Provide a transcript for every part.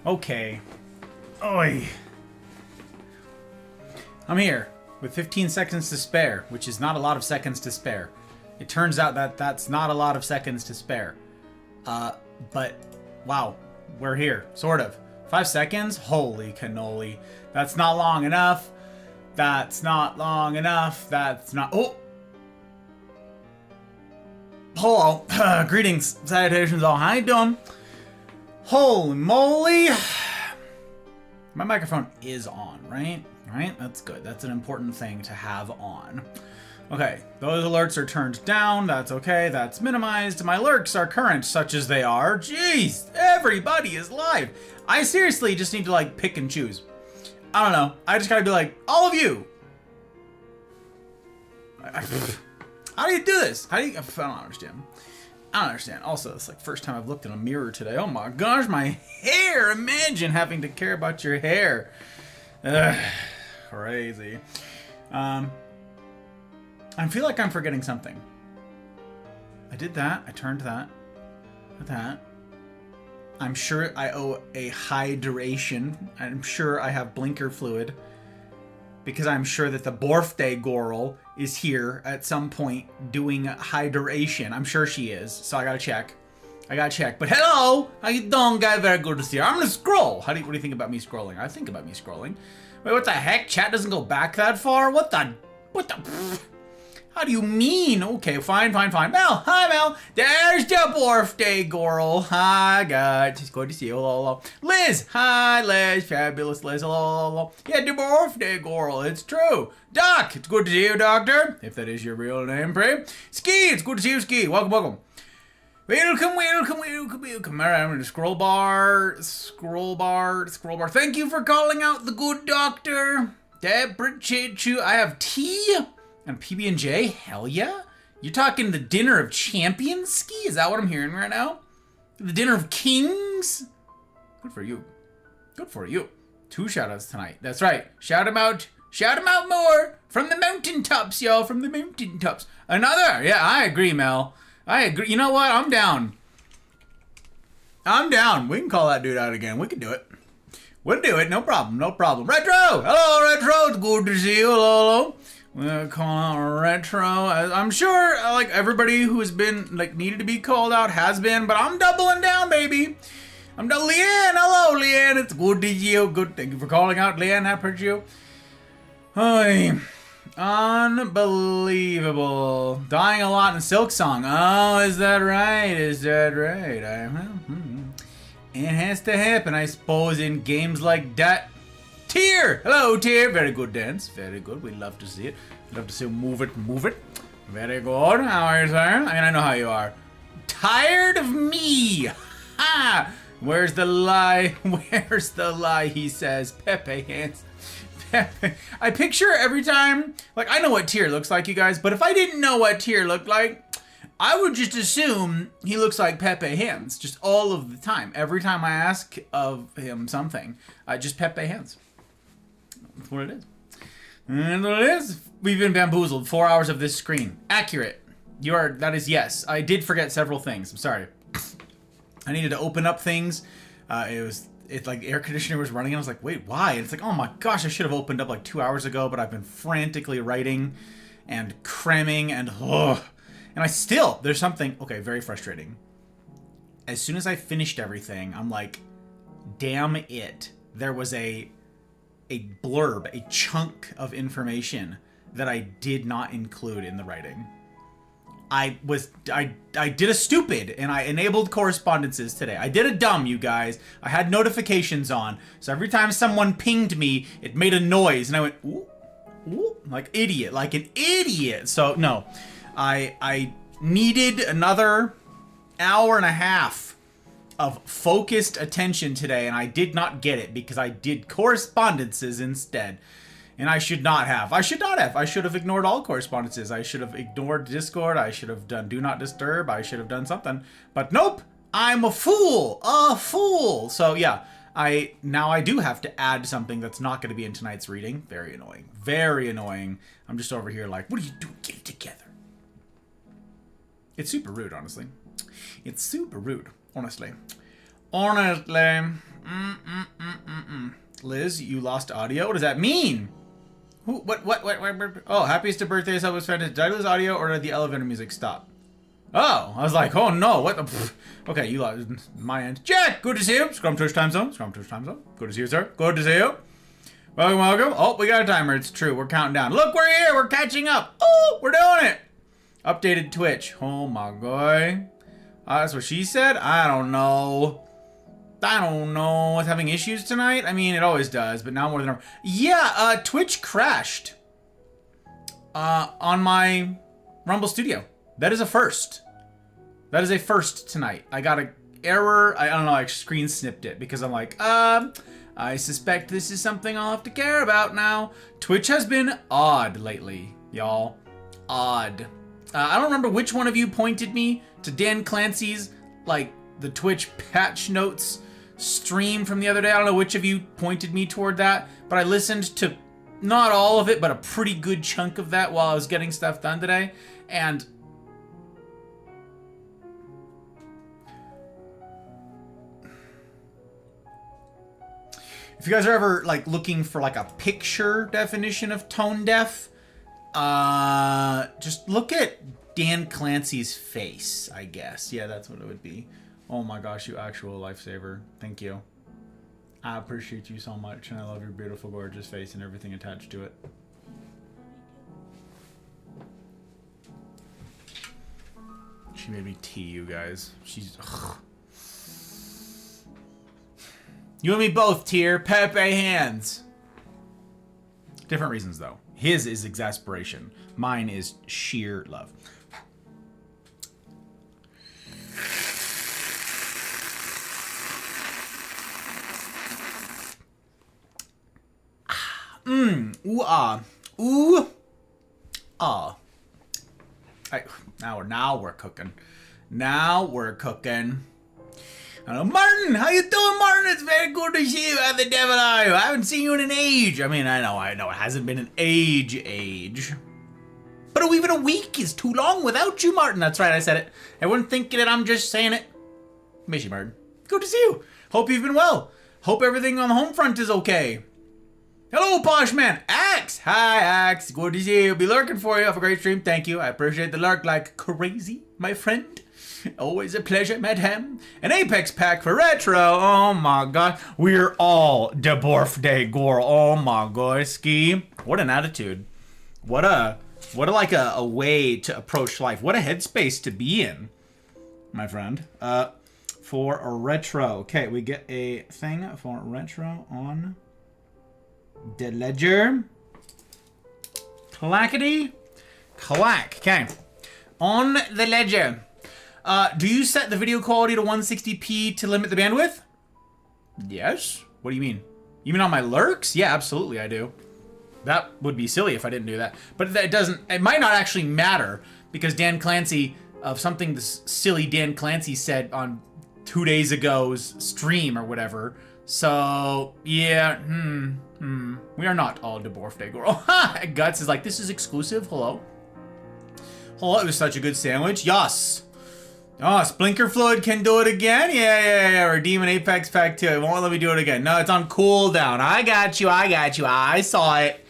Okay. Oi. I'm here with 15 seconds to spare, which is not a lot of seconds to spare. It turns out that that's not a lot of seconds to spare. But, wow, we're here, sort of. 5 seconds? Holy cannoli. That's not long enough. That's not long enough. That's not... Oh! Hello. Greetings. Salutations all. How you doing? Holy moly. My microphone is on, right? Right? That's good. That's an important thing to have on. Okay, those alerts are turned down. That's okay. That's minimized. My lurks are current, such as they are. Jeez, everybody is live. I seriously just need to, like, pick and choose. I don't know. I just gotta be like, all of you. How do you do this? How do you... I don't understand. I don't understand. Also, it's like first time I've looked in a mirror today. Oh my gosh, my hair! Imagine having to care about your hair. Ugh, crazy. I feel like I'm forgetting something. I did that. I turned that. That. I'm sure I owe a hydration. I'm sure I have blinker fluid. Because I'm sure that the birthday girl is here at some point doing hydration. I'm sure she is. So I gotta check. But hello! How you doing, guy? Very good to see you. I'm gonna scroll. What do you think about me scrolling? I think about me scrolling. Wait, what the heck? Chat doesn't go back that far? What the... How do you mean? Okay, fine. Mel, hi Mel. There's the birthday girl. Hi guys, it's good to see you. Hello. Liz, hi Liz, fabulous Liz. Hello. Yeah, the birthday girl. It's true. Doc, it's good to see you, Doctor. If that is your real name, pray. Ski, it's good to see you, Ski. Welcome. Welcome. Alright, I'm gonna scroll bar. Thank you for calling out the good doctor. Appreciate you. I have tea. And PB&J? Hell yeah? You're talking the dinner of champions, Ski? Is that what I'm hearing right now? The dinner of kings? Good for you. Good for you. 2 shoutouts tonight. That's right. Shout them out. Shout them out more. From the mountaintops, y'all. From the mountaintops. Another. Yeah, I agree, Mel. I agree. You know what? I'm down. We can call that dude out again. We can do it. We'll do it. No problem. Retro! Hello, Retro. It's good to see you. Hello. We'll call out Retro. I'm sure, like, everybody who has been, like, needed to be called out has been, but I'm doubling down, baby. Leanne. Hello, Leanne. It's good to see you. Good. Thank you for calling out, Leanne. I appreciate you. Hey. Unbelievable. Dying a lot in Silk Song. Oh, is that right? It has to happen, I suppose, in games like that. Tier! Hello, Tier. Very good dance. Very good. We love to see it. Love to see you move it. Very good. How are you, sir? I mean, I know how you are. Tired of me. Ha! Where's the lie? He says. Pepe hands. Pepe. I picture every time, like, I know what Tier looks like, you guys, but if I didn't know what Tier looked like, I would just assume he looks like Pepe hands, just all of the time. Every time I ask of him something, just Pepe hands. That's what it is. And what it is. We've been bamboozled. 4 hours of this screen. Accurate. That is yes. I did forget several things. I'm sorry. I needed to open up things. It's like air conditioner was running and I was like, wait, why? And it's like, oh my gosh, I should have opened up like 2 hours ago, but I've been frantically writing and cramming and there's something, okay, very frustrating. As soon as I finished everything, I'm like, damn it. There was a blurb, a chunk of information that I did not include in the writing. I did a stupid and I enabled correspondences today. I did a dumb, you guys. I had notifications on. So every time someone pinged me, it made a noise and I went, ooh, ooh, like an idiot. So no, I needed another hour and a half of focused attention today, and I did not get it because I did correspondences instead. And I should not have. I should have ignored all correspondences. I should have ignored Discord. I should have done Do Not Disturb. I should have done something. But nope, I'm a fool. So yeah, now I do have to add something that's not going to be in tonight's reading. Very annoying. I'm just over here like, what are you doing? Get it together. It's super rude, honestly. It's super rude, honestly. Liz, you lost audio? What does that mean? Who? What? Oh, happiest birthday is always fantastic. Did I lose audio or did the elevator music stop? Oh, I was like, oh no, what the? Pff. Okay, you lost my end. Jack, good to see you. Scrum Tush time zone. Scrum Tush time zone. Good to see you, sir. Good to see you. Welcome, welcome. Oh, we got a timer. It's true. We're counting down. Look, we're here. We're catching up. Oh, we're doing it. Updated Twitch. Oh my god. That's what she said? I don't know. It's having issues tonight? I mean, it always does, but now more than ever. Yeah, Twitch crashed. On my Rumble Studio. That is a first. That is a first tonight. I got an error. I don't know, I screen snipped it because I'm like, I suspect this is something I'll have to care about now. Twitch has been odd lately, y'all. Odd. I don't remember which one of you pointed me to Dan Clancy's, like, the Twitch patch notes stream from the other day. I don't know which of you pointed me toward that, but I listened to not all of it, but a pretty good chunk of that while I was getting stuff done today. And if you guys are ever like looking for like a picture definition of tone deaf, just look at Dan Clancy's face, I guess. Yeah, that's what it would be. Oh my gosh, you actual lifesaver. Thank you. I appreciate you so much, and I love your beautiful, gorgeous face and everything attached to it. She made me tea, you guys. She's... Ugh. You and me both, Tier. Pepe hands. Different reasons, though. His is exasperation. Mine is sheer love. Ooh, ah. Ooh, ah. Now we're cooking. Now we're cooking. Martin, how you doing, Martin? It's very good to see you at the Devil Eye. I haven't seen you in an age. I mean, I know. It hasn't been an age. But even a week is too long without you, Martin. That's right, I said it. Everyone thinking that I'm just saying it. Miss you, Martin. Good to see you. Hope you've been well. Hope everything on the home front is okay. Hello, Poshman. Axe. Hi, Axe. Good to see you. Be lurking for you. Have a great stream. Thank you. I appreciate the lurk like crazy, my friend. Always a pleasure, madam. An Apex pack for retro. Oh my god. We're all de birthday girl. Oh my god. Ski. What an attitude. What a way to approach life. What a headspace to be in, my friend. For a retro. Okay, we get a thing for retro on the ledger. Clackety. Clack. Okay. On the ledger. Do you set the video quality to 160p to limit the bandwidth? Yes. What do you mean? You mean on my lurks? Yeah, absolutely I do. That would be silly if I didn't do that. But it might not actually matter because Dan Clancy, of something this silly Dan Clancy said on 2 days ago's stream or whatever. So, yeah, we are not all the birthday girl. Guts is like, this is exclusive, hello? Hello, it was such a good sandwich. Yes. Oh, Splinker Fluid can do it again? Yeah. Redeem an Apex pack too. It won't let me do it again. No, it's on cooldown. I got you. I saw it.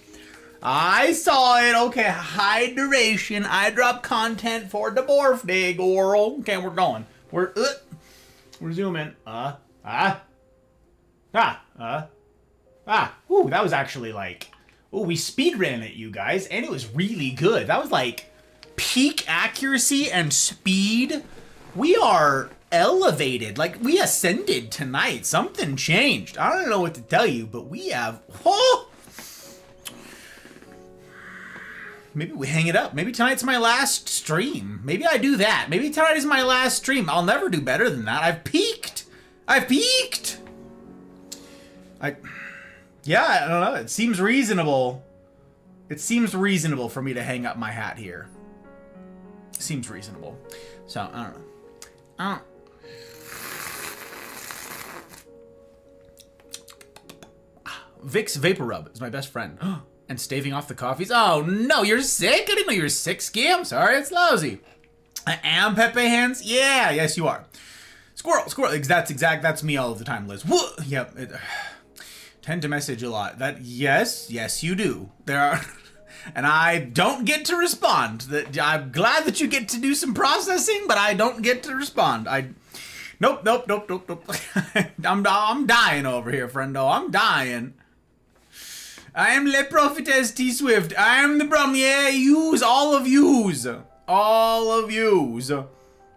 Okay, high duration. I drop content for the birthday girl. Okay, we're going. We're zooming. Ooh, that was actually like... Ooh, we speedran it, you guys. And it was really good. That was like peak accuracy and speed. We are elevated. Like, we ascended tonight. Something changed. I don't know what to tell you, but we have... Oh! Maybe we hang it up. Maybe tonight's my last stream. Maybe I do that. Maybe tonight is my last stream. I'll never do better than that. I've peaked. Yeah, I don't know. It seems reasonable. It seems reasonable for me to hang up my hat here. Seems reasonable. So, I don't know. Vicks Vapor Rub is my best friend. And staving off the coffees. Oh no, you're sick? I didn't know you were sick, Ski. I'm sorry, it's lousy. I am Pepe Hands? Yeah, yes you are. Squirrel. That's me all of the time, Liz. Yep. Tend to message a lot. Yes, you do. There are, and I don't get to respond. I'm glad that you get to do some processing, but I don't get to respond. Nope. I'm dying over here, friendo. I'm dying. I am Le Prophetess T Swift. I am the premier. All of yous.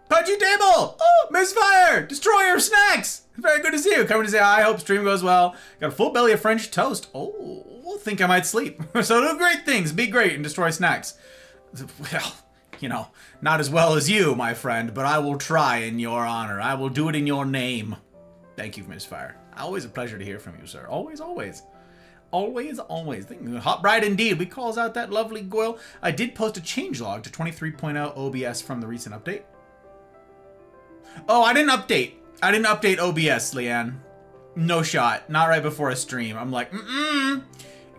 Pudgy table! Oh, misfire! Destroyer of snacks! Very good to see you. Coming to say hi. Hope stream goes well. Got a full belly of French toast. Oh, think I might sleep. So do great things. Be great and destroy snacks. Well, not as well as you, my friend, but I will try in your honor. I will do it in your name. Thank you, Misfire. Always a pleasure to hear from you, sir. Always. Hot bride indeed. We calls out that lovely Goyle. I did post a changelog to 23.0 OBS from the recent update. Oh, I didn't update OBS, Leanne. No shot. Not right before a stream. I'm like,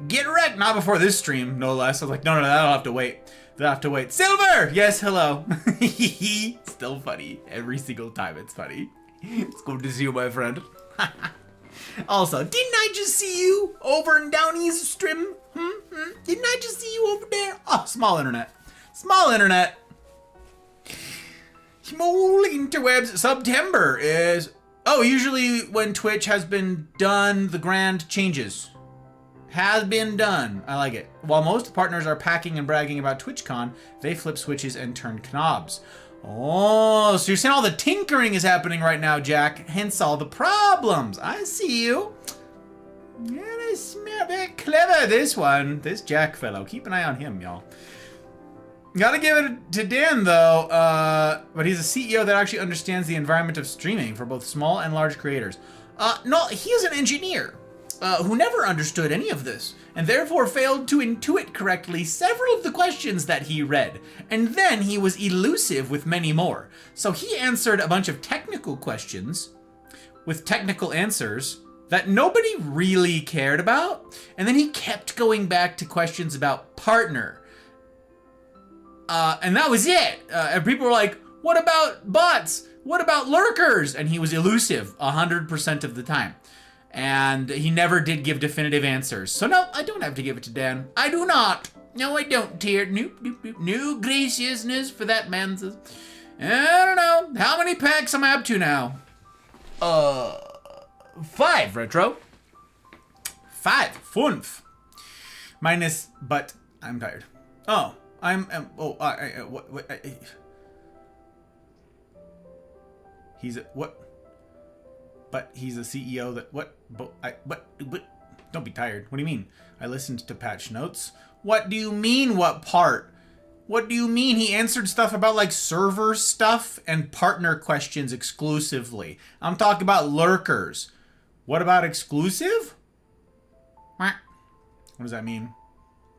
get wrecked. Not before this stream, no less. I was like, no, that'll have to wait. Silver! Yes, hello. Still funny. Every single time it's funny. It's good to see you, my friend. Also, didn't I just see you over in Downey's stream? Didn't I just see you over there? Oh, small internet. Small interwebs. September is... Oh, usually when Twitch has been done, the grand changes. Has been done. I like it. While most partners are packing and bragging about TwitchCon, they flip switches and turn knobs. Oh, so you're saying all the tinkering is happening right now, Jack. Hence all the problems. I see you. Yeah, I smell very clever, this one. This Jack fellow. Keep an eye on him, y'all. Gotta give it to Dan, though, but he's a CEO that actually understands the environment of streaming for both small and large creators. No, he is an engineer who never understood any of this, and therefore failed to intuit correctly several of the questions that he read, and then he was elusive with many more. So he answered a bunch of technical questions with technical answers that nobody really cared about, and then he kept going back to questions about partner. And that was it. And people were like, what about bots? What about lurkers? And he was elusive 100% of the time. And he never did give definitive answers. So no, I don't have to give it to Dan. I do not. No, I don't, Tier. Nope. No graciousness for that man. I don't know. How many packs am I up to now? 5, Retro. 5. Minus, but I'm tired. Oh. He's a, what? But he's a CEO that, what? Don't be tired. What do you mean? I listened to patch notes. What do you mean, what part? What do you mean? He answered stuff about like server stuff and partner questions exclusively. I'm talking about lurkers. What about exclusive? What does that mean?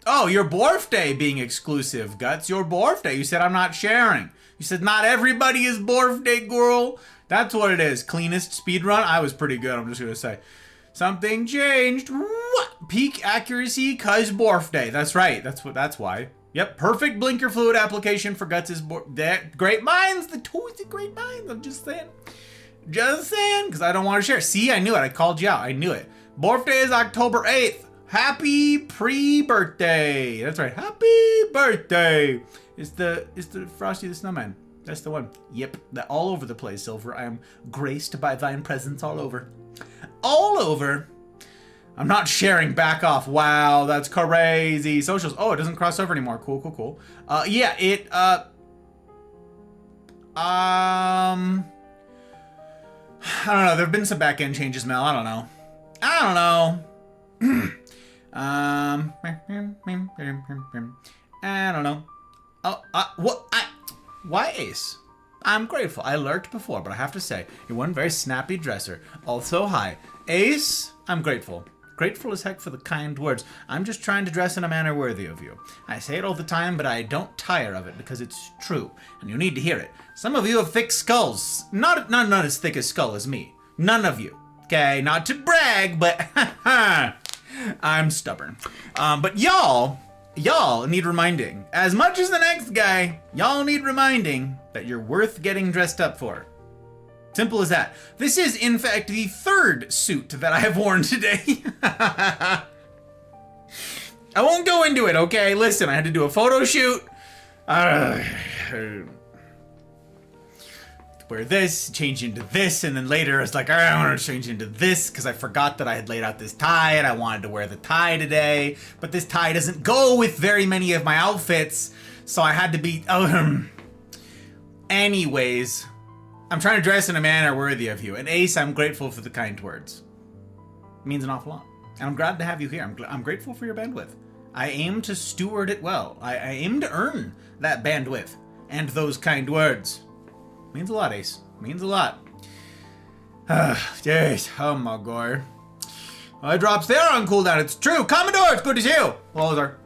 Oh, your birthday being exclusive, Guts. Your birthday. You said I'm not sharing. You said not everybody is birthday, girl. That's what it is. Cleanest speedrun. I was pretty good, I'm just going to say. Something changed. What? Peak accuracy, cuz birthday. That's right. That's why. Yep, perfect blinker fluid application for Guts' great minds. The toys are great minds. I'm just saying. Because I don't want to share. See, I knew it. I called you out. I knew it. Birthday is October 8th. Happy pre-birthday. That's right. Happy birthday. It's the Frosty the Snowman. That's the one. Yep. That all over the place, Silver. I am graced by thine presence all over. All over. I'm not sharing. Back off. Wow, that's crazy. Socials. Oh, it doesn't cross over anymore. Cool. Yeah, it I don't know. There've been some back-end changes, Mel. I don't know. I don't know. Why Ace? I'm grateful. I lurked before, but I have to say, you're one very snappy dresser. Also, hi. Ace, I'm grateful. Grateful as heck for the kind words. I'm just trying to dress in a manner worthy of you. I say it all the time, but I don't tire of it because it's true, and you need to hear it. Some of you have thick skulls. Not as thick a skull as me. None of you. Okay, not to brag, but I'm stubborn. But y'all need reminding. As much as the next guy, y'all need reminding that you're worth getting dressed up for. Simple as that. This is, in fact, the third suit that I have worn today. I won't go into it, okay? Listen, I had to do a photo shoot. Wear this, change into this, and then later I was like, all right, I want to change into this because I forgot that I had laid out this tie and I wanted to wear the tie today, but this tie doesn't go with very many of my outfits, so I had to be... Anyways, I'm trying to dress in a manner worthy of you, and Ace, I'm grateful for the kind words. It means an awful lot, and I'm glad to have you here. I'm grateful for your bandwidth. I aim to steward it well. I aim to earn that bandwidth and those kind words. Means a lot, Ace. Means a lot. Jeez. Oh my god. I drops there on cooldown. It's true. Commodore, it's good to see you. Hello there.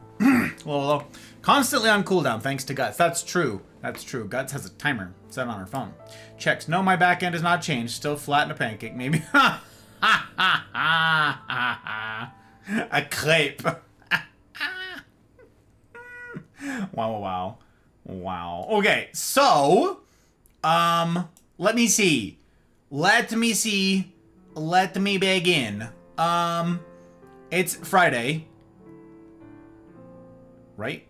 Hello. Constantly on cooldown, thanks to Guts. That's true. That's true. Guts has a timer set on her phone. Checks. No, my back end has not changed. Still flat in a pancake, maybe. A crepe. Wow. Okay, so, let me see. Let me begin. It's Friday. Right?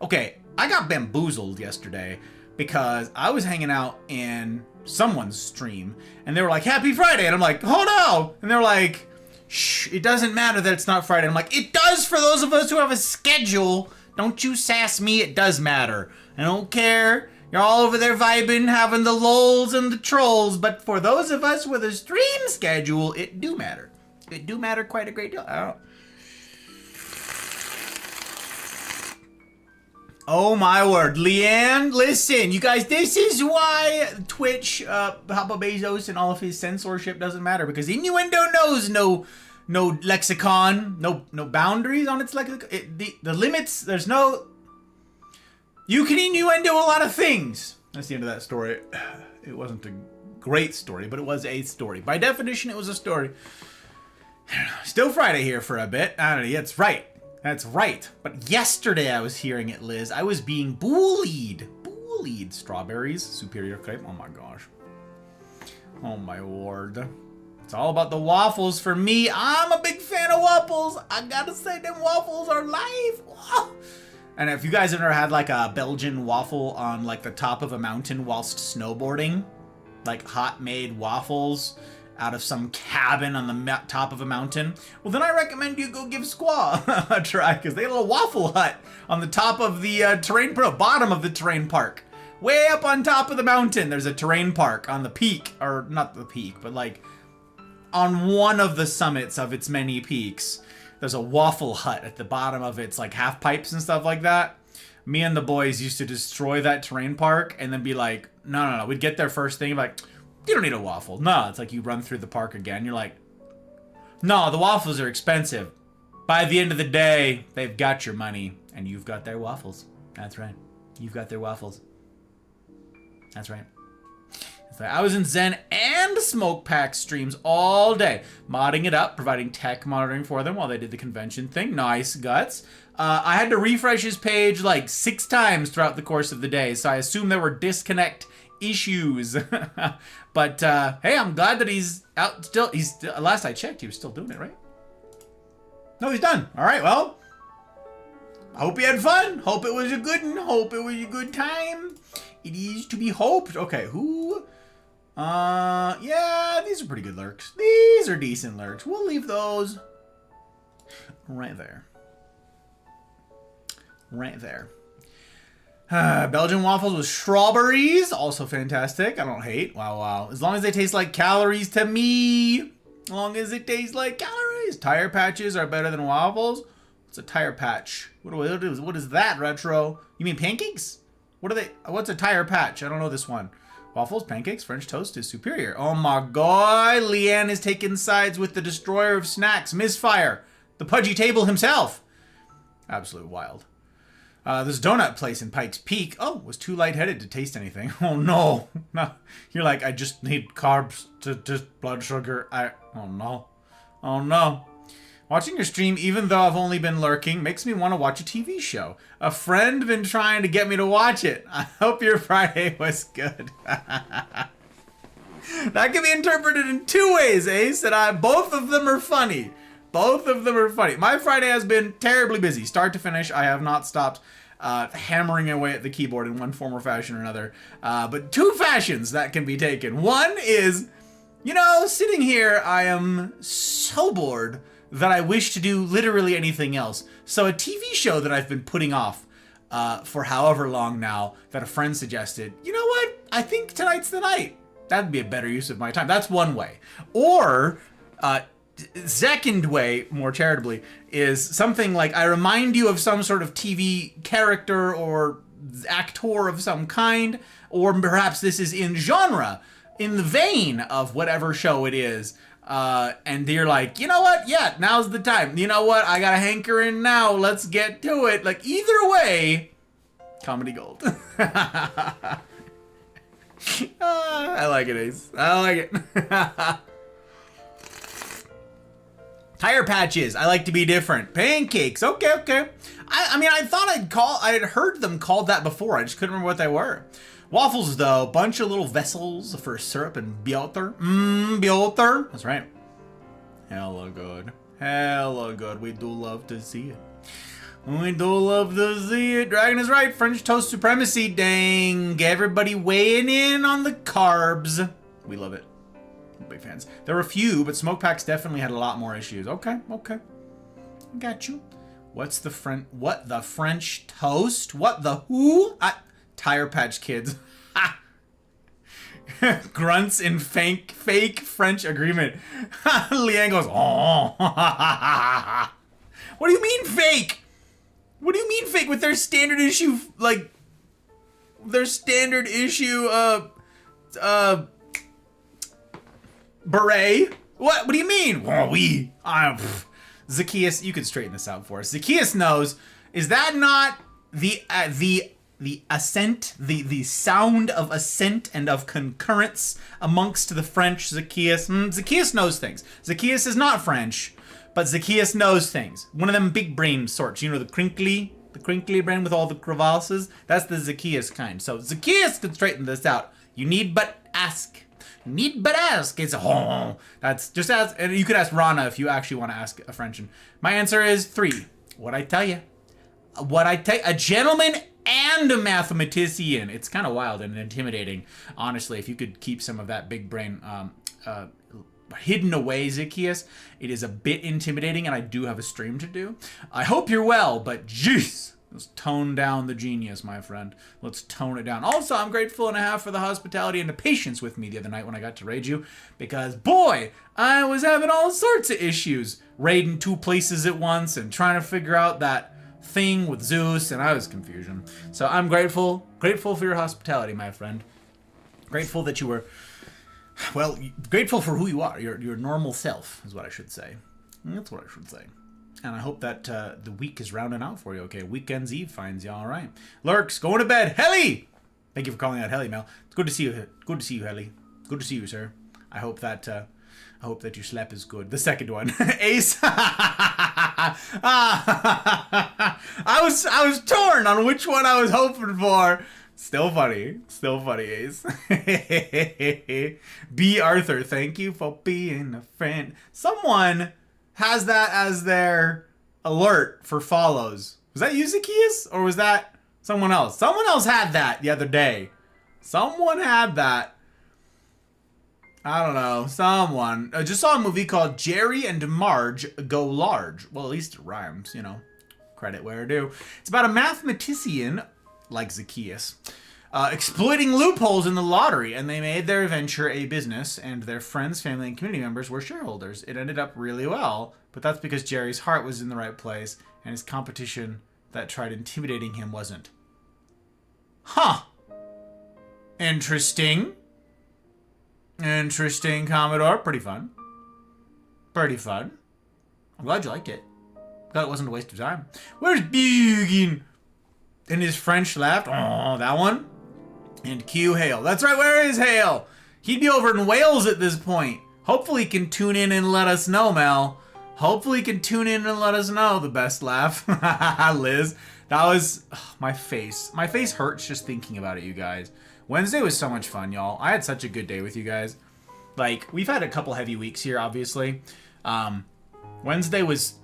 Okay, I got bamboozled yesterday because I was hanging out in someone's stream and they were like, Happy Friday! And I'm like, oh no! And they're like, shh, it doesn't matter that it's not Friday. I'm like, it does for those of us who have a schedule. Don't you sass me, it does matter. I don't care. You're all over there vibing, having the lulz and the trolls, but for those of us with a stream schedule, it do matter. It do matter quite a great deal. Oh my word. Leanne, listen, you guys, this is why Twitch, Papa Bezos and all of his censorship doesn't matter, because innuendo knows no lexicon, no boundaries on its lexicon. The limits, there's no... You can innuendo a lot of things. That's the end of that story. It wasn't a great story, but it was a story. By definition, it was a story. Still Friday here for a bit. I don't know, yeah, it's right. That's right. But yesterday I was hearing it, Liz. I was being bullied. Bullied. Strawberries. Superior crepe. Oh my gosh. Oh my word. It's all about the waffles for me. I'm a big fan of waffles. I gotta say, them waffles are life. Oh. And if you guys have ever had like a Belgian waffle on like the top of a mountain whilst snowboarding, like hot made waffles out of some cabin on the top of a mountain, well then I recommend you go give Squaw a try, because they have a little waffle hut on the top of the bottom of the terrain park. Way up on top of the mountain, there's a terrain park on the peak, or not the peak, but like on one of the summits of its many peaks. There's a waffle hut at the bottom of its like half pipes and stuff like that. Me and the boys used to destroy that terrain park and then be like, no. We'd get there first thing, like, you don't need a waffle. No, it's like you run through the park again. You're like, no, the waffles are expensive. By the end of the day, they've got your money and you've got their waffles. That's right. You've got their waffles. That's right. I was in Zen and Smoke Pack streams all day, modding it up, providing tech monitoring for them while they did the convention thing. Nice, Guts. I had to refresh his page like 6 times throughout the course of the day, so I assume there were disconnect issues. But hey, I'm glad that he's out still. Last I checked, he was still doing it, right? No, he's done. All right, well, I hope you had fun. Hope it was a good one. Hope it was a good time. It is to be hoped. Okay, who... yeah, these are pretty good lurks. These are decent lurks. We'll leave those right there. Right there. Belgian waffles with strawberries. Also fantastic. I don't hate. Wow. As long as they taste like calories to me. As long as it tastes like calories. Tire patches are better than waffles. What's a tire patch? What is that, Retro? You mean pancakes? What are they? What's a tire patch? I don't know this one. Waffles, pancakes, French toast is superior. Oh my god, Leanne is taking sides with the destroyer of snacks, Misfire, the pudgy table himself. Absolute wild. This donut place in Pikes Peak, was too lightheaded to taste anything. Oh no. No. You're like, I just need carbs to just blood sugar. Oh no. Watching your stream, even though I've only been lurking, makes me want to watch a TV show. A friend been trying to get me to watch it. I hope your Friday was good. That can be interpreted in two ways, Ace, and both of them are funny. Both of them are funny. My Friday has been terribly busy, start to finish. I have not stopped hammering away at the keyboard in one form or fashion or another. But two fashions that can be taken. One is, you know, sitting here, I am so bored that I wish to do literally anything else. So a TV show that I've been putting off for however long now that a friend suggested, you know what? I think tonight's the night. That'd be a better use of my time. That's one way. Or, second way, more charitably, is something like I remind you of some sort of TV character or actor of some kind, or perhaps this is in genre, in the vein of whatever show it is. And you're like, you know what? Yeah, now's the time. You know what? I got a hankering now. Let's get to it. Like, either way, comedy gold. I like it, Ace. I like it. Tire patches. I like to be different. Pancakes. Okay. I mean, I thought I had heard them called that before. I just couldn't remember what they were. Waffles, though. Bunch of little vessels for syrup and bioter. Bioter. That's right. Hella good. Hella good. We do love to see it. We do love to see it. Dragon is right. French toast supremacy. Dang. Everybody weighing in on the carbs. We love it. Big fans. There were a few, but smoke packs definitely had a lot more issues. Okay. Got you. What the French toast? What the who? Tire Patch Kids. Grunts in fake French agreement. Liang goes, oh. What do you mean fake? What do you mean fake with their standard issue, like, their standard issue, beret? What do you mean? Oh, Zacchaeus, you could straighten this out for us. Zacchaeus knows, is that not the assent, the sound of assent and of concurrence amongst the French, Zacchaeus? Zacchaeus knows things. Zacchaeus is not French, but Zacchaeus knows things. One of them big brain sorts. You know, the crinkly brain with all the crevasses? That's the Zacchaeus kind. So Zacchaeus could straighten this out. You need but ask. It's that's just ask, and you could ask Rana if you actually want to ask a Frenchman. My answer is 3. What I tell you. A gentleman and a mathematician. It's kind of wild and intimidating, honestly. If you could keep some of that big brain hidden away, Zacchaeus, it is a bit intimidating, and I do have a stream to do. I hope you're well, but jeez, let's tone down the genius, my friend. Let's tone it down. Also, I'm grateful and a half for the hospitality and the patience with me the other night when I got to raid you, because boy, I was having all sorts of issues raiding 2 places at once and trying to figure out that thing with Zeus, and I was confusion. So I'm grateful for your hospitality, my friend. Grateful that you were, well, grateful for who you are. Your normal self is what I should say. That's what I should say. And I hope that the week is rounding out for you, okay? Weekend's Eve finds you all right. Lurks, going to bed. Helly! Thank you for calling out Helly, Mel. It's good to see you. Good to see you, Helly. Good to see you, sir. I hope that your sleep is good. The second one. Ace. I was torn on which one I was hoping for. Still funny, Ace. B. Arthur, thank you for being a friend. Someone has that as their alert for follows. Was that you, Zacchaeus? Or was that someone else? Someone else had that the other day. Someone had that. I don't know. Someone. I just saw a movie called Jerry and Marge Go Large. Well, at least it rhymes, you know. Credit where due. It's about a mathematician, like Zacchaeus, exploiting loopholes in the lottery, and they made their venture a business, and their friends, family, and community members were shareholders. It ended up really well, but that's because Jerry's heart was in the right place, and his competition that tried intimidating him wasn't. Huh. Interesting. Interesting, Commodore. Pretty fun. Pretty fun. I'm glad you liked it. Glad it wasn't a waste of time. Where's Bugin? And his French laughed. Oh, that one. And Q Hale. That's right, where is Hale? He'd be over in Wales at this point. Hopefully he can tune in and let us know, Mel. Hopefully he can tune in and let us know. The best laugh. Liz. That was... Oh, my face. My face hurts just thinking about it, you guys. Wednesday was so much fun, y'all. I had such a good day with you guys. Like, we've had a couple heavy weeks here, obviously. Wednesday was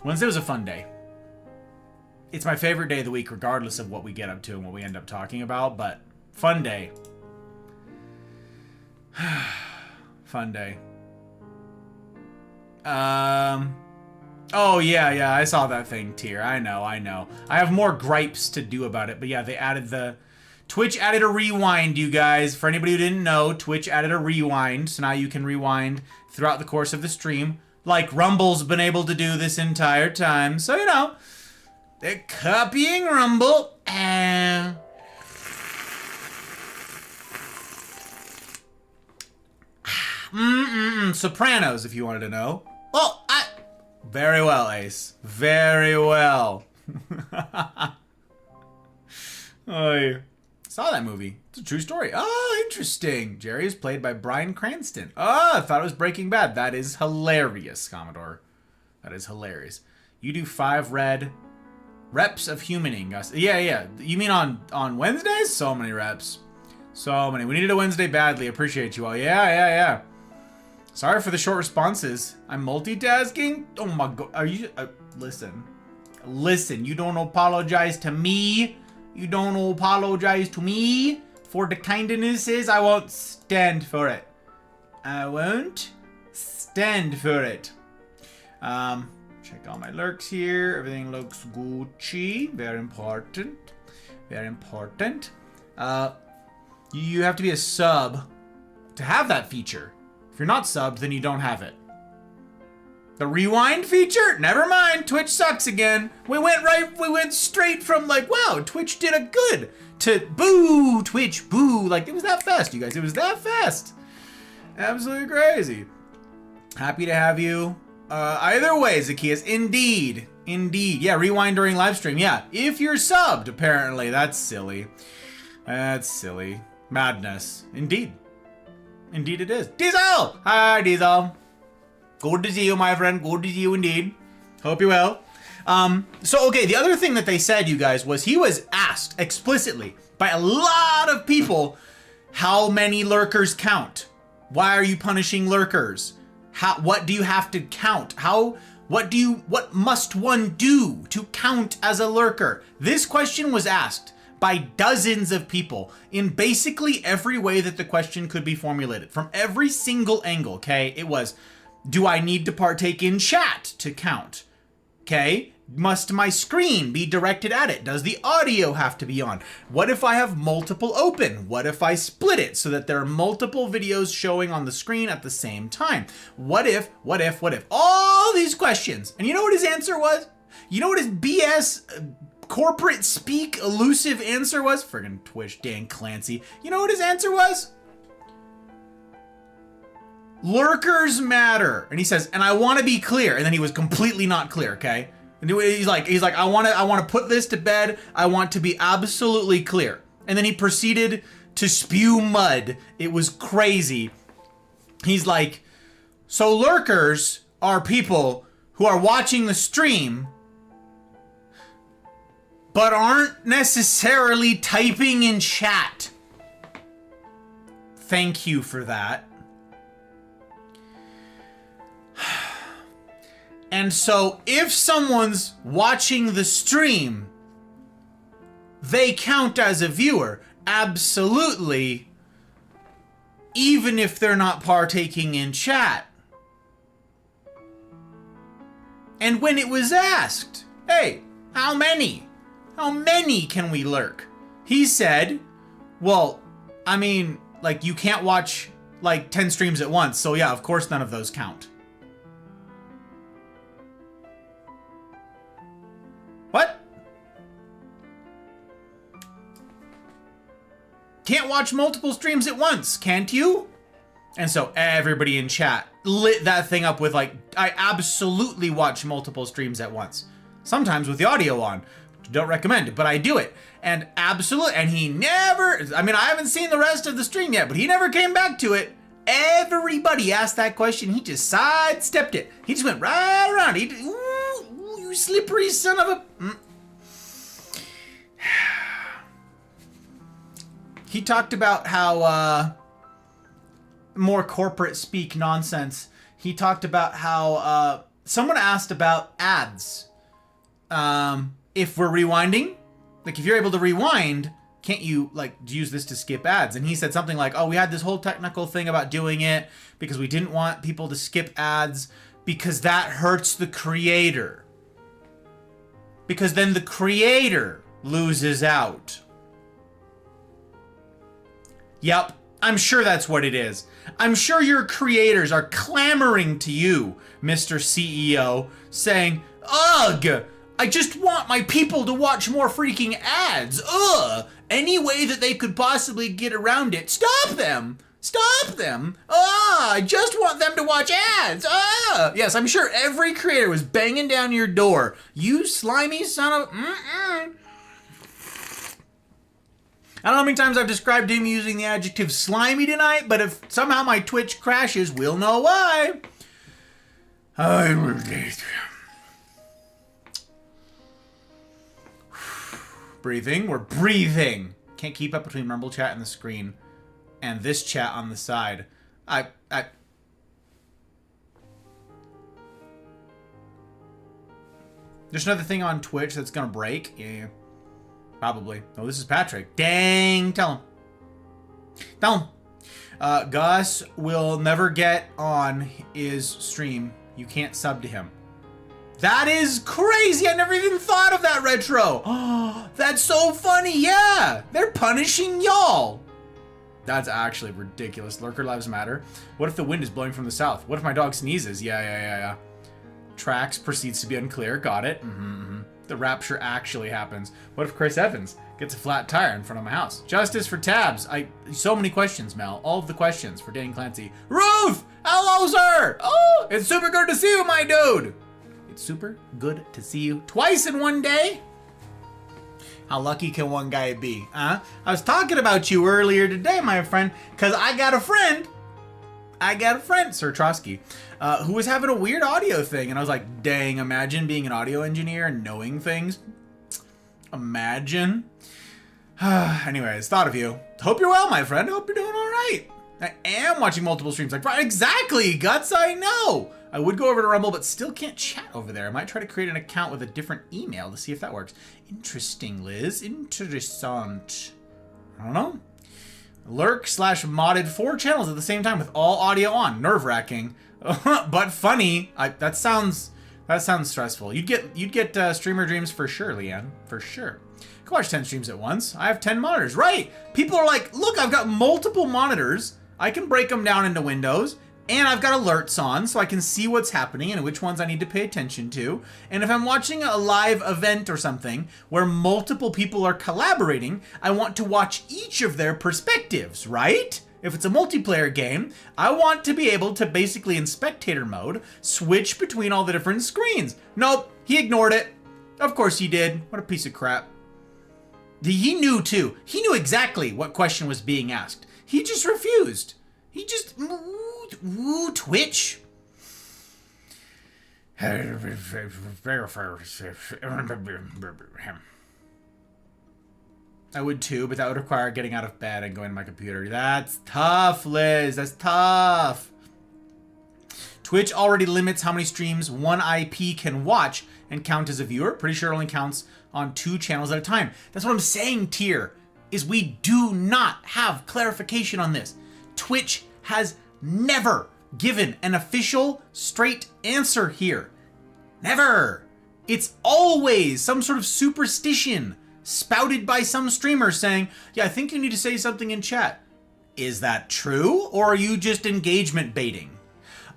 a fun day. It's my favorite day of the week, regardless of what we get up to and what we end up talking about, but fun day. Fun day. Oh, yeah, I saw that thing, Tier. I know. I have more gripes to do about it, but yeah, they added Twitch added a rewind, you guys. For anybody who didn't know, Twitch added a rewind, so now you can rewind throughout the course of the stream, like Rumble's been able to do this entire time. So, you know, they're copying Rumble. Sopranos, if you wanted to know. Oh, very well, Ace. Very well. I saw that movie. It's a true story. Oh, interesting. Jerry is played by Bryan Cranston. Oh, I thought it was Breaking Bad. That is hilarious, Commodore. That is hilarious. You do 5 red reps of humaning us. Yeah. You mean on Wednesdays? So many reps. So many. We needed a Wednesday badly. Appreciate you all. Yeah. Sorry for the short responses. I'm multitasking. Oh my god. Are you... listen. You don't apologize to me. You don't apologize to me for the kindnesses. I won't stand for it. I won't stand for it. Check all my lurks here. Everything looks Gucci. Very important. Very important. You have to be a sub to have that feature. If you're not subbed, then you don't have it. The rewind feature? Never mind. Twitch sucks again. We went straight from like, wow, Twitch did a good to boo, Twitch, boo. Like, it was that fast, you guys. It was that fast. Absolutely crazy. Happy to have you. Either way, Zacchaeus. Indeed. Yeah, rewind during live stream. Yeah, if you're subbed, apparently. That's silly. Madness. Indeed it is. Diesel! Hi, Diesel. Good to see you, my friend. Good to see you indeed. Hope you're well. Okay, the other thing that they said, you guys, was he was asked explicitly by a lot of people, how many lurkers count? Why are you punishing lurkers? What do you have to count? What must one do to count as a lurker? This question was asked by dozens of people in basically every way that the question could be formulated. From every single angle, okay? It was, do I need to partake in chat to count? Okay? Must my screen be directed at it? Does the audio have to be on? What if I have multiple open? What if I split it so that there are multiple videos showing on the screen at the same time? What if? All these questions. And you know what his answer was? You know what his BS corporate speak elusive answer was? Friggin' Twitch, Dan Clancy. You know what his answer was? Lurkers matter. And he says, and I want to be clear. And then he was completely not clear, okay? And he's like, I want to put this to bed. I want to be absolutely clear. And then he proceeded to spew mud. It was crazy. He's like, so lurkers are people who are watching the stream but aren't necessarily typing in chat. Thank you for that. And so if someone's watching the stream, they count as a viewer. Absolutely. Even if they're not partaking in chat. And when it was asked, hey, how many? How many can we lurk? He said, well, I mean, like, you can't watch like 10 streams at once. So yeah, of course none of those count. What? Can't watch multiple streams at once, can't you? And so everybody in chat lit that thing up with like, I absolutely watch multiple streams at once. Sometimes with the audio on. Don't recommend it, but I do it. And absolutely, and he never, I mean, I haven't seen the rest of the stream yet, but he never came back to it. Everybody asked that question. He just sidestepped it. He just went right around. Ooh, you slippery son of a... He talked about how more corporate speak nonsense. He talked about how someone asked about ads. If we're rewinding, like if you're able to rewind, can't you like use this to skip ads? And he said something like, oh, we had this whole technical thing about doing it because we didn't want people to skip ads because that hurts the creator. Because then the creator loses out. Yep, I'm sure that's what it is. I'm sure your creators are clamoring to you, Mr. CEO, saying, ugh, I just want my people to watch more freaking ads. Ugh, any way that they could possibly get around it. Stop them. Stop them. I just want them to watch ads. Yes, I'm sure every creator was banging down your door. You slimy son of... I don't know how many times I've described him using the adjective slimy tonight, but if somehow my Twitch crashes, we'll know why. Breathing. We're breathing. Can't keep up between Rumble chat and the screen and this chat on the side. There's another thing on Twitch that's gonna break. Yeah. Probably. Oh, this is Patrick. Dang. Tell him. Tell him. Gus will never get on his stream. You can't sub to him. That is crazy. I never even thought of that, Retro. Oh, that's so funny. Yeah. They're punishing y'all. That's actually ridiculous. Lurker lives matter. What if the wind is blowing from the south? What if my dog sneezes? Yeah. Tracks proceeds to be unclear. Got it. The rapture actually happens. What if Chris Evans gets a flat tire in front of my house? Justice for tabs. So many questions, Mel. All of the questions for Dan Clancy. Ruth! Hello, sir! Oh, it's super good to see you, my dude. It's super good to see you twice in one day. How lucky can one guy be, huh? I was talking about you earlier today, my friend, because I got a friend, Sir Trotsky, who was having a weird audio thing. And I was like, dang, imagine being an audio engineer and knowing things. Imagine. Anyways, thought of you. Hope you're well, my friend. Hope you're doing all right. I am watching multiple streams. Like, right, exactly, Guts, I know. I would go over to Rumble, but still can't chat over there. I might try to create an account with a different email to see if that works. Interesting, Liz. Interessant. I don't know. Lurk/modded 4 channels at the same time with all audio on. Nerve-wracking, but funny. That sounds stressful. You'd get streamer dreams for sure, Leanne. For sure. I can watch 10 streams at once. I have 10 monitors. Right. People are like, look, I've got multiple monitors. I can break them down into windows. And I've got alerts on so I can see what's happening and which ones I need to pay attention to. And if I'm watching a live event or something where multiple people are collaborating, I want to watch each of their perspectives, right? If it's a multiplayer game, I want to be able to basically in spectator mode, switch between all the different screens. Nope, he ignored it. Of course he did. What a piece of crap. He knew too. He knew exactly what question was being asked. He just refused. He just... Ooh, Twitch. I would too, but that would require getting out of bed and going to my computer. That's tough, Liz. That's tough. Twitch already limits how many streams one IP can watch and count as a viewer. Pretty sure it only counts on 2 channels at a time. That's what I'm saying, Tier, is we do not have clarification on this. Twitch has never given an official straight answer here. Never. It's always some sort of superstition spouted by some streamer saying, yeah, I think you need to say something in chat. Is that true? Or are you just engagement baiting?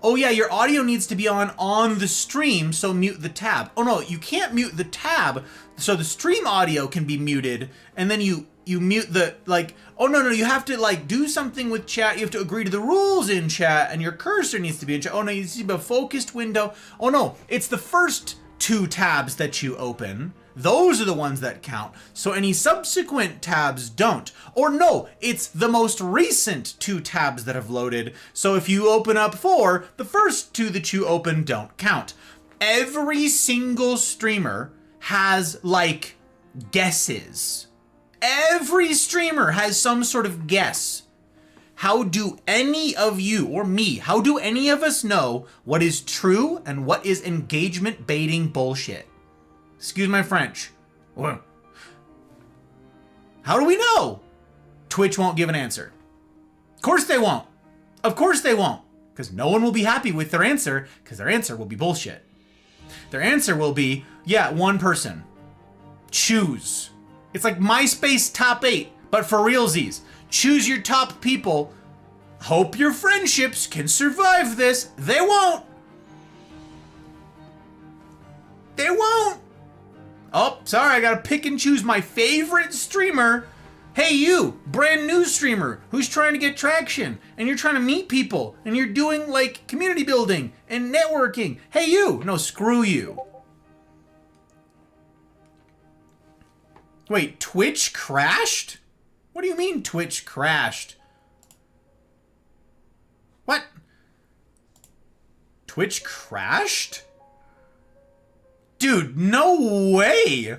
Oh yeah, your audio needs to be on the stream, so mute the tab. Oh no, you can't mute the tab, so the stream audio can be muted, and then you mute the, like, oh no, you have to like do something with chat, you have to agree to the rules in chat, and your cursor needs to be in chat. Oh no, you see a focused window. Oh no, it's the first 2 tabs that you open. Those are the ones that count. So any subsequent tabs don't. Or no, it's the most recent 2 tabs that have loaded. So if you open up 4, the first 2 that you open don't count. Every single streamer has like guesses. Every streamer has some sort of guess. How do any of you, or me, how do any of us know what is true and what is engagement baiting bullshit? Excuse my French. How do we know? Twitch won't give an answer. Of course they won't. Of course they won't. Because no one will be happy with their answer, because their answer will be bullshit. Their answer will be, yeah, one person. Choose. It's like MySpace top 8, but for realsies. Choose your top people. Hope your friendships can survive this. They won't. They won't. Oh, sorry, I gotta pick and choose my favorite streamer. Hey you, brand new streamer who's trying to get traction and you're trying to meet people and you're doing like community building and networking. Hey you, no, screw you. Wait, Twitch crashed? What do you mean Twitch crashed? What? Twitch crashed? Dude, no way!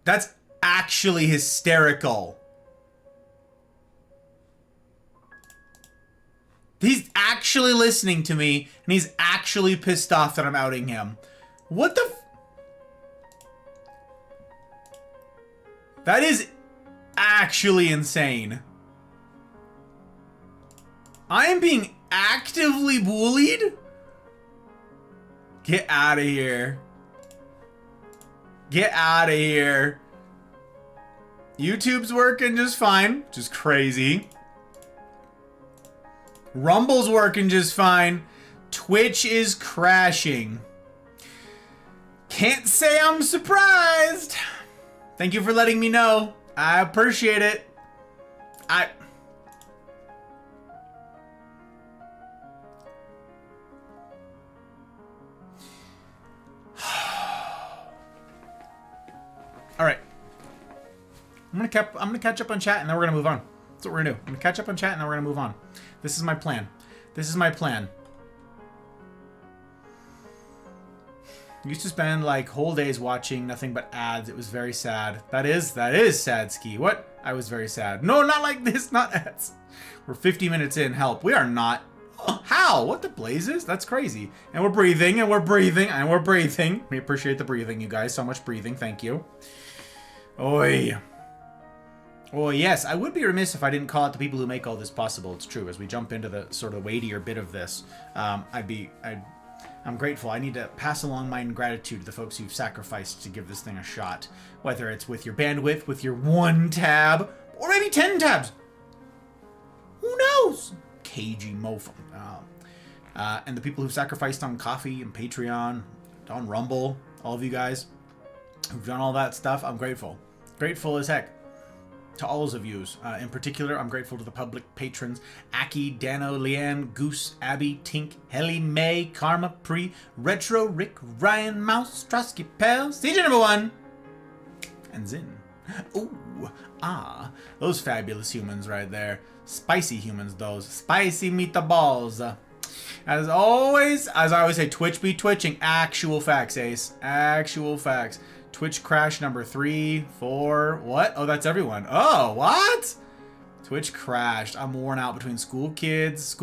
That's actually hysterical. He's actually listening to me, and he's actually pissed off that I'm outing him. What the f- That is actually insane. I am being actively bullied? Get out of here. Get out of here. YouTube's working just fine, which is crazy. Rumble's working just fine. Twitch is crashing. Can't say I'm surprised. Thank you for letting me know. I appreciate it. All right. I'm gonna catch up on chat and then we're gonna move on. That's what we're gonna do. I'm gonna catch up on chat and then we're gonna move on. This is my plan. This is my plan. I used to spend like whole days watching nothing but ads. It was very sad. That is sad, Ski. What? I was very sad. No, not like this, not ads. We're 50 minutes in. Help. We are not. Oh, how? What the blazes? That's crazy. And we're breathing, and we're breathing, and we're breathing. We appreciate the breathing, you guys. So much breathing. Thank you. Oi. Oh, yes. I would be remiss if I didn't call out the people who make all this possible. It's true. As we jump into the sort of weightier bit of this, I'm grateful. I need to pass along my gratitude to the folks who've sacrificed to give this thing a shot. Whether it's with your bandwidth, with your 1 tab, or maybe 10 tabs. Who knows? Cagey mofo. And the people who've sacrificed on Coffee and Patreon, on Rumble, all of you guys who've done all that stuff, I'm grateful. Grateful as heck. To all of yous. In particular, I'm grateful to the public patrons, Aki, Dano, Leanne, Goose, Abby, Tink, Helly, May, Karma, Pre, Retro, Rick, Ryan, Mouse, Trosky, Pell, CJ number 1, and Zin. Ooh, those fabulous humans right there. Spicy humans, those. Spicy meatballs. As always, as I always say, Twitch be twitching. Actual facts, Ace. Actual facts. Twitch crash number 3, 4, what? Oh, that's everyone. Oh, what? Twitch crashed. I'm worn out between kids,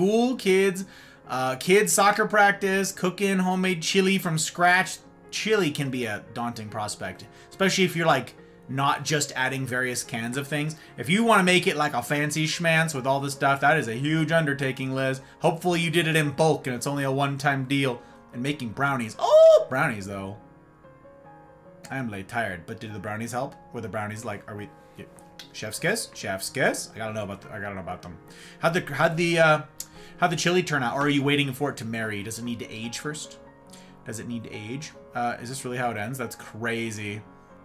soccer practice, cooking homemade chili from scratch. Chili can be a daunting prospect, especially if you're like not just adding various cans of things. If you want to make it like a fancy schmance with all this stuff, that is a huge undertaking, Liz. Hopefully you did it in bulk and it's only a one-time deal. And making brownies. Oh, brownies though. I am late tired, but did the brownies help? Were the brownies like, are we, yeah. Chef's kiss? Chef's kiss? I gotta know about them. How'd the chili turn out? Or are you waiting for it to marry? Does it need to age first? Does it need to age? Is this really how it ends? That's crazy.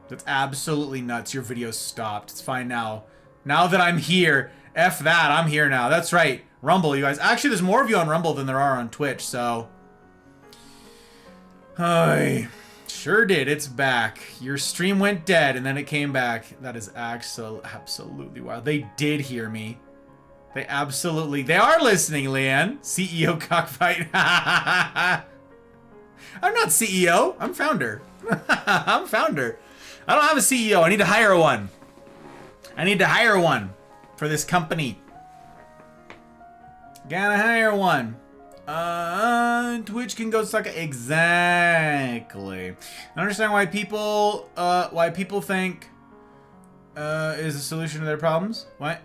That's absolutely nuts. Your video stopped. It's fine now. Now that I'm here, F that, I'm here now. That's right. Rumble, you guys. Actually, there's more of you on Rumble than there are on Twitch, so. Hi. Sure did. It's back. Your stream went dead and then it came back. That is absolutely wild. They did hear me. They are listening, Leanne. CEO cockfight. I'm not CEO. I'm founder. I'm founder. I don't have a CEO. I need to hire one. for this company. Gotta hire one. Twitch can go suck it. Exactly. I understand why people think is a solution to their problems. What?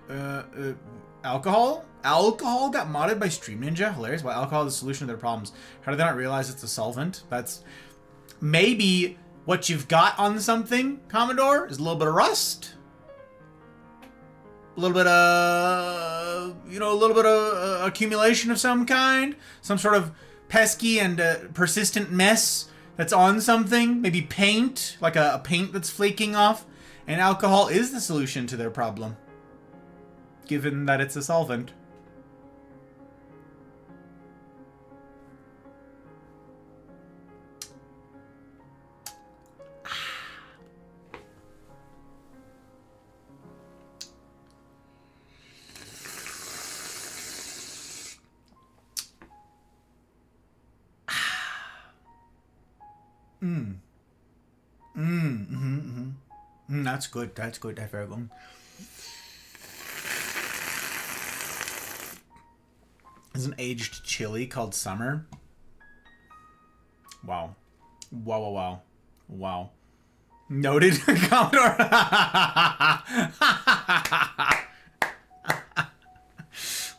Alcohol? Alcohol got modded by Stream Ninja. Hilarious. Why alcohol is the solution to their problems? How do they not realize it's a solvent? That's maybe what you've got on something, Commodore, is a little bit of rust. A little bit of, a little bit of accumulation of some kind. Some sort of pesky and persistent mess that's on something. Maybe paint, like a paint that's flaking off. And alcohol is the solution to their problem, given that it's a solvent. That's good. That's good. That's very good. There's an aged chili called Summer. Wow. Wow, wow, wow. Wow. Noted, Commodore.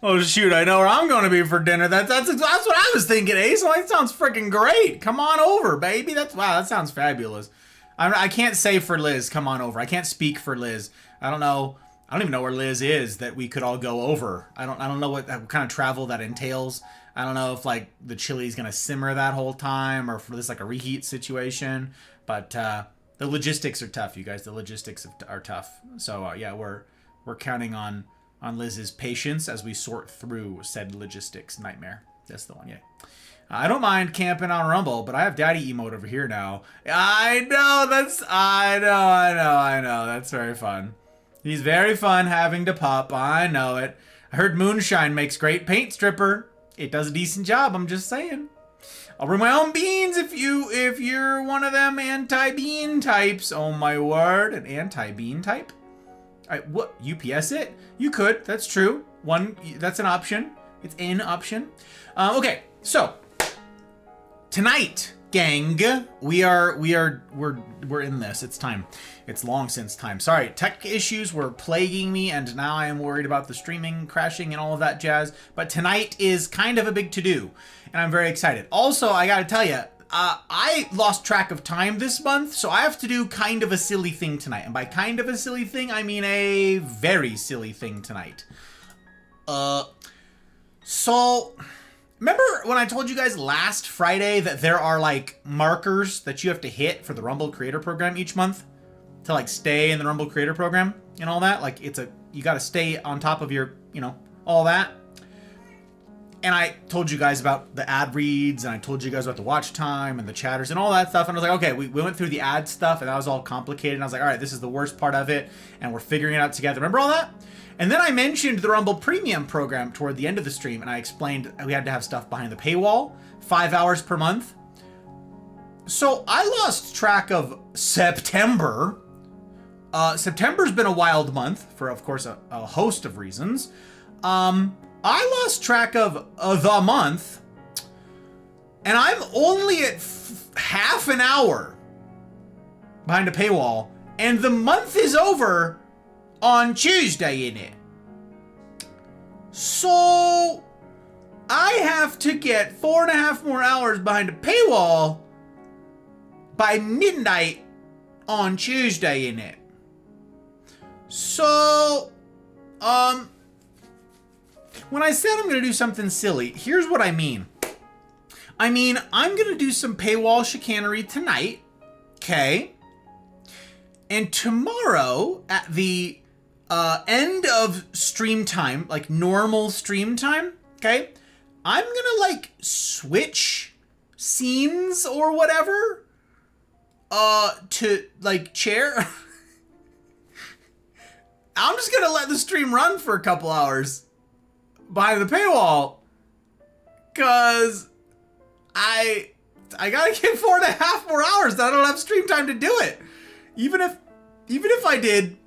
Oh, shoot. I know where I'm going to be for dinner. That's what I was thinking, Ace. That sounds freaking great. Come on over, baby. Wow, that sounds fabulous. I can't say for Liz, come on over. I can't speak for Liz. I don't know. I don't even know where Liz is that we could all go over. I don't know what kind of travel that entails. I don't know if like the chili's gonna simmer that whole time or if this like a reheat situation. But the logistics are tough, you guys. The logistics are tough. So yeah, we're counting on Liz's patience as we sort through said logistics nightmare. That's the one, yeah. I don't mind camping on Rumble, but I have daddy emote over here now. I know, that's very fun. He's very fun having to pop. I know it. I heard Moonshine makes great paint stripper. It does a decent job, I'm just saying. I'll bring my own beans if you're one of them anti-bean types. Oh my word, an anti-bean type? What? UPS it? You could, that's true. That's an option. It's an option. Okay, so tonight, gang, we're in this. It's time. It's long since time. Sorry, tech issues were plaguing me, and now I am worried about the streaming crashing and all of that jazz. But tonight is kind of a big to-do, and I'm very excited. Also, I gotta tell you, I lost track of time this month, so I have to do kind of a silly thing tonight. And by kind of a silly thing, I mean a very silly thing tonight. So remember when I told you guys last Friday that there are like markers that you have to hit for the Rumble Creator Program each month to like stay in the Rumble Creator Program and all that? Like you got to stay on top of your, all that. And I told you guys about the ad reads, and I told you guys about the watch time and the chatters and all that stuff. And I was like, okay, we went through the ad stuff, and that was all complicated. And I was like, all right, this is the worst part of it, and we're figuring it out together. Remember all that? And then I mentioned the Rumble Premium program toward the end of the stream, and I explained we had to have stuff behind the paywall, 5 hours per month. So I lost track of September. September's been a wild month for, of course, a host of reasons. I lost track of the month, and I'm only at half an hour behind a paywall, and the month is over on Tuesday in it. So I have to get 4.5 more hours behind a paywall by midnight on Tuesday in it. So, when I said I'm going to do something silly, here's what I mean. I'm going to do some paywall chicanery tonight, okay? And tomorrow, at the end of stream time, like normal stream time, okay? I'm going to, like, switch scenes or whatever to, like, chair. I'm just going to let the stream run for a couple hours behind the paywall, cause I gotta get 4.5 more hours. I don't have stream time to do it. Even if I did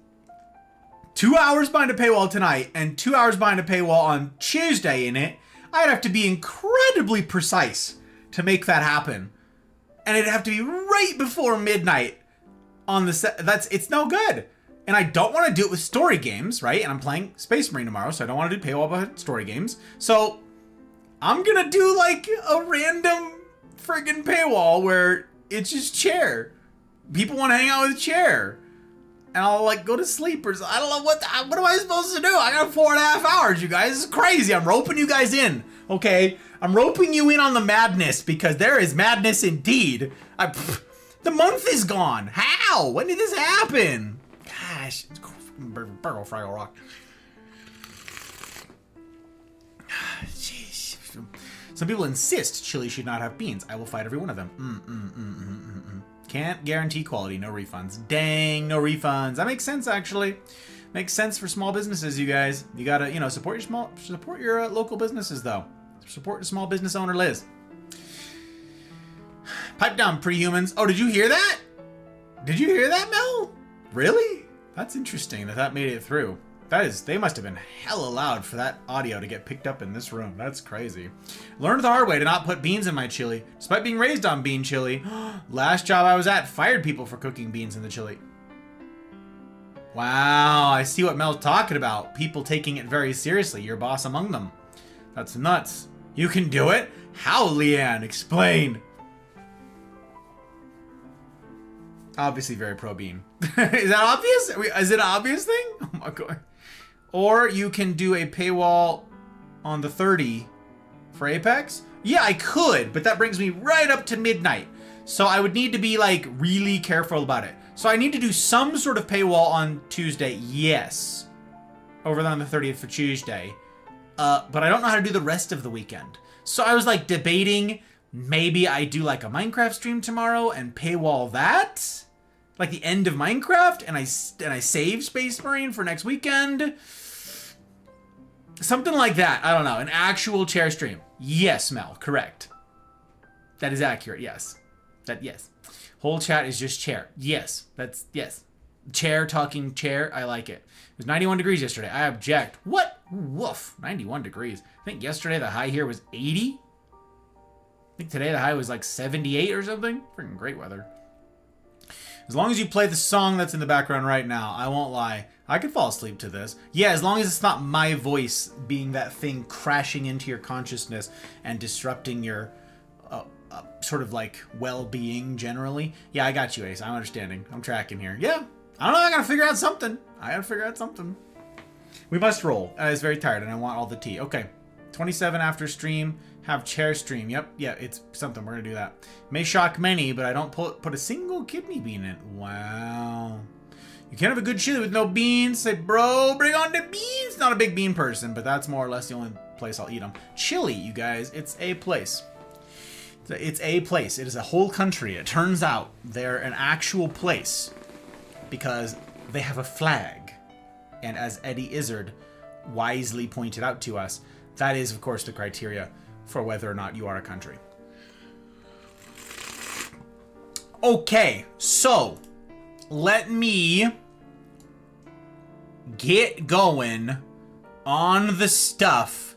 2 hours behind a paywall tonight and 2 hours behind a paywall on Tuesday in it, I'd have to be incredibly precise to make that happen. And it'd have to be right before midnight on the set. It's no good. And I don't want to do it with story games, right? And I'm playing Space Marine tomorrow, so I don't want to do paywall behind story games. So I'm gonna do like a random friggin' paywall where it's just chair. People want to hang out with chair. And I'll like go to sleep or I don't know what am I supposed to do? I got 4.5 hours, you guys. This is crazy. I'm roping you guys in, okay? I'm roping you in on the madness because there is madness indeed. The month is gone. How? When did this happen? Gosh, Burgle Fraggle Rock. Jeez. Some people insist chili should not have beans. I will fight every one of them. Can't guarantee quality, no refunds. Dang, no refunds. That makes sense, actually. Makes sense for small businesses, you guys. You gotta, support your local businesses, though. Support the small business owner, Liz. Pipe down, pre-humans. Oh, did you hear that? Did you hear that, Mel? Really? That's interesting that made it through. They must have been hella loud for that audio to get picked up in this room. That's crazy. Learned the hard way to not put beans in my chili, despite being raised on bean chili. Last job I was at fired people for cooking beans in the chili. Wow, I see what Mel's talking about. People taking it very seriously. Your boss among them. That's nuts. You can do it? How, Leanne? Explain. Obviously very pro-bean. Is that obvious? Is it an obvious thing? Oh my god. Or you can do a paywall on the 30 for Apex. Yeah, I could, but that brings me right up to midnight. So I would need to be like really careful about it. So I need to do some sort of paywall on Tuesday. Yes. Over on the 30th for Tuesday. But I don't know how to do the rest of the weekend. So I was like debating maybe I do like a Minecraft stream tomorrow and paywall that. Like the end of Minecraft, and I save Space Marine for next weekend. Something like that. I don't know. An actual chair stream. Yes, Mel. Correct. That is accurate. Yes. Yes. Whole chat is just chair. Yes. Yes. Chair talking chair. I like it. It was 91 degrees yesterday. I object. What? Woof. 91 degrees. I think yesterday the high here was 80. I think today the high was like 78 or something. Freaking great weather. As long as you play the song that's in the background right now, I won't lie. I could fall asleep to this. Yeah, as long as it's not my voice being that thing crashing into your consciousness and disrupting your sort of like well-being generally. Yeah, I got you, Ace. I'm understanding. I'm tracking here. Yeah. I don't know. I gotta figure out something. We must roll. I was very tired and I want all the tea. Okay. 27 after stream. Have chair stream. Yep. Yeah, it's something. We're gonna do that. May shock many, but I don't put a single kidney bean in it. Wow. You can't have a good chili with no beans. Say, bro, bring on the beans. Not a big bean person, but that's more or less the only place I'll eat them. Chile, you guys. It's a place. It's a place. It is a whole country. It turns out they're an actual place because they have a flag. And as Eddie Izzard wisely pointed out to us, that is, of course, the criteria for whether or not you are a country. Okay, so let me get going on the stuff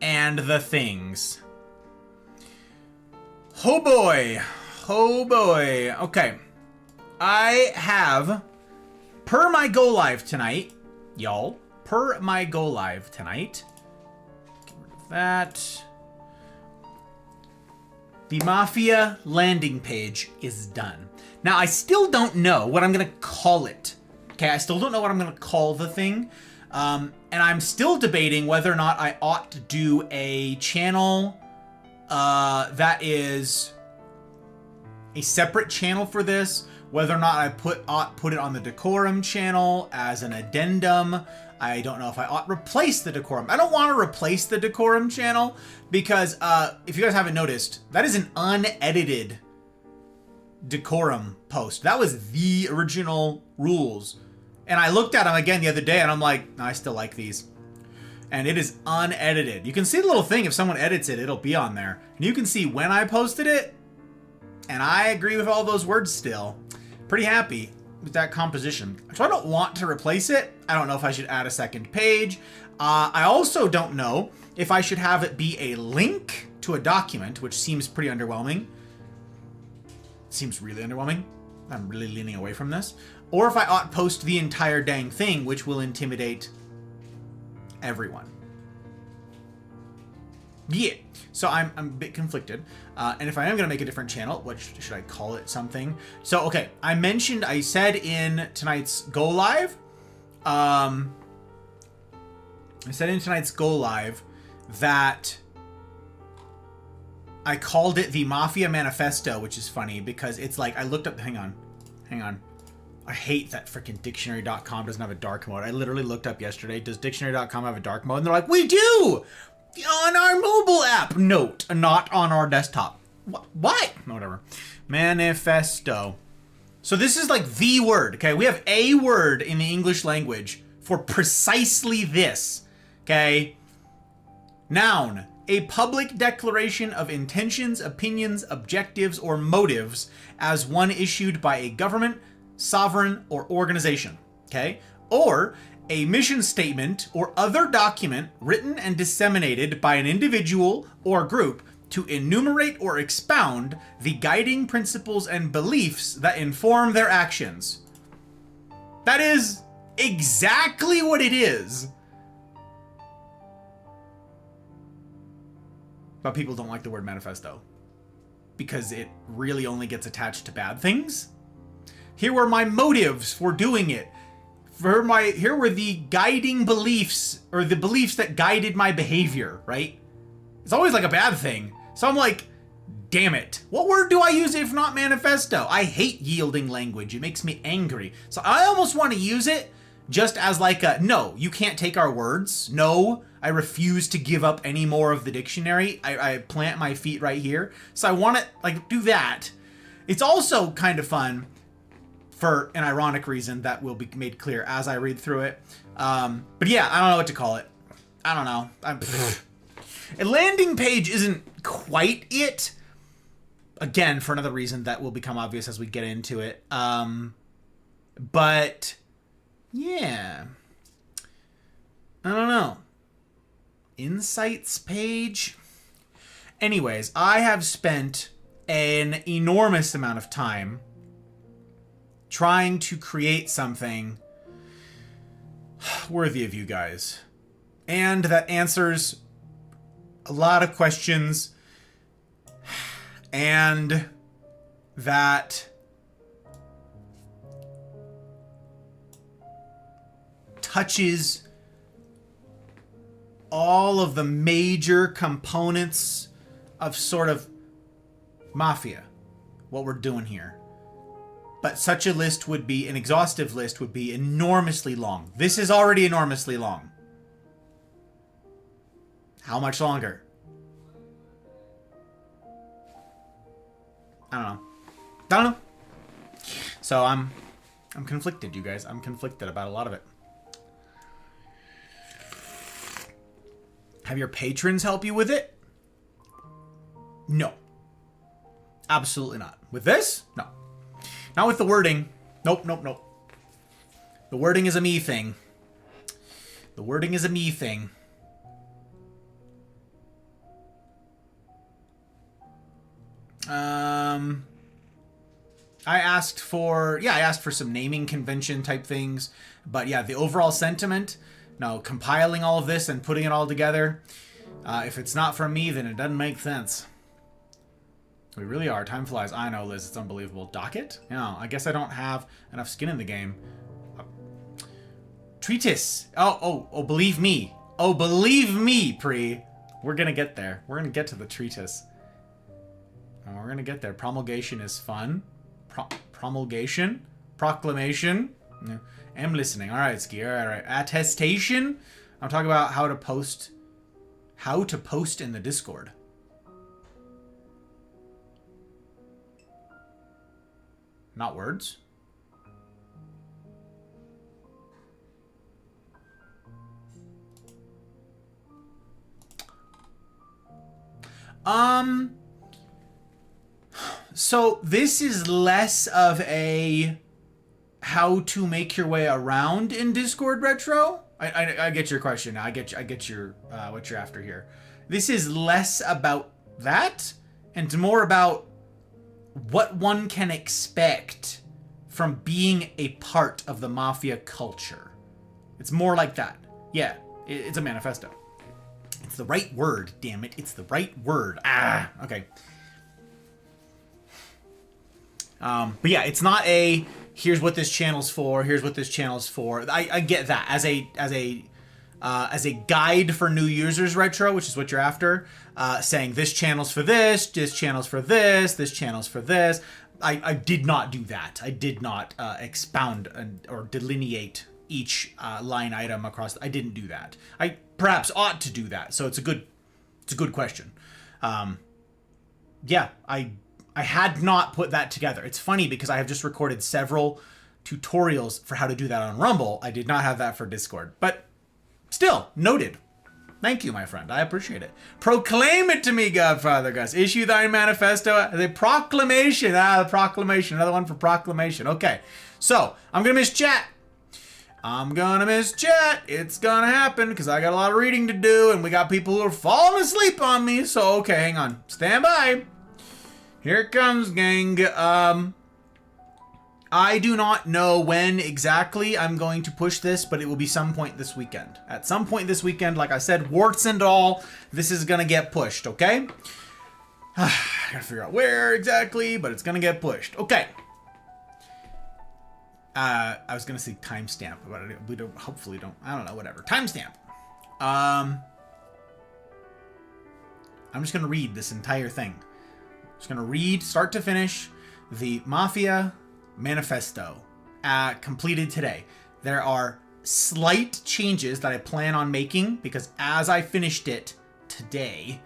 and the things. Oh boy. Okay. I have, per my go live tonight, y'all, get rid of that. The Mafia landing page is done. Now, I still don't know what I'm going to call it. Okay, I still don't know what I'm going to call the thing. And I'm still debating whether or not I ought to do a channel that is a separate channel for this. Whether or not I ought put it on the Decorum channel as an addendum. I don't know if I ought to replace the Decorum. I don't want to replace the Decorum channel because if you guys haven't noticed, that is an unedited Decorum post. That was the original rules. And I looked at them again the other day and I'm like, no, I still like these. And it is unedited. You can see the little thing. If someone edits it, it'll be on there. And you can see when I posted it. And I agree with all those words still. Pretty happy. composition. So I don't want to replace it. I don't know if I should add a second page. I also don't know if I should have it be a link to a document, which seems pretty underwhelming. Seems really underwhelming. I'm really leaning away from this. Or if I ought post the entire dang thing, which will intimidate everyone. Yeah. So I'm a bit conflicted. And if I am going to make a different channel, what should I call it? Something. So, okay. I said in tonight's Go Live, that I called it the Mafia Manifesto, which is funny because it's like, I looked up, hang on. I hate that freaking dictionary.com doesn't have a dark mode. I literally looked up yesterday, does dictionary.com have a dark mode? And they're like, we do! On our mobile app. Note, not on our desktop. What? Whatever. Manifesto. So this is like the word, okay? We have a word in the English language for precisely this, okay? Noun. A public declaration of intentions, opinions, objectives, or motives as one issued by a government, sovereign, or organization, okay? Or a mission statement or other document written and disseminated by an individual or group to enumerate or expound the guiding principles and beliefs that inform their actions. That is exactly what it is. But people don't like the word manifesto because it really only gets attached to bad things. Here were my motives for doing it. Here were the guiding beliefs, or the beliefs that guided my behavior, right? It's always like a bad thing. So I'm like, damn it. What word do I use if not manifesto? I hate yielding language. It makes me angry. So I almost want to use it just as like a, no, you can't take our words. No, I refuse to give up any more of the dictionary. I plant my feet right here. So I want to like do that. It's also kind of fun for an ironic reason that will be made clear as I read through it. But yeah, I don't know what to call it. I don't know. A landing page isn't quite it. Again, for another reason that will become obvious as we get into it. But yeah, I don't know. Insights page. Anyways, I have spent an enormous amount of time trying to create something worthy of you guys. And that answers a lot of questions. And that touches all of the major components of sort of Mafia, what we're doing here. But such a list would be, an exhaustive list would be enormously long. This is already enormously long. How much longer? I don't know. So I'm conflicted, you guys. I'm conflicted about a lot of it. Have your patrons help you with it? No. Absolutely not. With this? No. Not with the wording. Nope. The wording is a me thing. I asked for some naming convention type things, but yeah, the overall sentiment, no, compiling all of this and putting it all together, if it's not from me, then it doesn't make sense. We really are. Time flies. I know, Liz. It's unbelievable. Docket? No, I guess I don't have enough skin in the game. Treatise. Oh, believe me. Oh, believe me, Pre. We're gonna get there. We're gonna get to the treatise. We're gonna get there. Promulgation is fun. Promulgation? Proclamation? Yeah. I'm listening. All right, Ski. All right. Attestation? I'm talking about how to post in the Discord. Not words. So this is less of a how to make your way around in Discord Retro. I get your question. I get your what you're after here. This is less about that and more about what one can expect from being a part of the Mafia culture. It's more like that. Yeah, it's a manifesto. It's the right word, damn it. It's the right word. Okay. But yeah, it's not a here's what this channel's for. Here's what this channel's for. I get that as a guide for new users, Retro, which is what you're after. Saying this channel's for this channel's for this channel's for this. I did not do that. I did not expound or delineate each line item across. I didn't do that. I perhaps ought to do that. So it's a good question. Yeah, I had not put that together. It's funny because I have just recorded several tutorials for how to do that on Rumble. I did not have that for Discord, but still noted. Thank you, my friend. I appreciate it. Proclaim it to me, Godfather Gus. Issue thy manifesto as a proclamation. The proclamation. Another one for proclamation. Okay. So, I'm going to miss chat. It's going to happen because I got a lot of reading to do and we got people who are falling asleep on me. So, okay, hang on. Stand by. Here it comes, gang. I do not know when exactly I'm going to push this, but it will be some point this weekend. At some point this weekend, like I said, warts and all, this is going to get pushed, okay? I gotta figure out where exactly, but it's going to get pushed. Okay. I was going to say timestamp, but we hopefully don't, I don't know, whatever. Timestamp. I'm just going to read this entire thing. Just going to read, start to finish, the Mafia manifesto completed today. There are slight changes that I plan on making because as I finished it today,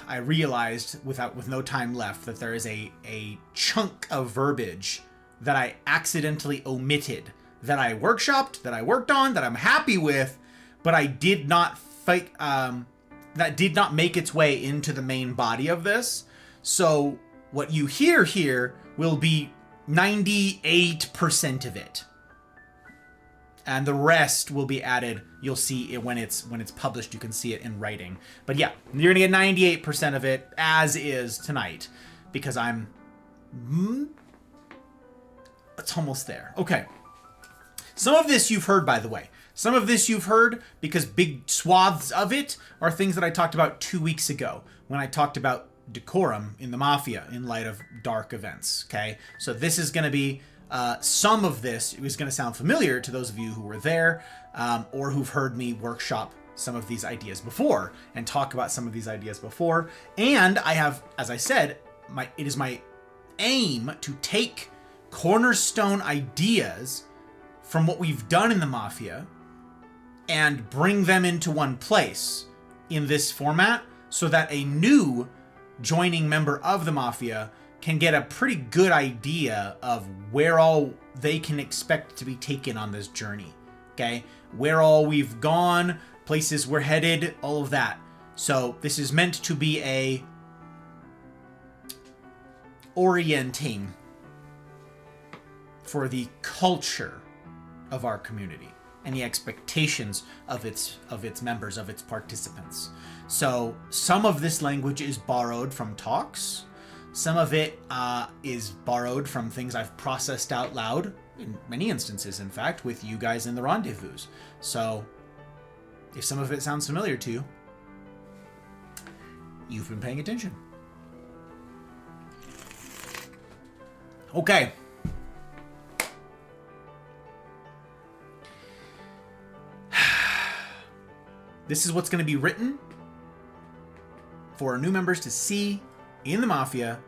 I realized with no time left that there is a chunk of verbiage that I accidentally omitted, that I workshopped, that I worked on, that I'm happy with, but I did not that did not make its way into the main body of this. So what you hear here will be 98% of it. And the rest will be added. You'll see it when it's published, you can see it in writing. But yeah, you're gonna get 98% of it as is tonight because it's almost there. Okay. Some of this you've heard, by the way. Some of this you've heard because big swaths of it are things that I talked about 2 weeks ago when I talked about decorum in the Mafia in light of dark events, okay? So this is going to be, some of this is going to sound familiar to those of you who were there or who've heard me workshop some of these ideas before and talk about some of these ideas before. And I have, as I said, it is my aim to take cornerstone ideas from what we've done in the Mafia and bring them into one place in this format so that a new joining member of the Mafia can get a pretty good idea of where all they can expect to be taken on this journey, okay? Where all we've gone, places we're headed, all of that. So this is meant to be a orienting for the culture of our community and the expectations of its members, of its participants. So some of this language is borrowed from talks. Some of it is borrowed from things I've processed out loud, in many instances, in fact, with you guys in the rendezvous. So if some of it sounds familiar to you, you've been paying attention. Okay. This is what's going to be written for our new members to see in the Mafia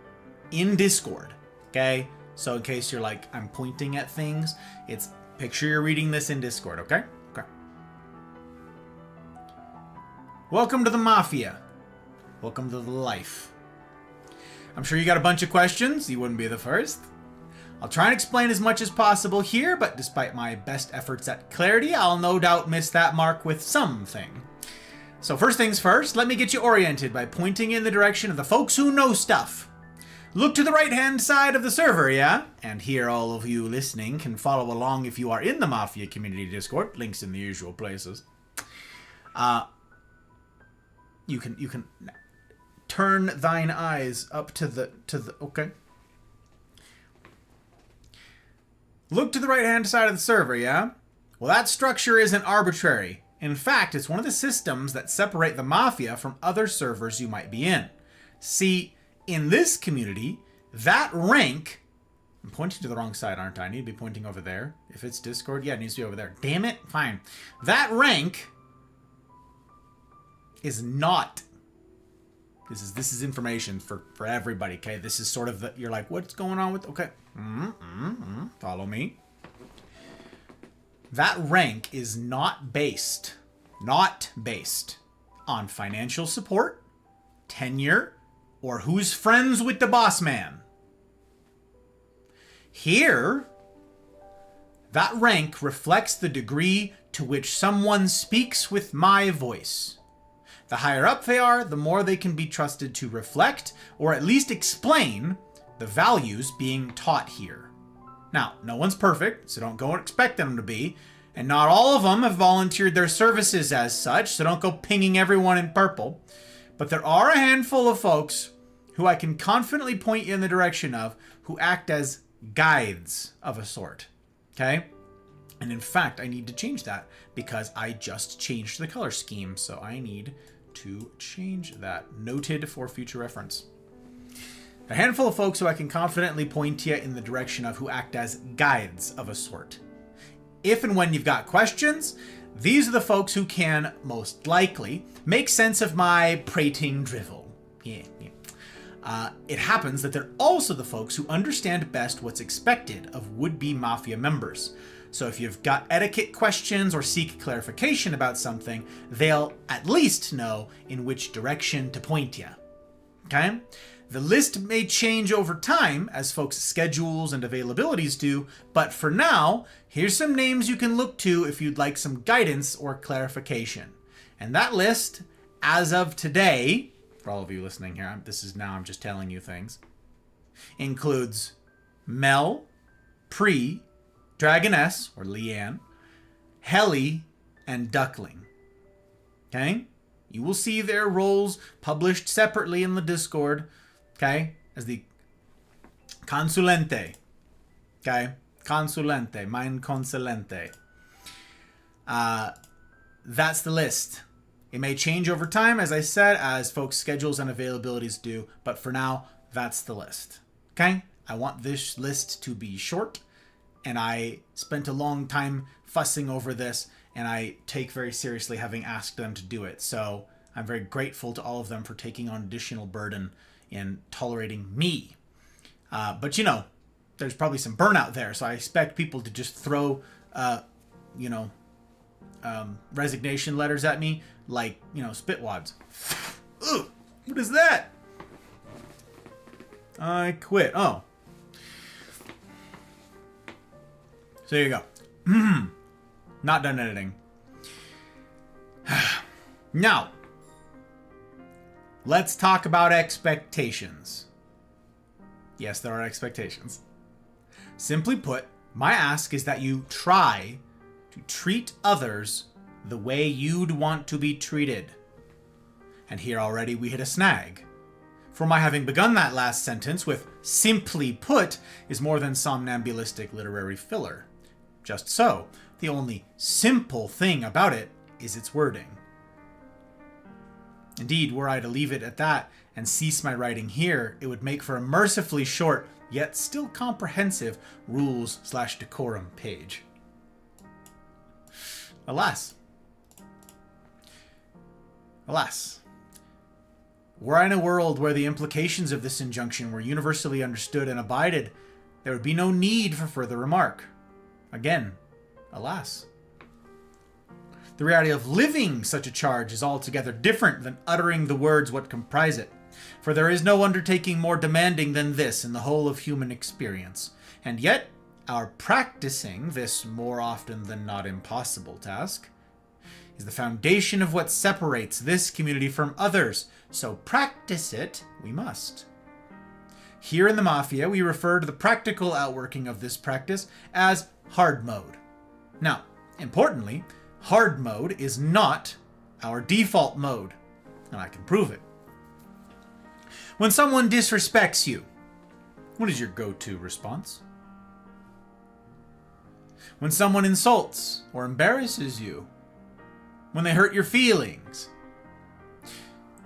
in Discord. Okay? So in case you're like, I'm pointing at things, it's picture you're reading this in Discord, okay? Okay. Welcome to the Mafia. Welcome to the life. I'm sure you got a bunch of questions. You wouldn't be the first. I'll try and explain as much as possible here, but despite my best efforts at clarity, I'll no doubt miss that mark with something. So first things first, let me get you oriented by pointing in the direction of the folks who know stuff. Look to the right-hand side of the server, yeah? And here all of you listening can follow along if you are in the Mafia community Discord. Links in the usual places. You can turn thine eyes up to the okay. Look to the right-hand side of the server, yeah? Well, that structure isn't arbitrary. In fact, it's one of the systems that separate the Mafia from other servers you might be in. See, in this community, that rank... I'm pointing to the wrong side, aren't I? I need to be pointing over there. If it's Discord, yeah, it needs to be over there. Damn it. Fine. That rank is not... This is information for everybody, okay? This is sort of the... You're like, what's going on with... Okay. Follow me. That rank is not based on financial support, tenure, or who's friends with the boss man. Here, that rank reflects the degree to which someone speaks with my voice. The higher up they are, the more they can be trusted to reflect, or at least explain, the values being taught here. Now, no one's perfect, so don't go expect them to be, and not all of them have volunteered their services as such, so don't go pinging everyone in purple. But there are a handful of folks who I can confidently point you in the direction of, who act as guides of a sort. Okay? And in fact, I need to change that because I just changed the color scheme, so I need to change that. Noted for future reference. A handful of folks who I can confidently point you in the direction of who act as guides of a sort. If and when you've got questions, these are the folks who can, most likely, make sense of my prating drivel. It happens that they're also the folks who understand best what's expected of would-be Mafia members. So if you've got etiquette questions or seek clarification about something, they'll at least know in which direction to point you. Okay? The list may change over time as folks' schedules and availabilities do, but for now, here's some names you can look to if you'd like some guidance or clarification. And that list, as of today, for all of you listening here, I'm just telling you things, includes Mel, Pre, Dragoness, or Leanne, Helly, and Duckling. Okay? You will see their roles published separately in the Discord, okay, as the consulente, okay, consulente, mein consulente. That's the list. It may change over time, as I said, as folks' schedules and availabilities do, but for now, that's the list, okay? I want this list to be short, and I spent a long time fussing over this, and I take very seriously having asked them to do it, so I'm very grateful to all of them for taking on additional burden in tolerating me. But, you know, there's probably some burnout there, so I expect people to just throw, resignation letters at me like, spitwads. Ugh, what is that? I quit. Oh. So here you go. Not done editing. Now, let's talk about expectations. Yes, there are expectations. Simply put, my ask is that you try to treat others the way you'd want to be treated. And here already we hit a snag. For my having begun that last sentence with simply put is more than somnambulistic literary filler. Just so, the only simple thing about it is its wording. Indeed, were I to leave it at that and cease my writing here, it would make for a mercifully short, yet still comprehensive, rules/decorum page. Alas, were I in a world where the implications of this injunction were universally understood and abided, there would be no need for further remark. Again, alas. The reality of living such a charge is altogether different than uttering the words what comprise it, for there is no undertaking more demanding than this in the whole of human experience, and yet our practicing this more often than not impossible task is the foundation of what separates this community from others, so practice it we must. Here in the Mafia, we refer to the practical outworking of this practice as hard mode. Now, importantly, hard mode is not our default mode, and I can prove it. When someone disrespects you, what is your go-to response? When someone insults or embarrasses you? When they hurt your feelings?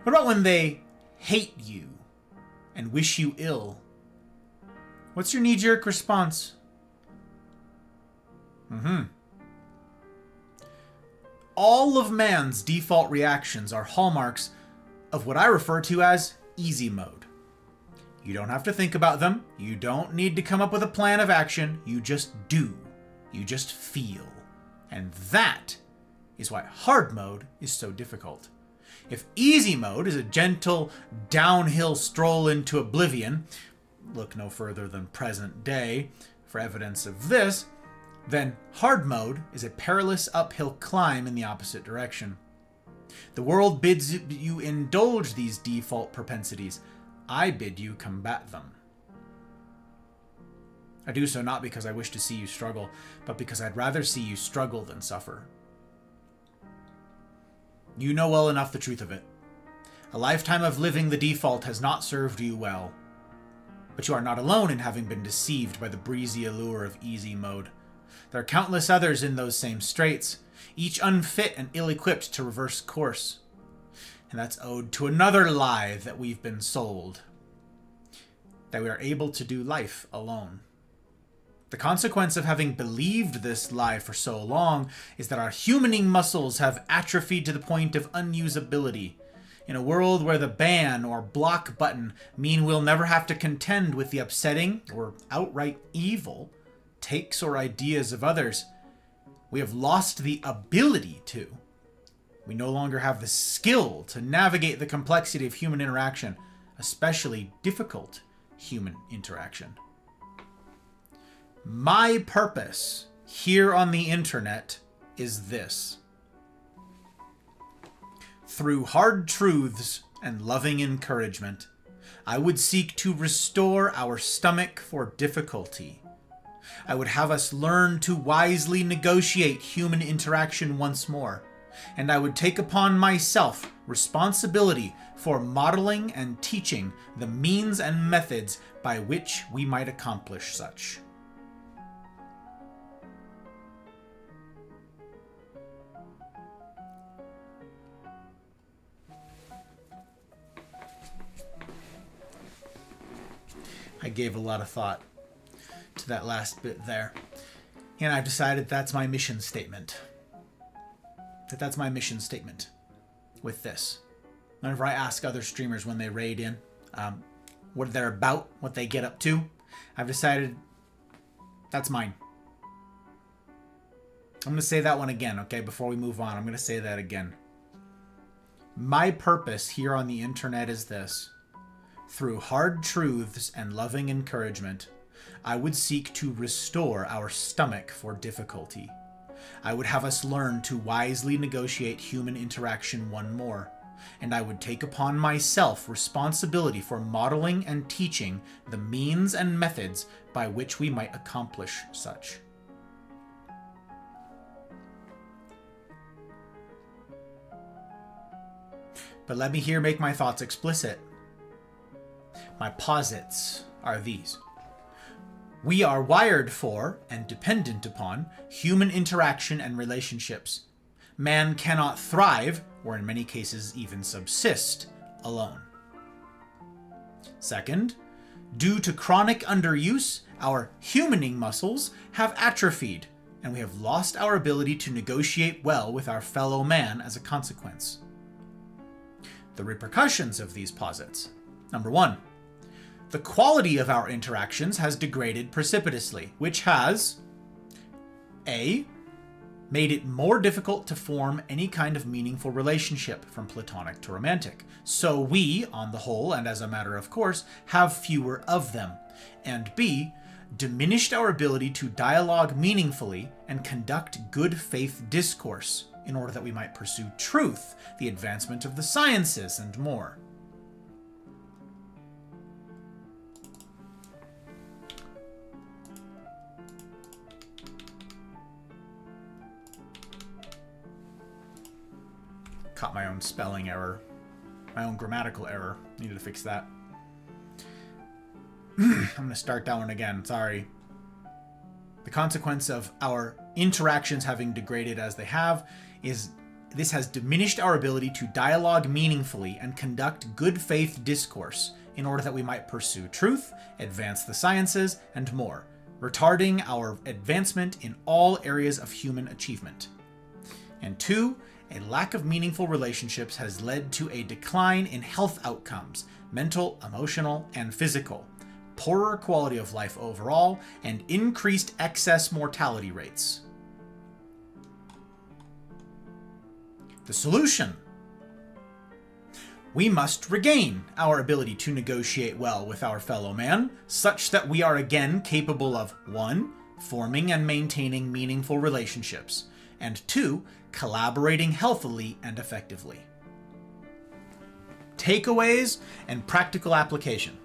What about when they hate you and wish you ill? What's your knee-jerk response? All of man's default reactions are hallmarks of what I refer to as easy mode. You don't have to think about them. You don't need to come up with a plan of action. You just do. You just feel. And that is why hard mode is so difficult. If easy mode is a gentle downhill stroll into oblivion, look no further than present day for evidence of this, then hard mode is a perilous uphill climb in the opposite direction. The world bids you indulge these default propensities. I bid you combat them. I do so not because I wish to see you struggle, but because I'd rather see you struggle than suffer. You know well enough the truth of it. A lifetime of living the default has not served you well. But you are not alone in having been deceived by the breezy allure of easy mode. There are countless others in those same straits, each unfit and ill-equipped to reverse course. And that's owed to another lie that we've been sold. That we are able to do life alone. The consequence of having believed this lie for so long is that our humaning muscles have atrophied to the point of unusability. In a world where the ban or block button mean we'll never have to contend with the upsetting or outright evil takes or ideas of others, we have lost the ability to. We no longer have the skill to navigate the complexity of human interaction, especially difficult human interaction. My purpose here on the internet is this. Through hard truths and loving encouragement, I would seek to restore our stomach for difficulty. I would have us learn to wisely negotiate human interaction once more, and I would take upon myself responsibility for modeling and teaching the means and methods by which we might accomplish such. I gave a lot of thought to that last bit there. And I've decided that's my mission statement. That's my mission statement with this. Whenever I ask other streamers when they raid in, what they're about, what they get up to, I've decided that's mine. I'm going to say that one again, okay? Before we move on, I'm going to say that again. My purpose here on the internet is this. Through hard truths and loving encouragement, I would seek to restore our stomach for difficulty. I would have us learn to wisely negotiate human interaction one more, and I would take upon myself responsibility for modeling and teaching the means and methods by which we might accomplish such. But let me here make my thoughts explicit. My posits are these. We are wired for and dependent upon human interaction and relationships. Man cannot thrive, or in many cases even subsist, alone. Second, due to chronic underuse, our humaning muscles have atrophied, and we have lost our ability to negotiate well with our fellow man as a consequence. The repercussions of these posits. Number one, the quality of our interactions has degraded precipitously, which has A. Made it more difficult to form any kind of meaningful relationship from platonic to romantic. So we, on the whole, and as a matter of course, have fewer of them. And B. Diminished our ability to dialogue meaningfully and conduct good faith discourse in order that we might pursue truth, the advancement of the sciences, and more. Caught my own spelling error. My own grammatical error. Needed to fix that. I'm going to start that one again. Sorry. The consequence of our interactions having degraded as they have is this has diminished our ability to dialogue meaningfully and conduct good faith discourse in order that we might pursue truth, advance the sciences, and more, retarding our advancement in all areas of human achievement. And 2, a lack of meaningful relationships has led to a decline in health outcomes, mental, emotional, and physical, poorer quality of life overall, and increased excess mortality rates. The solution: we must regain our ability to negotiate well with our fellow man, such that we are again capable of 1. Forming and maintaining meaningful relationships, and 2. Collaborating healthily and effectively. Takeaways and practical application.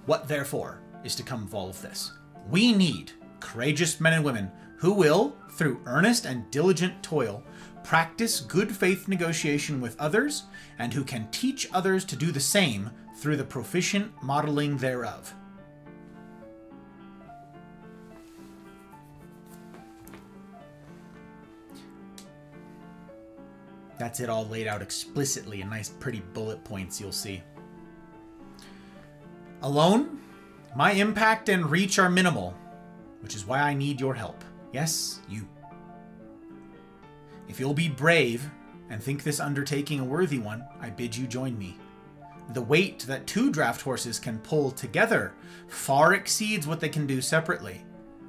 What, therefore, is to come of all of this? We need courageous men and women who will, through earnest and diligent toil, practice good faith negotiation with others, and who can teach others to do the same through the proficient modeling thereof. That's it all laid out explicitly in nice pretty bullet points you'll see. Alone, my impact and reach are minimal, which is why I need your help. Yes, you. If you'll be brave and think this undertaking a worthy one, I bid you join me. The weight that 2 draft horses can pull together far exceeds what they can do separately.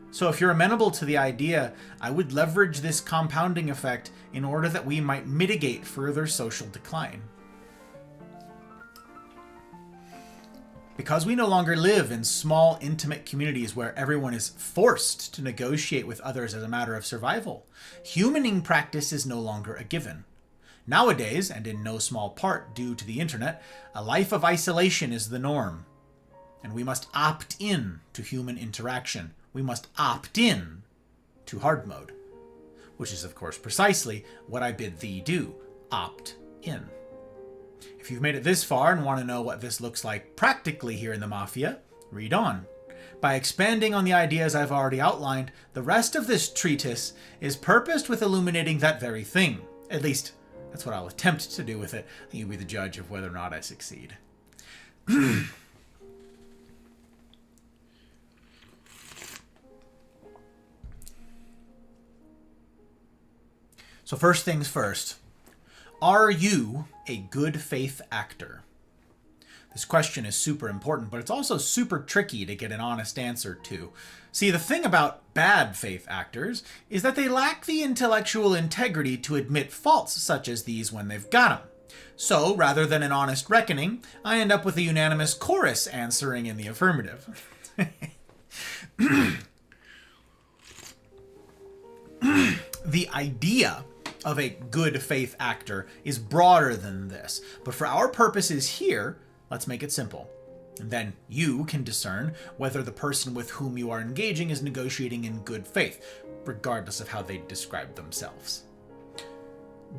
So if you're amenable to the idea, I would leverage this compounding effect in order that we might mitigate further social decline. Because we no longer live in small, intimate communities where everyone is forced to negotiate with others as a matter of survival, humaning practice is no longer a given. Nowadays, and in no small part due to the internet, a life of isolation is the norm. And we must opt in to human interaction. We must opt in to hard mode. Which is, of course, precisely what I bid thee do. Opt in. If you've made it this far and want to know what this looks like practically here in the Mafia, read on. By expanding on the ideas I've already outlined, the rest of this treatise is purposed with illuminating that very thing. At least, that's what I'll attempt to do with it. You'll be the judge of whether or not I succeed. So first things first, are you a good faith actor? This question is super important, but it's also super tricky to get an honest answer to. See, the thing about bad faith actors is that they lack the intellectual integrity to admit faults such as these when they've got them. So, rather than an honest reckoning, I end up with a unanimous chorus answering in the affirmative. The idea of a good faith actor is broader than this, but for our purposes here, let's make it simple. And then you can discern whether the person with whom you are engaging is negotiating in good faith, regardless of how they describe themselves.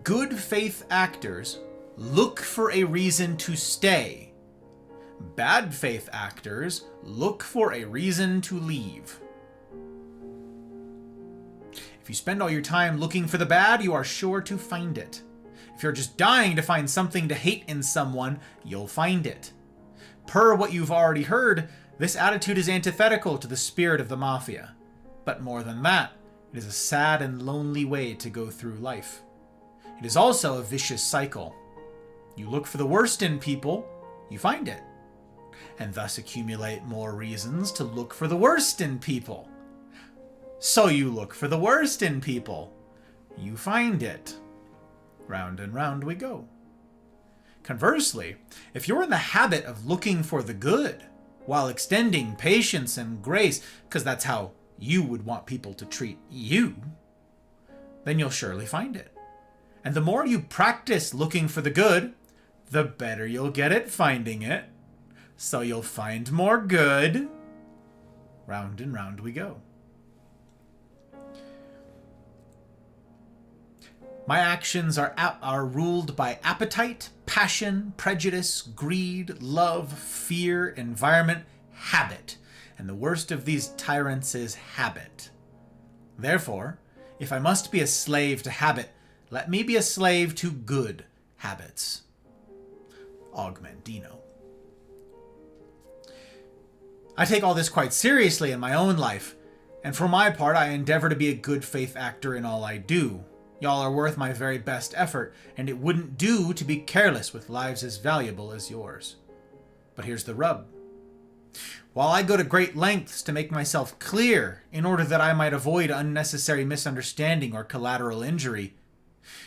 Good faith actors look for a reason to stay. Bad faith actors look for a reason to leave. If you spend all your time looking for the bad, you are sure to find it. If you're just dying to find something to hate in someone, you'll find it. Per what you've already heard, this attitude is antithetical to the spirit of the Mafia. But more than that, it is a sad and lonely way to go through life. It is also a vicious cycle. You look for the worst in people, you find it, and thus accumulate more reasons to look for the worst in people. So you look for the worst in people. You find it. Round and round we go. Conversely, if you're in the habit of looking for the good, while extending patience and grace, because that's how you would want people to treat you, then you'll surely find it. And the more you practice looking for the good, the better you'll get at finding it. So you'll find more good. Round and round we go. My actions are ruled by appetite, passion, prejudice, greed, love, fear, environment, habit. And the worst of these tyrants is habit. Therefore, if I must be a slave to habit, let me be a slave to good habits. Augmentino. I take all this quite seriously in my own life, and for my part, I endeavor to be a good faith actor in all I do. Y'all are worth my very best effort, and it wouldn't do to be careless with lives as valuable as yours. But here's the rub. While I go to great lengths to make myself clear in order that I might avoid unnecessary misunderstanding or collateral injury,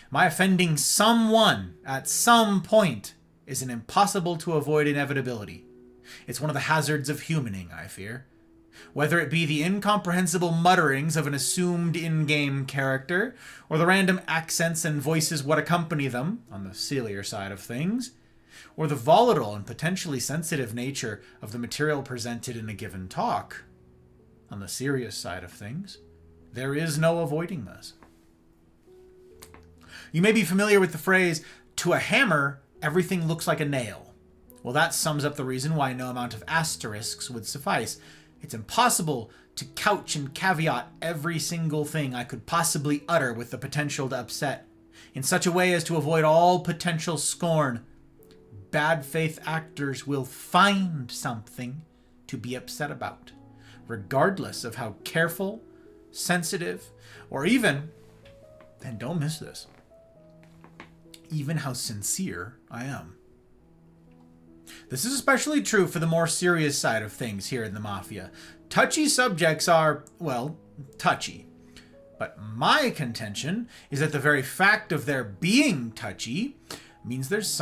my offending someone at some point is an impossible to avoid inevitability. It's one of the hazards of humaning, I fear. Whether it be the incomprehensible mutterings of an assumed in-game character, or the random accents and voices what accompany them, on the sillier side of things, or the volatile and potentially sensitive nature of the material presented in a given talk, on the serious side of things, there is no avoiding this. You may be familiar with the phrase, "To a hammer, everything looks like a nail." Well, that sums up the reason why no amount of asterisks would suffice. It's impossible to couch and caveat every single thing I could possibly utter with the potential to upset, in such a way as to avoid all potential scorn. Bad faith actors will find something to be upset about, regardless of how careful, sensitive, or even, and don't miss this, even how sincere I am. This is especially true for the more serious side of things here in the Mafia. Touchy subjects are, well, touchy. But my contention is that the very fact of their being touchy means there's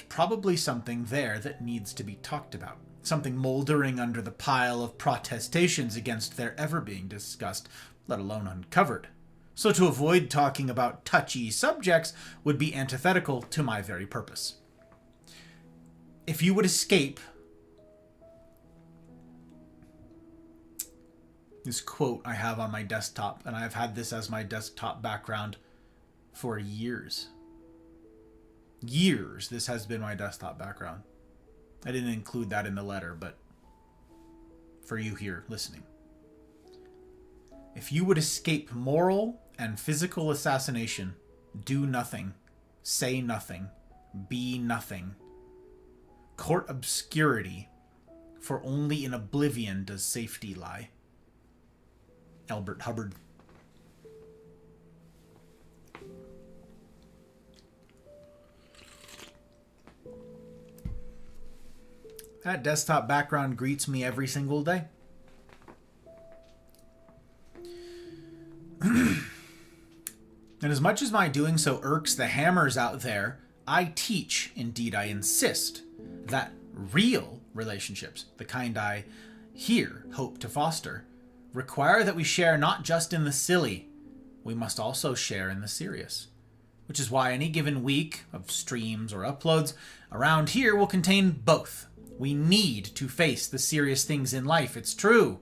probably something there that needs to be talked about. Something moldering under the pile of protestations against their ever being discussed, let alone uncovered. So to avoid talking about touchy subjects would be antithetical to my very purpose. If you would escape this quote I have on my desktop, and I've had this as my desktop background for years. Years, this has been my desktop background. I didn't include that in the letter, but for you here listening. If you would escape moral and physical assassination, do nothing, say nothing, be nothing. Court obscurity, for only in oblivion does safety lie. Albert Hubbard. That desktop background greets me every single day. And as much as my doing so irks the hammers out there, I teach, indeed I insist, that real relationships, the kind I here hope to foster, require that we share not just in the silly, we must also share in the serious. Which is why any given week of streams or uploads around here will contain both. We need to face the serious things in life, it's true.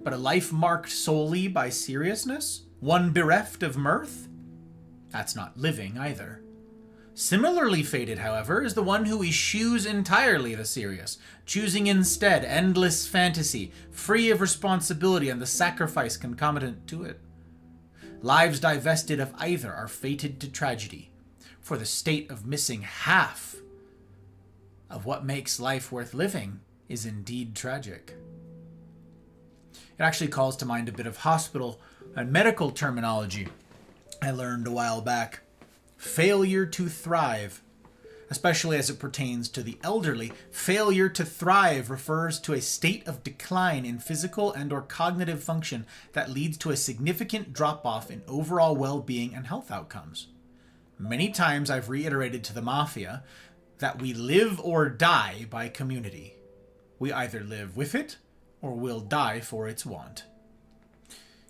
But a life marked solely by seriousness, one bereft of mirth, that's not living either. Similarly fated, however, is the one who eschews entirely the serious, choosing instead endless fantasy, free of responsibility and the sacrifice concomitant to it. Lives divested of either are fated to tragedy, for the state of missing half of what makes life worth living is indeed tragic. It actually calls to mind a bit of hospital and medical terminology I learned a while back. Failure to thrive, especially as it pertains to the elderly. Failure to thrive refers to a state of decline in physical and or cognitive function that leads to a significant drop-off in overall well-being and health outcomes. Many times I've reiterated to the Mafia that we live or die by community. We either live with it or will die for its want.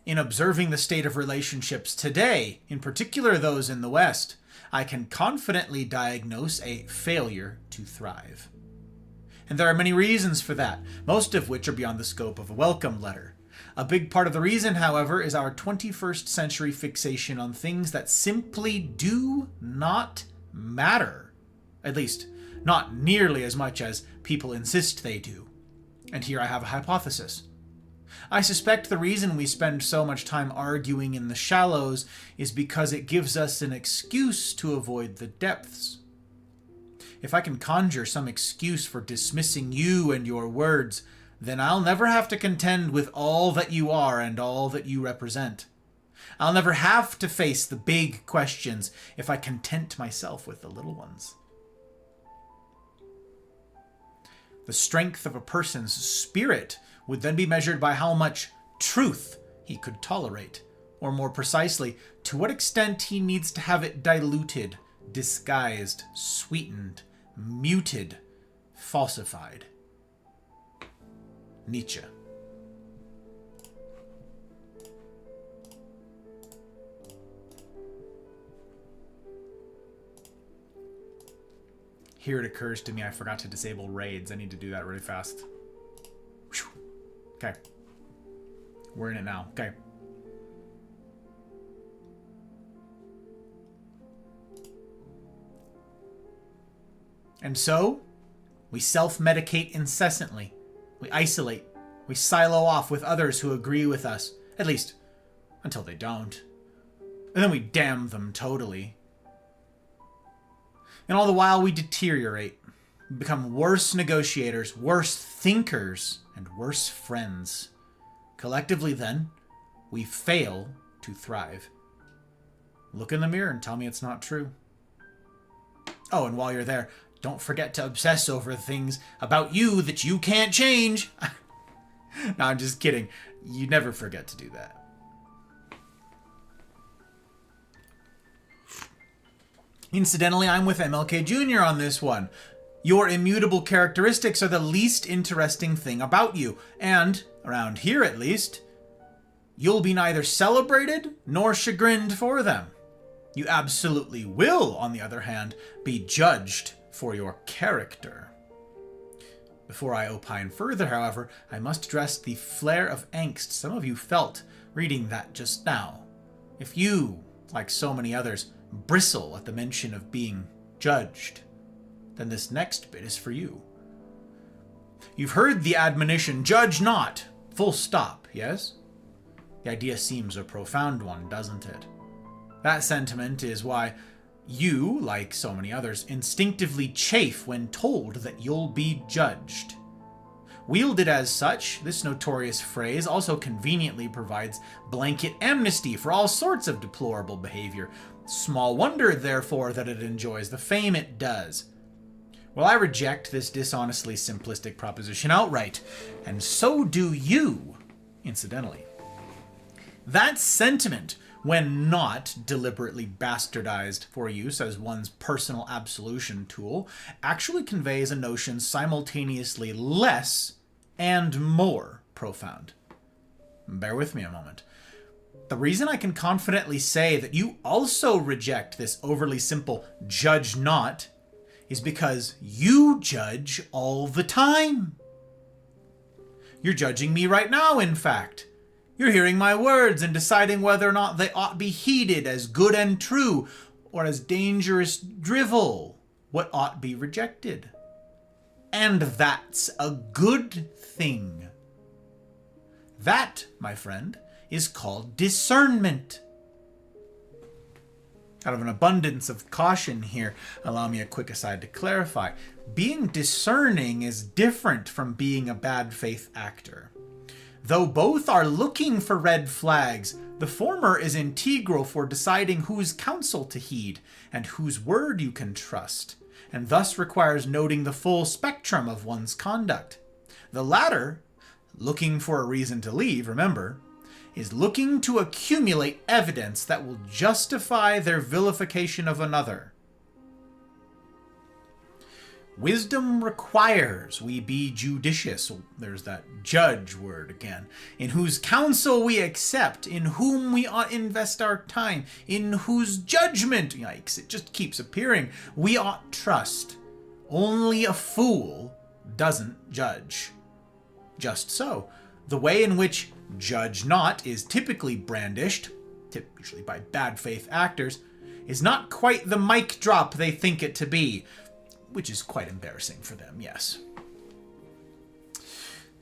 In observing the state of relationships today, in particular those in the West, I can confidently diagnose a failure to thrive. And there are many reasons for that, most of which are beyond the scope of a welcome letter. A big part of the reason, however, is our 21st century fixation on things that simply do not matter. At least, not nearly as much as people insist they do. And here I have a hypothesis. I suspect the reason we spend so much time arguing in the shallows is because it gives us an excuse to avoid the depths. If I can conjure some excuse for dismissing you and your words, then I'll never have to contend with all that you are and all that you represent. I'll never have to face the big questions if I content myself with the little ones. The strength of a person's spirit would then be measured by how much truth he could tolerate, or more precisely, to what extent he needs to have it diluted, disguised, sweetened, muted, falsified. Nietzsche. Here it occurs to me I forgot to disable raids. I need to do that really fast. Okay. We're in it now. Okay. And so, we self-medicate incessantly. We isolate. We silo off with others who agree with us. At least, until they don't. And then we damn them totally. And all the while we deteriorate. We become worse negotiators, worse thinkers, and worse friends. Collectively then, we fail to thrive. Look in the mirror and tell me it's not true. Oh, and while you're there, don't forget to obsess over things about you that you can't change. No, I'm just kidding. You never forget to do that. Incidentally, I'm with MLK Jr. on this one. Your immutable characteristics are the least interesting thing about you. And, around here at least, you'll be neither celebrated nor chagrined for them. You absolutely will, on the other hand, be judged for your character. Before I opine further, however, I must address the flare of angst some of you felt reading that just now. If you, like so many others, bristle at the mention of being judged, then this next bit is for you. You've heard the admonition, judge not, full stop, yes? The idea seems a profound one, doesn't it? That sentiment is why you, like so many others, instinctively chafe when told that you'll be judged. Wielded as such, this notorious phrase also conveniently provides blanket amnesty for all sorts of deplorable behavior. Small wonder, therefore, that it enjoys the fame it does. Well, I reject this dishonestly simplistic proposition outright, and so do you, incidentally. That sentiment, when not deliberately bastardized for use as one's personal absolution tool, actually conveys a notion simultaneously less and more profound. Bear with me a moment. The reason I can confidently say that you also reject this overly simple judge not is because you judge all the time. You're judging me right now, in fact. You're hearing my words and deciding whether or not they ought be heeded as good and true, or as dangerous drivel, what ought be rejected. And that's a good thing. That, my friend, is called discernment. Out of an abundance of caution here, allow me a quick aside to clarify. Being discerning is different from being a bad faith actor. Though both are looking for red flags, the former is integral for deciding whose counsel to heed and whose word you can trust, and thus requires noting the full spectrum of one's conduct. The latter, looking for a reason to leave, remember, is looking to accumulate evidence that will justify their vilification of another. Wisdom requires we be judicious, there's that judge word again, in whose counsel we accept, in whom we ought invest our time, in whose judgment, yikes, it just keeps appearing, we ought trust. Only a fool doesn't judge. Just so, The way in which judge not is typically brandished, usually by bad faith actors, is not quite the mic drop they think it to be, which is quite embarrassing for them, yes.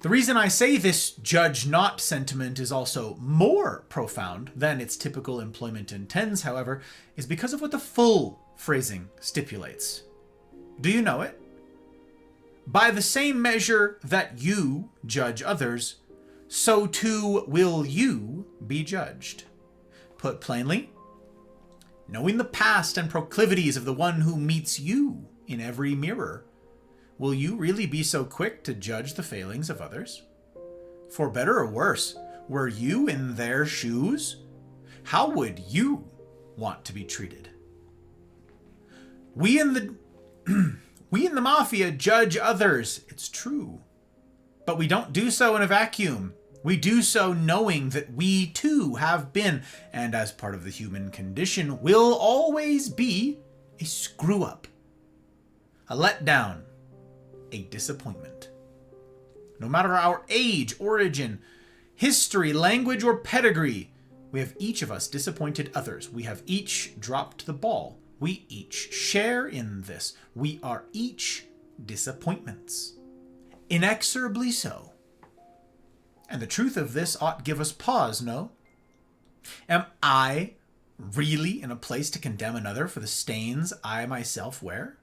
The reason I say this judge not sentiment is also more profound than its typical employment intends, however, is because of what the full phrasing stipulates. Do you know it? By the same measure that you judge others, so too will you be judged. Put plainly, knowing the past and proclivities of the one who meets you in every mirror, will you really be so quick to judge the failings of others? For better or worse, were you in their shoes? How would you want to be treated? We in the Mafia judge others, it's true. But we don't do so in a vacuum. We do so knowing that we too have been, and as part of the human condition, will always be a screw-up, a letdown, a disappointment. No matter our age, origin, history, language, or pedigree, we have each of us disappointed others. We have each dropped the ball. We each share in this. We are each disappointments. Inexorably so. And the truth of this ought give us pause, no? Am I really in a place to condemn another for the stains I myself wear?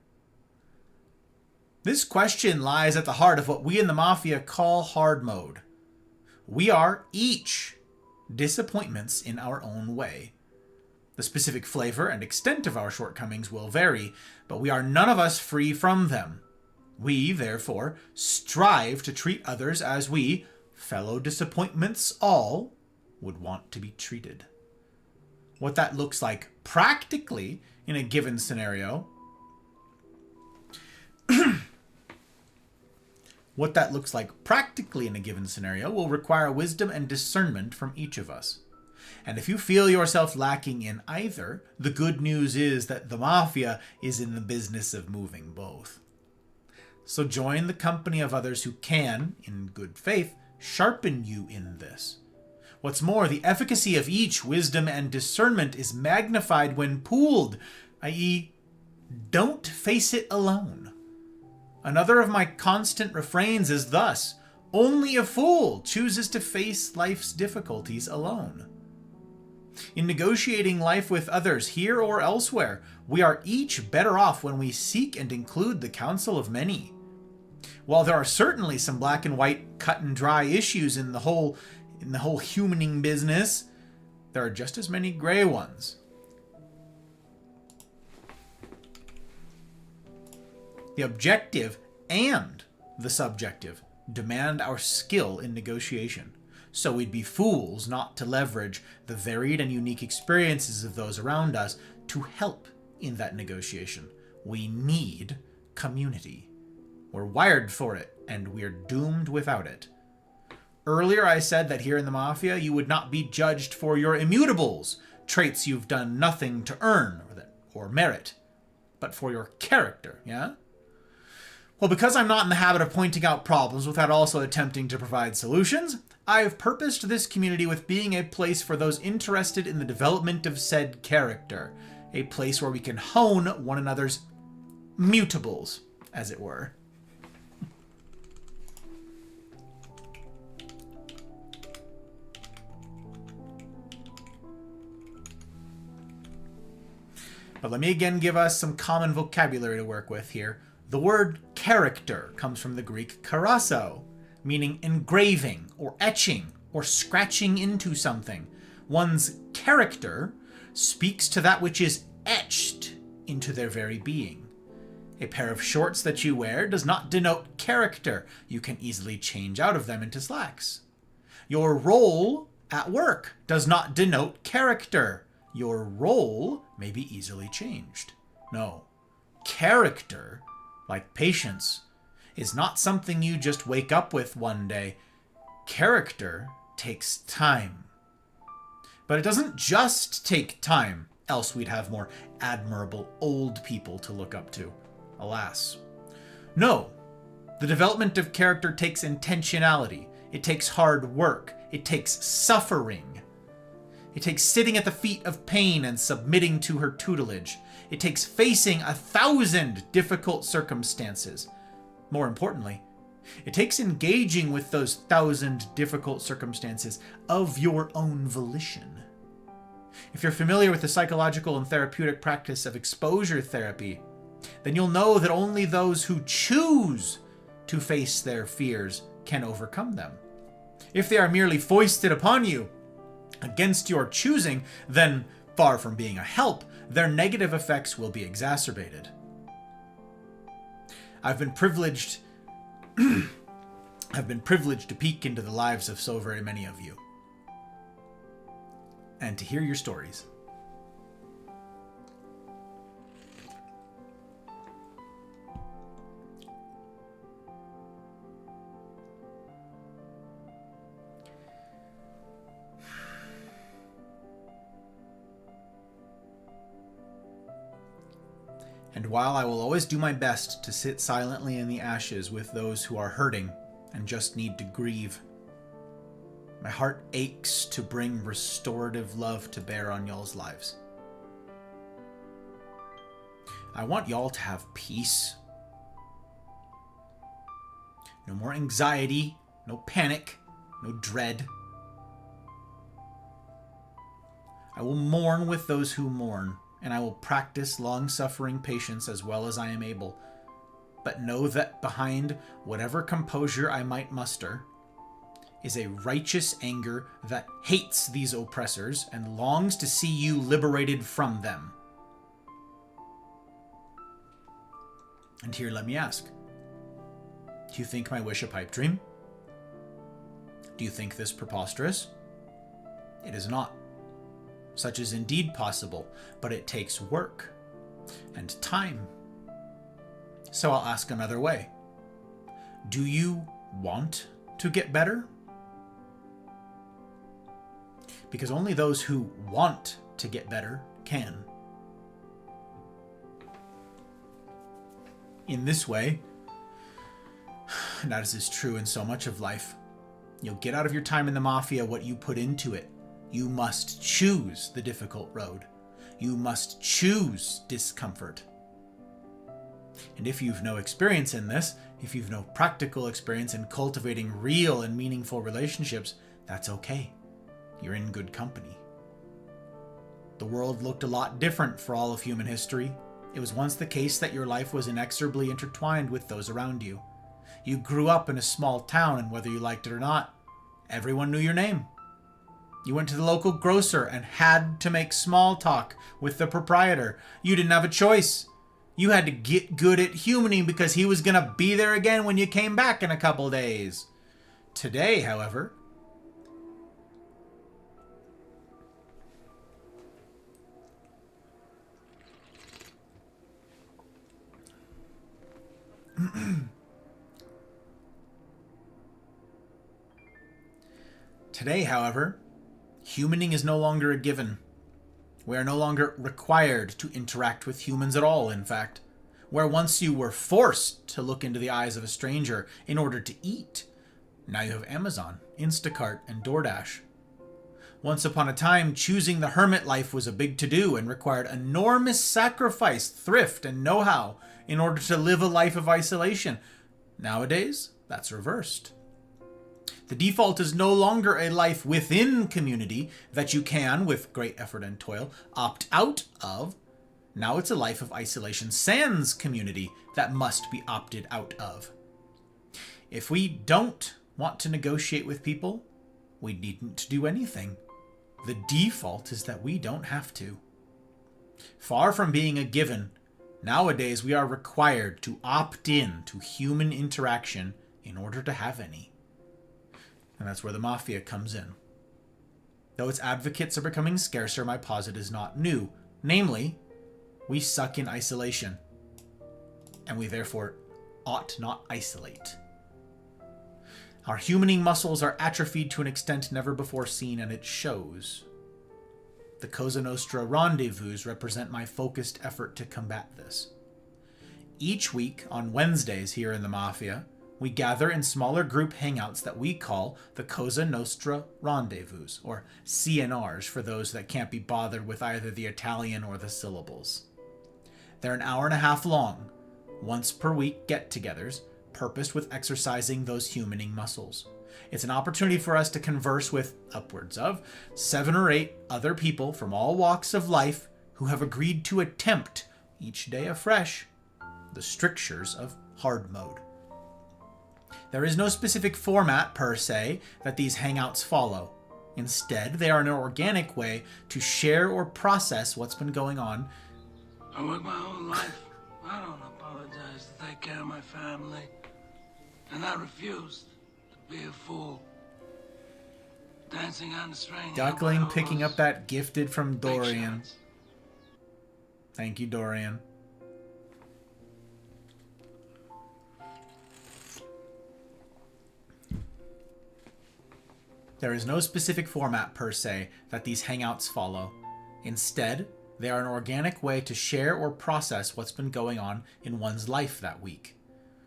This question lies at the heart of what we in the Mafia call hard mode. We are each disappointments in our own way. The specific flavor and extent of our shortcomings will vary, but we are none of us free from them. We, therefore, strive to treat others as we, fellow disappointments all, would want to be treated. What that looks like practically in a given scenario will require wisdom and discernment from each of us. And if you feel yourself lacking in either, the good news is that the Mafia is in the business of moving both. So join the company of others who can, in good faith, sharpen you in this. What's more, the efficacy of each wisdom and discernment is magnified when pooled, i.e., don't face it alone. Another of my constant refrains is thus, only a fool chooses to face life's difficulties alone. In negotiating life with others, here or elsewhere, we are each better off when we seek and include the counsel of many. While there are certainly some black and white, cut and dry issues in the whole humaning business, there are just as many gray ones. The objective and the subjective demand our skill in negotiation. So we'd be fools not to leverage the varied and unique experiences of those around us to help in that negotiation. We need community. We're wired for it, and we're doomed without it. Earlier I said that here in the Mafia, you would not be judged for your immutables, traits you've done nothing to earn or merit, but for your character, yeah? Well, because I'm not in the habit of pointing out problems without also attempting to provide solutions, I've purposed this community with being a place for those interested in the development of said character, a place where we can hone one another's mutables, as it were. But let me again give us some common vocabulary to work with here. The word character comes from the Greek karasso, meaning engraving or etching or scratching into something. One's character speaks to that which is etched into their very being. A pair of shorts that you wear does not denote character. You can easily change out of them into slacks. Your role at work does not denote character. Your role may be easily changed. No, character, like patience, is not something you just wake up with one day. Character takes time. But it doesn't just take time, else we'd have more admirable old people to look up to. Alas. No, the development of character takes intentionality. It takes hard work. It takes suffering. It takes sitting at the feet of pain and submitting to her tutelage. It takes facing 1,000 difficult circumstances. More importantly, it takes engaging with those 1,000 difficult circumstances of your own volition. If you're familiar with the psychological and therapeutic practice of exposure therapy, then you'll know that only those who choose to face their fears can overcome them. If they are merely foisted upon you against your choosing, then far from being a help, their negative effects will be exacerbated. I've been privileged to peek into the lives of so very many of you and to hear your stories. And while I will always do my best to sit silently in the ashes with those who are hurting and just need to grieve, my heart aches to bring restorative love to bear on y'all's lives. I want y'all to have peace. No more anxiety, no panic, no dread. I will mourn with those who mourn, and I will practice long-suffering patience as well as I am able. But know that behind whatever composure I might muster is a righteous anger that hates these oppressors and longs to see you liberated from them. And here let me ask, do you think my wish a pipe dream? Do you think this preposterous? It is not. Such is indeed possible, but it takes work and time. So I'll ask another way. Do you want to get better? Because only those who want to get better can. In this way, and as is true in so much of life, you'll get out of your time in the Mafia what you put into it. You must choose the difficult road. You must choose discomfort. And if you've no experience in this, if you've no practical experience in cultivating real and meaningful relationships, that's okay. You're in good company. The world looked a lot different for all of human history. It was once the case that your life was inexorably intertwined with those around you. You grew up in a small town, and whether you liked it or not, everyone knew your name. You went to the local grocer and had to make small talk with the proprietor. You didn't have a choice. You had to get good at humaning because he was going to be there again when you came back in a couple days. Today, however, humaning is no longer a given. We are no longer required to interact with humans at all, in fact. Where once you were forced to look into the eyes of a stranger in order to eat, now you have Amazon, Instacart, and DoorDash. Once upon a time, choosing the hermit life was a big to-do and required enormous sacrifice, thrift, and know-how in order to live a life of isolation. Nowadays, that's reversed. The default is no longer a life within community that you can, with great effort and toil, opt out of. Now it's a life of isolation sans community that must be opted out of. If we don't want to negotiate with people, we needn't do anything. The default is that we don't have to. Far from being a given, nowadays we are required to opt in to human interaction in order to have any. And that's where the Mafia comes in. Though its advocates are becoming scarcer, my posit is not new. Namely, we suck in isolation, and we therefore ought not isolate. Our humaning muscles are atrophied to an extent never before seen, and it shows. The Cosa Nostra rendezvous represent my focused effort to combat this. Each week, on Wednesdays here in the Mafia, we gather in smaller group hangouts that we call the Cosa Nostra Rendezvous, or CNRs for those that can't be bothered with either the Italian or the syllables. They're an hour and a half long, once per week get-togethers, purposed with exercising those humaning muscles. It's an opportunity for us to converse with upwards of 7 or 8 other people from all walks of life who have agreed to attempt, each day afresh, the strictures of hard mode. There is no specific format, per se, that these hangouts follow. Instead, they are an organic way to share or process what's been going on. I work my whole life. I don't apologize to take care of my family. And I refused to be a fool. Dancing on the string. Duckling picking up that gifted from Dorian. Thank you, Dorian. There is no specific format, per se, that these hangouts follow. Instead, they are an organic way to share or process what's been going on in one's life that week.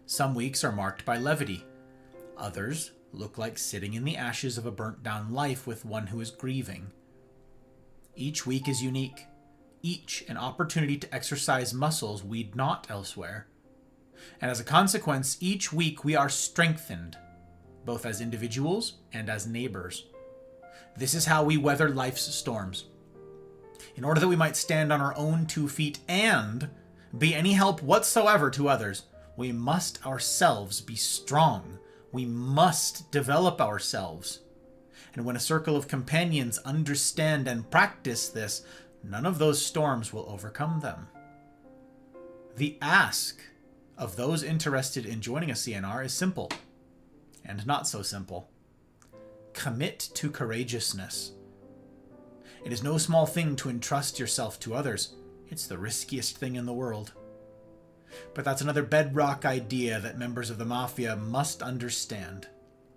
Some weeks are marked by levity. Others look like sitting in the ashes of a burnt-down life with one who is grieving. Each week is unique. Each an opportunity to exercise muscles we'd not elsewhere. And as a consequence, each week we are strengthened, both as individuals and as neighbors. This is how we weather life's storms. In order that we might stand on our own 2 feet and be any help whatsoever to others, we must ourselves be strong. We must develop ourselves. And when a circle of companions understand and practice this, none of those storms will overcome them. The ask of those interested in joining a CNR is simple. And not so simple. Commit to courageousness. It is no small thing to entrust yourself to others. It's the riskiest thing in the world. But that's another bedrock idea that members of the Mafia must understand.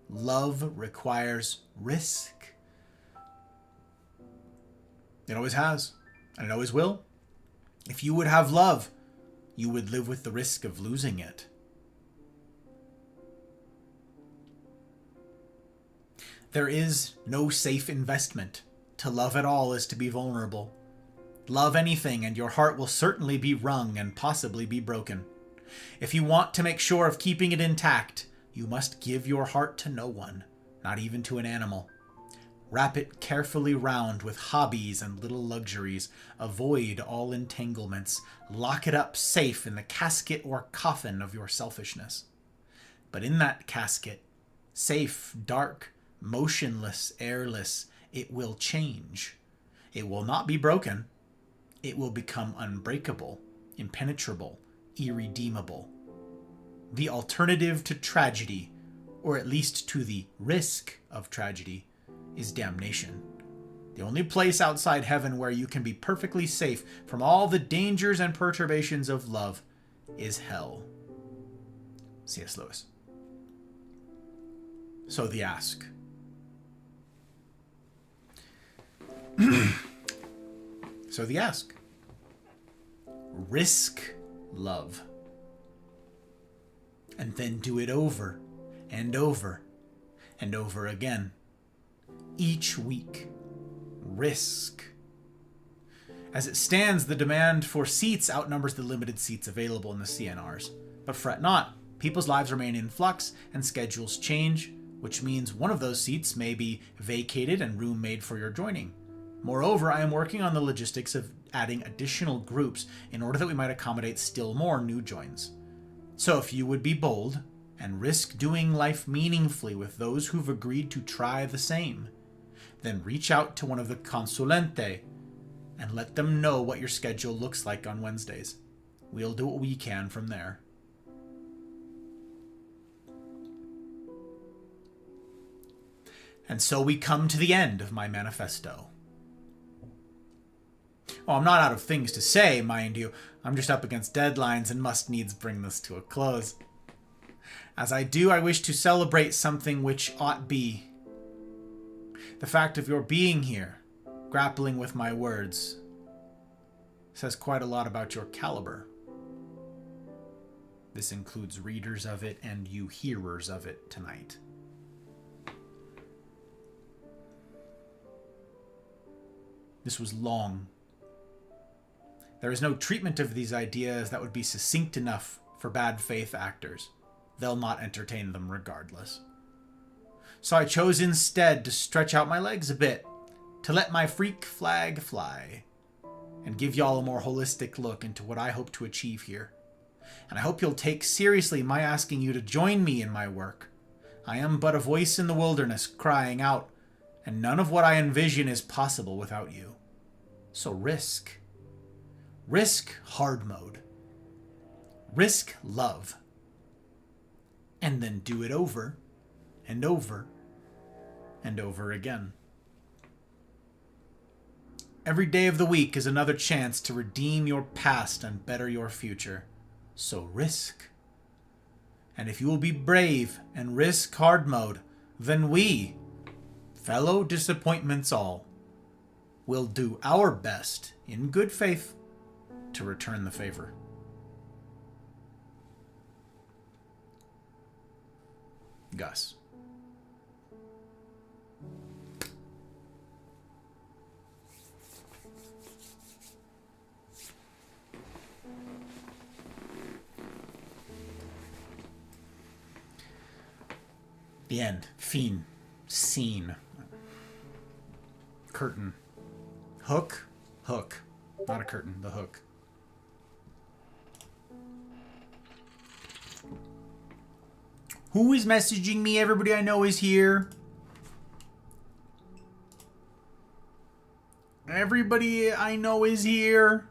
Love requires risk. It always has, and it always will. If you would have love, you would live with the risk of losing it. There is no safe investment. To love at all is to be vulnerable. Love anything and your heart will certainly be wrung and possibly be broken. If you want to make sure of keeping it intact, you must give your heart to no one, not even to an animal. Wrap it carefully round with hobbies and little luxuries. Avoid all entanglements. Lock it up safe in the casket or coffin of your selfishness. But in that casket, safe, dark, motionless, airless, it will change. It will not be broken. It will become unbreakable, impenetrable, irredeemable. The alternative to tragedy, or at least to the risk of tragedy, is damnation. The only place outside heaven where you can be perfectly safe from all the dangers and perturbations of love is hell. C.S. Lewis. So the ask. So the ask. Risk love. And then do it over and over and over again. Each week. Risk. As it stands, the demand for seats outnumbers the limited seats available in the CNRs. But fret not. People's lives remain in flux and schedules change, which means one of those seats may be vacated and room made for your joining. Moreover, I am working on the logistics of adding additional groups in order that we might accommodate still more new joins. So if you would be bold and risk doing life meaningfully with those who've agreed to try the same, then reach out to one of the consulente and let them know what your schedule looks like on Wednesdays. We'll do what we can from there. And so we come to the end of my manifesto. Oh, I'm not out of things to say, mind you. I'm just up against deadlines and must needs bring this to a close. As I do, I wish to celebrate something which ought be. The fact of your being here, grappling with my words, says quite a lot about your caliber. This includes readers of it and you hearers of it tonight. This was long. There is no treatment of these ideas that would be succinct enough for bad faith actors. They'll not entertain them regardless. So I chose instead to stretch out my legs a bit, to let my freak flag fly, and give y'all a more holistic look into what I hope to achieve here. And I hope you'll take seriously my asking you to join me in my work. I am but a voice in the wilderness crying out, and none of what I envision is possible without you. So risk. Risk hard mode. Risk love. And then do it over and over and over again. Every day of the week is another chance to redeem your past and better your future. So risk. And if you will be brave and risk hard mode, then we, fellow disappointments all, will do our best in good faith to return the favor. Gus. The end. Fiend. Scene. Curtain. Hook. Hook. Not a curtain. The hook. Who is messaging me? Everybody I know is here. Everybody I know is here.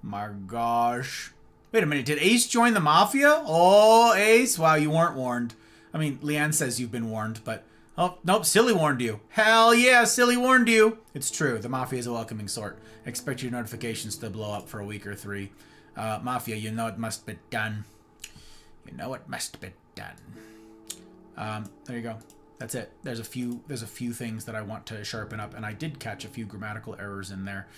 My gosh. Wait a minute. Did Ace join the Mafia? Oh, Ace. Wow, you weren't warned. I mean, Leanne says you've been warned, but... Oh, nope, Silly warned you. Hell yeah, Silly warned you. It's true. The Mafia is a welcoming sort. Expect your notifications to blow up for a week or 3. Mafia, you know it must be done. You know it must be done. There you go. That's it. There's a few things that I want to sharpen up, and I did catch a few grammatical errors in there.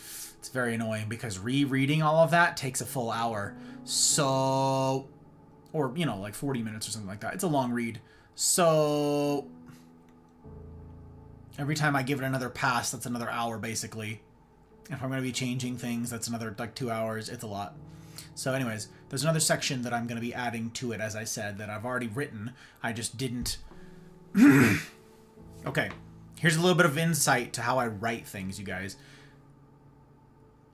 It's very annoying because rereading all of that takes a full hour. So... Or, you know, like 40 minutes or something like that. It's a long read. So... Every time I give it another pass, that's another hour, basically. If I'm going to be changing things, that's another, like, 2 hours. It's a lot. So anyways, there's another section that I'm going to be adding to it, as I said, that I've already written. I just didn't... Okay. Here's a little bit of insight to how I write things, you guys.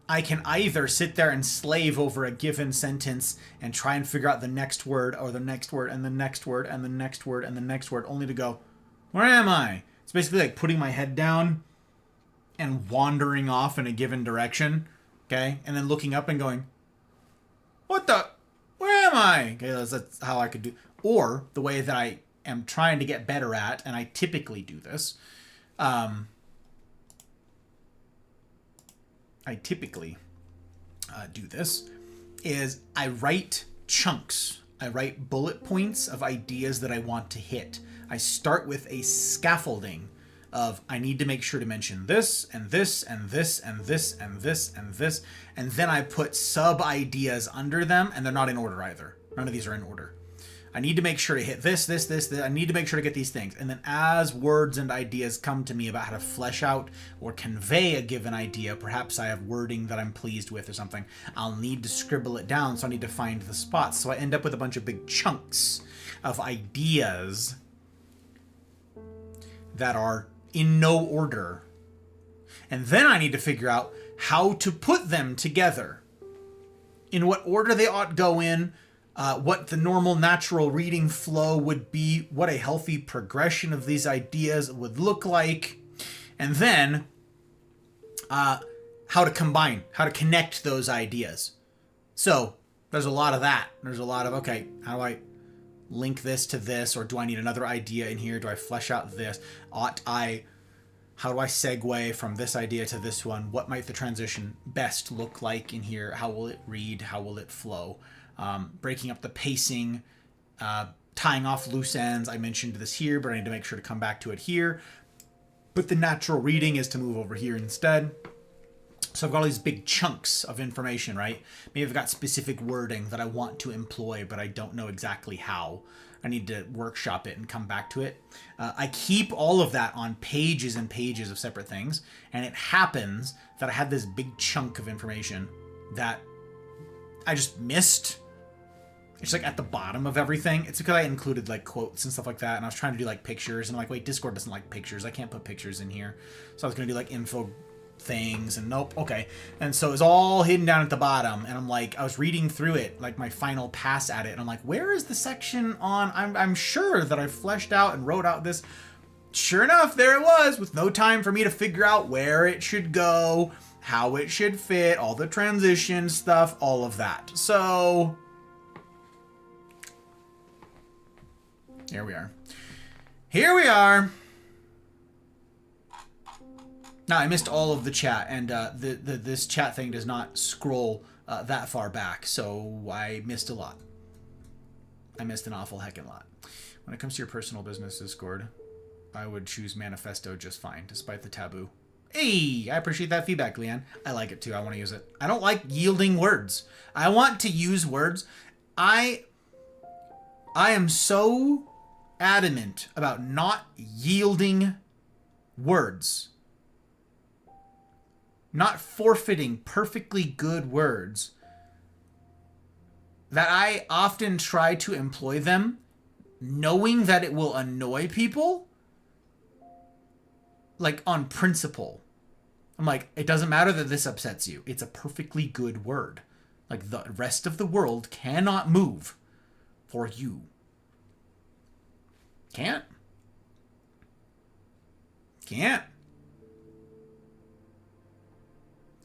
I can either sit there and slave over a given sentence and try and figure out the next word, or the next word, and the next word, and the next word, and the next word, only to go, where am I? It's basically like putting my head down and wandering off in a given direction, okay? And then looking up and going, what the? Where am I? Okay, that's how I could do. Or the way that I am trying to get better at, and I typically do this, is I write chunks. I write bullet points of ideas that I want to hit. I start with a scaffolding of I need to make sure to mention this and this and this and this and this and this, and then I put sub ideas under them, and they're not in order either. None of these are in order. I need to make sure to hit this. I need to make sure to get these things. And then as words and ideas come to me about how to flesh out or convey a given idea, perhaps I have wording that I'm pleased with or something, I'll need to scribble it down, so I need to find the spots. So I end up with a bunch of big chunks of ideas that are in no order. And then I need to figure out how to put them together. In what order they ought to go in, what the normal natural reading flow would be, what a healthy progression of these ideas would look like, and then how to combine, how to connect those ideas. So there's a lot of that. There's a lot of, okay, how do I link this to this, or do I need another idea in here? Do I flesh out this? How do I segue from this idea to this one? What might the transition best look like in here? How will it read? How will it flow? Breaking up the pacing, tying off loose ends. I mentioned this here, but I need to make sure to come back to it here. But the natural reading is to move over here instead. So I've got all these big chunks of information, right? Maybe I've got specific wording that I want to employ, but I don't know exactly how. I need to workshop it and come back to it. I keep all of that on pages and pages of separate things. And it happens that I had this big chunk of information that I just missed. It's like at the bottom of everything. It's because I included like quotes and stuff like that. And I was trying to do like pictures. And I'm like, wait, Discord doesn't like pictures. I can't put pictures in here. So I was going to do like info things and nope, okay. And so it's all hidden down at the bottom, and I'm like, I was reading through it, like my final pass at it, and I'm like, where is the section on, I'm sure that I fleshed out and wrote out this. Sure enough, there it was, with no time for me to figure out where it should go, how it should fit, all the transition stuff, all of that. So here we are. Here we are. Now, I missed all of the chat, and this chat thing does not scroll that far back, so I missed a lot. I missed an awful heckin' lot. When it comes to your personal business Discord, I would choose Manifesto just fine, despite the taboo. Hey, I appreciate that feedback, Leanne. I like it too. I want to use it. I don't like yielding words. I want to use words. I am so adamant about not yielding words. Not forfeiting perfectly good words, that I often try to employ them knowing that it will annoy people, like on principle. I'm like, it doesn't matter that this upsets you. It's a perfectly good word. Like the rest of the world cannot move for you. Can't.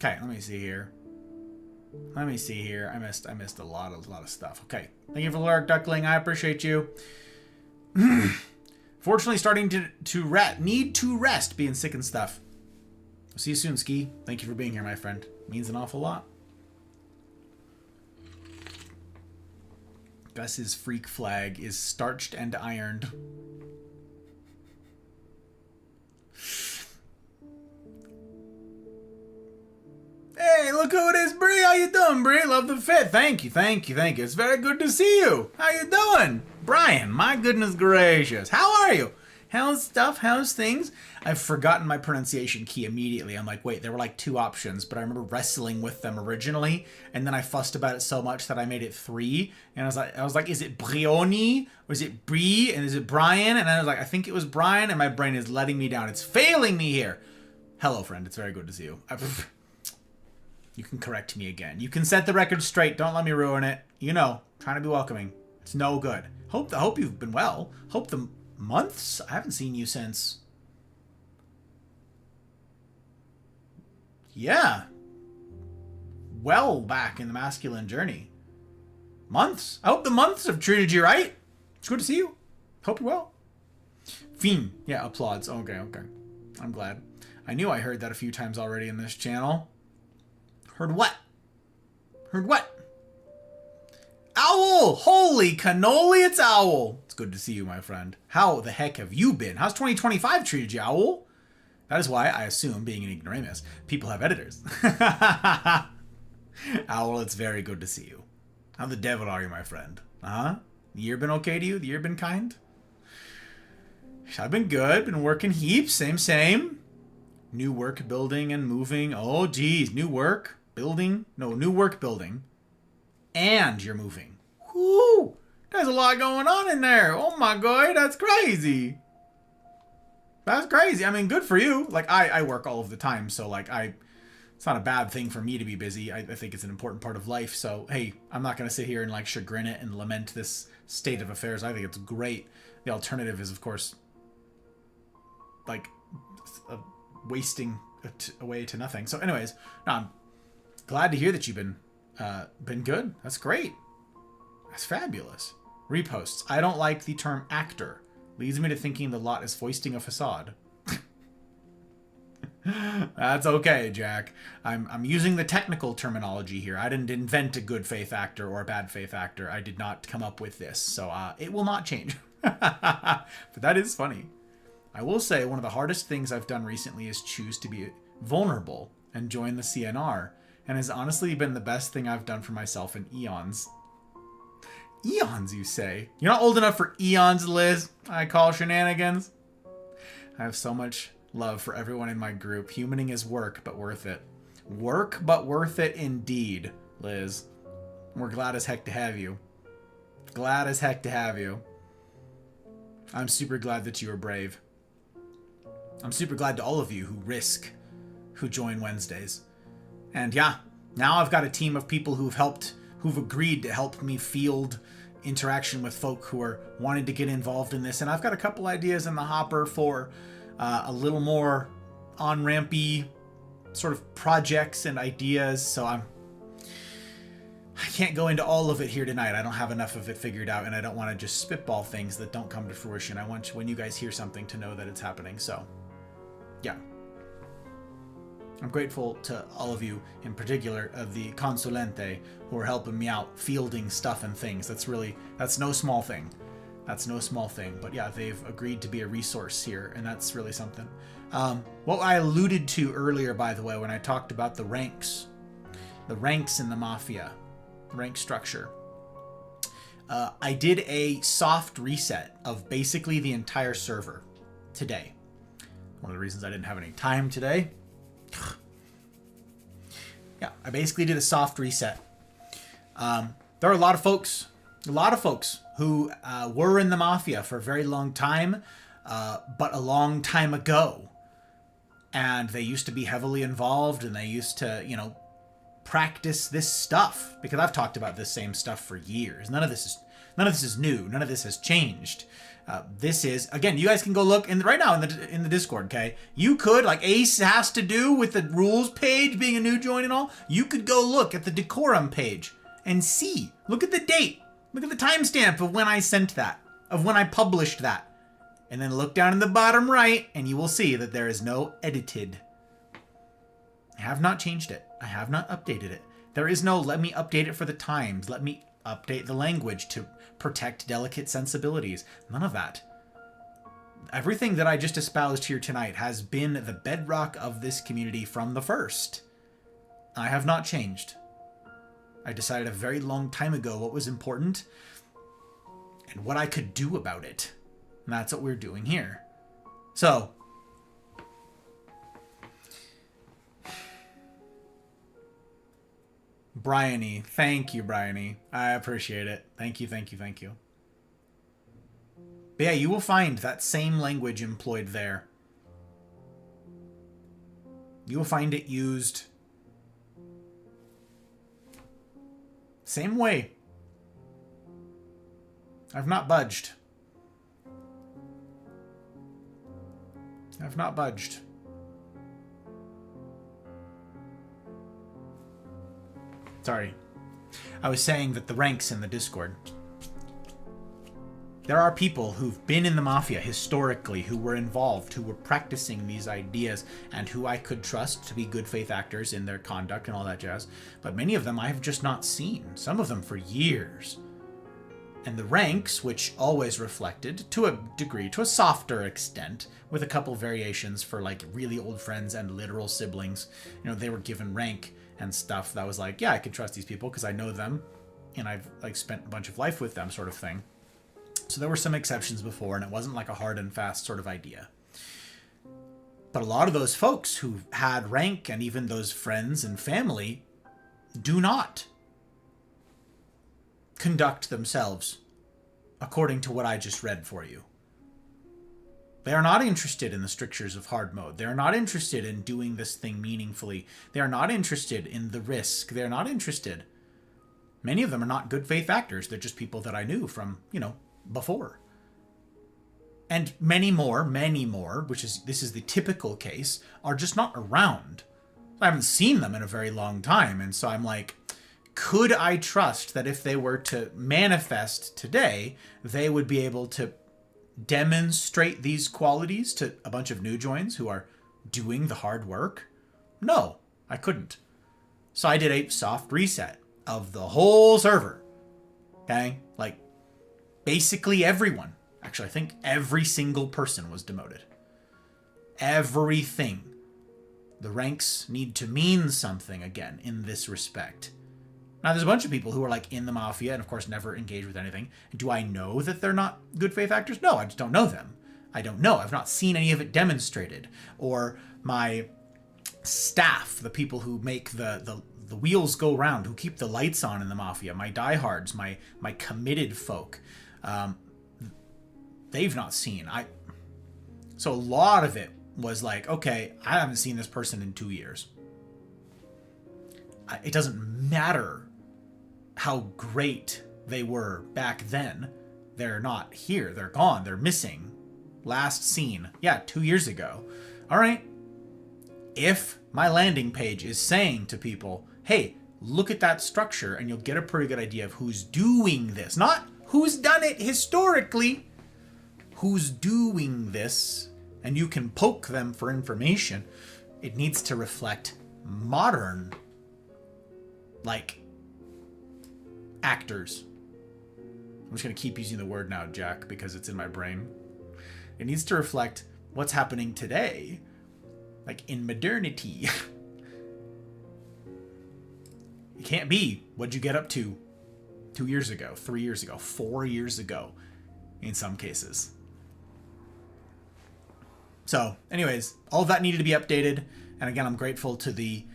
Okay, let me see here. I missed a lot of stuff. Okay. Thank you for Lark Duckling. I appreciate you. Fortunately, starting to need to rest, being sick and stuff. I'll see you soon, Ski. Thank you for being here, my friend. It means an awful lot. Gus's freak flag is starched and ironed. Hey, look who it is, Bree. How you doing, Bree? Love the fit. Thank you. It's very good to see you. How you doing? Brian, my goodness gracious. How are you? How's stuff? How's things? I've forgotten my pronunciation key immediately. I'm like, wait, there were like 2 options, but I remember wrestling with them originally, and then I fussed about it so much that I made it 3, and I was like, is it Brioni? Or is it Bree? And is it Brian? And I was like, I think it was Brian, and my brain is letting me down. It's failing me here. Hello, friend. It's very good to see you. You can correct me again. You can set the record straight. Don't let me ruin it. You know, trying to be welcoming. It's no good. Hope you've been well. Hope the months? I haven't seen you since... Yeah. Well back in the masculine journey. Months. I hope the months have treated you right. It's good to see you. Hope you're well. Fiend. Yeah, applauds. Okay. I'm glad. I knew I heard that a few times already in this channel. Heard what? Owl! Holy cannoli, it's Owl! It's good to see you, my friend. How the heck have you been? How's 2025 treated you, Owl? That is why I assume, being an ignoramus, people have editors. Owl, it's very good to see you. How the devil are you, my friend? The year been okay to you? The year been kind? I've been good. Been working heaps. Same. New work building and moving. Oh, geez. New work building. No, new work building. And you're moving. Whoo! There's a lot going on in there. Oh my god, that's crazy. That's crazy. I mean, good for you. Like, I work all of the time, so like it's not a bad thing for me to be busy. I think it's an important part of life. So, hey, I'm not going to sit here and like chagrin it and lament this state of affairs. I think it's great. The alternative is, of course, like wasting away to nothing. So anyways, no, I'm glad to hear that you've been good. That's great. That's fabulous. Reposts. I don't like the term actor. Leads me to thinking the lot is foisting a facade. That's okay, Jack. I'm using the technical terminology here. I didn't invent a good faith actor or a bad faith actor. I did not come up with this, so it will not change. But that is funny. I will say one of the hardest things I've done recently is choose to be vulnerable and join the CNR, and has honestly been the best thing I've done for myself in eons. Eons, you say? You're not old enough for eons, Liz. I call shenanigans. I have so much love for everyone in my group. Humaning is work, but worth it. Work, but worth it indeed, Liz. We're glad as heck to have you. Glad as heck to have you. I'm super glad that you are brave. I'm super glad to all of you who risk, who join Wednesdays. And yeah, now I've got a team of people who've agreed to help me field interaction with folk who are wanting to get involved in this. And I've got a couple ideas in the hopper for a little more on-rampy sort of projects and ideas. So I can't go into all of it here tonight. I don't have enough of it figured out, and I don't want to just spitball things that don't come to fruition. I want when you guys hear something to know that it's happening. So yeah. I'm grateful to all of you, in particular, of the consulente, who are helping me out, fielding stuff and things. That's no small thing. That's no small thing. But yeah, they've agreed to be a resource here, and that's really something. What I alluded to earlier, by the way, when I talked about the ranks in the Mafia, rank structure, I did a soft reset of basically the entire server today. One of the reasons I didn't have any time today. Yeah, I basically did a soft reset. There are a lot of folks who were in the Mafia for a very long time, but a long time ago. And they used to be heavily involved, and they used to, practice this stuff. Because I've talked about this same stuff for years. None of this is new. None of this has changed. This is, again, you guys can go look right now in the Discord, okay? You could, like Ace has to do with the rules page being a new join and all, you could go look at the decorum page and see. Look at the date. Look at the timestamp of when I sent that, of when I published that. And then look down in the bottom right, and you will see that there is no edited. I have not changed it. I have not updated it. There is no, let me update it for the times. Let me update the language to protect delicate sensibilities. None of that. Everything that I just espoused here tonight has been the bedrock of this community from the first. I have not changed. I decided a very long time ago what was important and what I could do about it. And that's what we're doing here. So, Bryony. Thank you, Bryony. I appreciate it. Thank you, thank you, thank you. But yeah, you will find that same language employed there. You will find it used same way. I've not budged. I've not budged. Sorry. I was saying that the ranks in the Discord. There are people who've been in the Mafia historically, who were involved, who were practicing these ideas, and who I could trust to be good faith actors in their conduct and all that jazz. But many of them I have just not seen. Some of them for years. And the ranks, which always reflected, to a degree, to a softer extent, with a couple variations for like really old friends and literal siblings, they were given rank and stuff that was like, yeah, I can trust these people because I know them and I've like spent a bunch of life with them, sort of thing. So there were some exceptions before, and it wasn't like a hard and fast sort of idea. But a lot of those folks who had rank, and even those friends and family, do not conduct themselves according to what I just read for you. They are not interested in the strictures of hard mode. They are not interested in doing this thing meaningfully. They are not interested in the risk. They are not interested. Many of them are not good faith actors. They're just people that I knew from, before. And many more, this is the typical case, are just not around. I haven't seen them in a very long time. And so I'm like, could I trust that if they were to manifest today, they would be able to demonstrate these qualities to a bunch of new joins who are doing the hard work? No, I couldn't. So I did a soft reset of the whole server. Okay? Like, basically everyone. Actually, I think every single person was demoted. Everything. The ranks need to mean something again in this respect. Now, there's a bunch of people who are like in the Mafia and of course never engage with anything. Do I know that they're not good faith actors? No, I just don't know them. I don't know. I've not seen any of it demonstrated. Or my staff, the people who make the wheels go round, who keep the lights on in the Mafia, my diehards, my committed folk, they've not seen. So a lot of it was like, okay, I haven't seen this person in 2 years. It doesn't matter how great they were back then. They're not here. They're gone. They're missing. Last seen. Yeah, 2 years ago. All right. If my landing page is saying to people, hey, look at that structure, and you'll get a pretty good idea of who's doing this. Not who's done it historically. Who's doing this, and you can poke them for information. It needs to reflect modern, like, actors. I'm just going to keep using the word now, Jack, because it's in my brain. It needs to reflect what's happening today, like in modernity. It can't be what'd you get up to 2 years ago, 3 years ago, 4 years ago, in some cases. So, anyways, all of that needed to be updated. And again, I'm grateful to the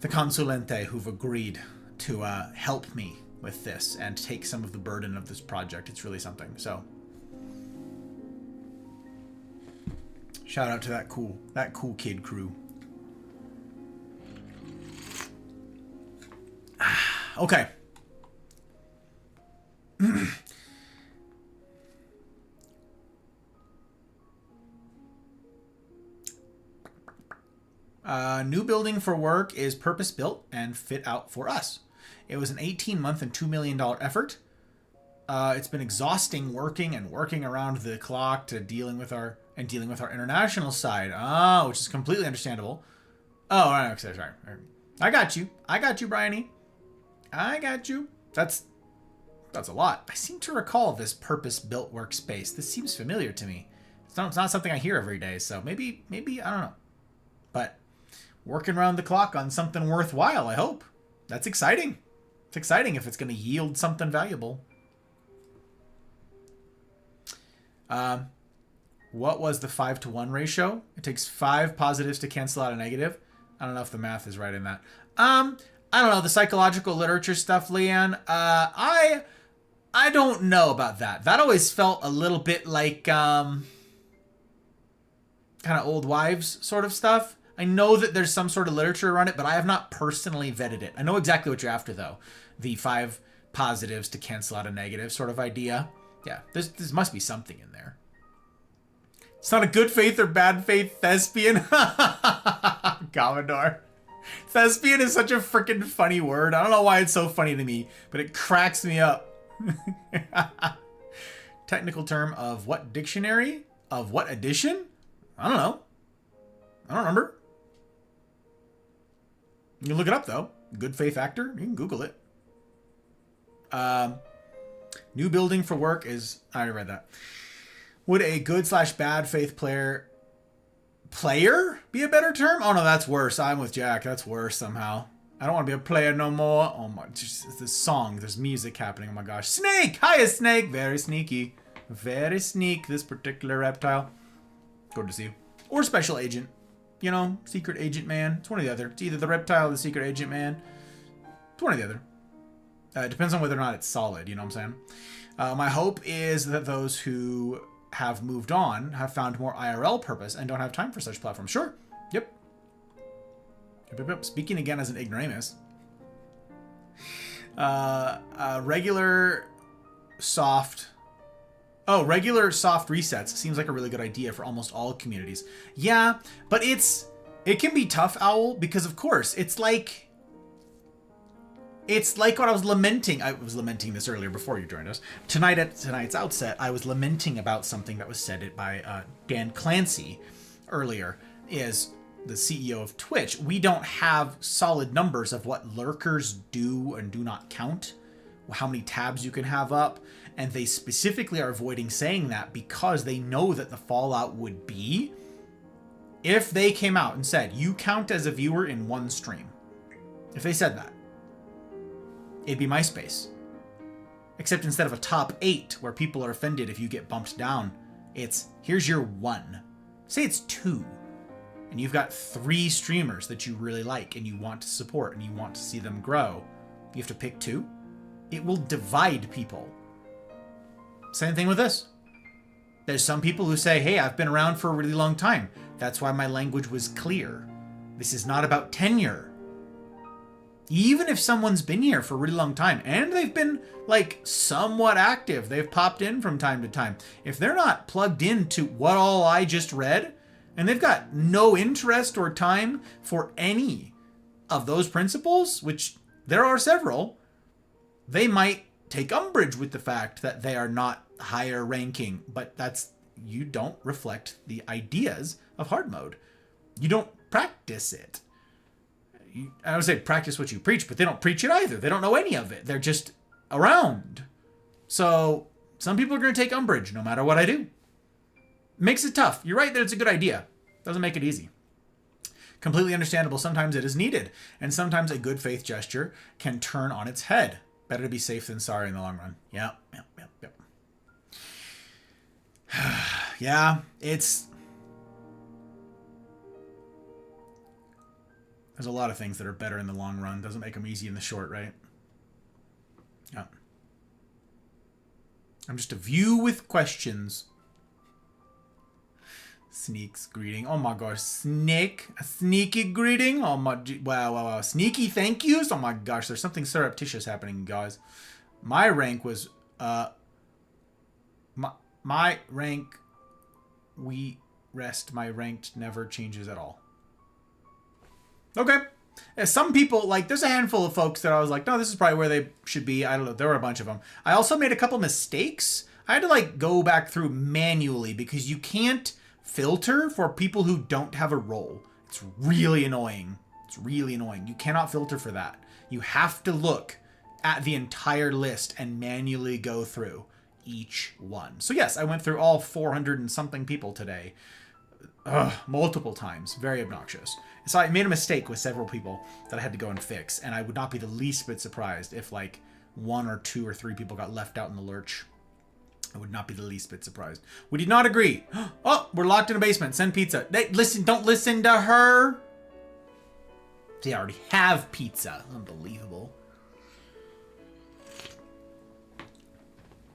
consulente who've agreed to help me with this and take some of the burden of this project. It's really something. So, shout out to that cool kid crew. Okay. New building for work is purpose-built and fit out for us. It was an 18-month and $2 million effort. It's been exhausting working around the clock to dealing with our international side. Oh, which is completely understandable. Oh, all right, okay, sorry. I got you, Bryony. I got you. That's a lot. I seem to recall this purpose-built workspace. This seems familiar to me. It's not something I hear every day, so maybe I don't know. But working around the clock on something worthwhile, I hope. That's exciting. It's exciting if it's going to yield something valuable. What was the 5-to-1 ratio? It takes 5 positives to cancel out a negative. I don't know if the math is right in that. I don't know, the psychological literature stuff, Leanne. I don't know about that. That always felt a little bit like kind of old wives sort of stuff. I know that there's some sort of literature around it, but I have not personally vetted it. I know exactly what you're after, though. The 5 positives to cancel out a negative sort of idea. Yeah, there must be something in there. It's not a good faith or bad faith thespian. Commodore. Thespian is such a freaking funny word. I don't know why it's so funny to me, but it cracks me up. Technical term of what dictionary? Of what edition? I don't know. I don't remember. You can look it up, though. Good faith actor. You can Google it. New building for work is... I already read that. Would a good/bad faith player be a better term? Oh, no, that's worse. I'm with Jack. That's worse somehow. I don't want to be a player no more. Oh, my... Just this song. There's music happening. Oh, my gosh. Snake! Hiya, Snake! Very sneaky. Very sneak, this particular reptile. Good to see you. Or special agent. You know, secret agent man. It's one or the other. It's either the reptile or the secret agent man. It's one or the other. It depends on whether or not it's solid. You know what I'm saying? My hope is that those who have moved on have found more IRL purpose and don't have time for such platforms. Sure. Yep. Speaking again as an ignoramus. Regular soft resets seems like a really good idea for almost all communities. Yeah, but it can be tough, Owl, because of course, it's like what I was lamenting. I was lamenting this earlier before you joined us. Tonight at tonight's outset, I was lamenting about something that was said by Dan Clancy earlier, is the CEO of Twitch. We don't have solid numbers of what lurkers do and do not count, how many tabs you can have up. And they specifically are avoiding saying that because they know that the fallout would be if they came out and said, you count as a viewer in one stream, if they said that, it'd be MySpace. Except instead of a top 8 where people are offended if you get bumped down, it's here's your 1. Say it's 2. And you've got 3 streamers that you really like and you want to support and you want to see them grow. You have to pick 2. It will divide people. Same thing with this. There's some people who say, hey, I've been around for a really long time. That's why my language was clear. This is not about tenure. Even if someone's been here for a really long time and they've been like somewhat active, they've popped in from time to time. If they're not plugged into what all I just read and they've got no interest or time for any of those principles, which there are several, they might take umbrage with the fact that they are not higher ranking, but you don't reflect the ideas of hard mode. You don't practice it. I would say practice what you preach, but they don't preach it either. They don't know any of it. They're just around. So some people are going to take umbrage no matter what I do. Makes it tough. You're right that it's a good idea. Doesn't make it easy. Completely understandable. Sometimes it is needed. And sometimes a good faith gesture can turn on its head. Better to be safe than sorry in the long run. Yeah. Yeah, there's a lot of things that are better in the long run. Doesn't make them easy in the short, right? Yeah. I'm just a view with questions. Sneaks greeting. Oh my gosh. Snake. A sneaky greeting. Oh my. Wow. Sneaky thank yous. Oh my gosh. There's something surreptitious happening, guys. My rank was. My rank. We rest. My ranked never changes at all. Okay. Some people, like, there's a handful of folks that I was like, no, this is probably where they should be. I don't know. There were a bunch of them. I also made a couple mistakes. I had to, like, go back through manually because you can't filter for people who don't have a role. It's really annoying. You cannot filter for that. You have to look at the entire list and manually go through each one. So, yes, I went through all 400 and something people today. Multiple times. Very obnoxious. So I made a mistake with several people that I had to go and fix, and I would not be the least bit surprised if like 1 or 2 or 3 people got left out in the lurch. I would not be the least bit surprised. We did not agree. Oh, we're locked in a basement. Send pizza. Hey, don't listen to her. They already have pizza. Unbelievable.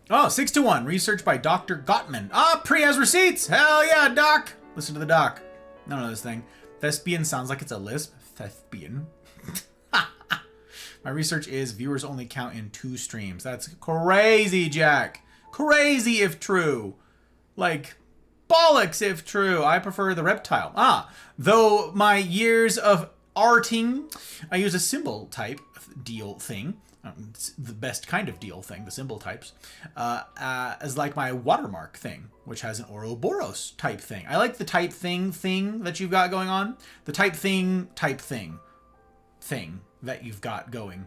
Oh, 6-1. Research by Dr. Gottman. Pre has receipts. Hell yeah, Doc. Listen to the doc. None of this thing. Thespian sounds like it's a lisp. Thespian. My research is viewers only count in 2 streams. That's crazy, Jack. Crazy if true. Like, bollocks if true. I prefer the reptile. Though my years of arting, I use a symbol type deal thing. It's the best kind of deal thing, the symbol types, as like my watermark thing, which has an Ouroboros type thing. I like the type thing that you've got going on. The type thing that you've got going.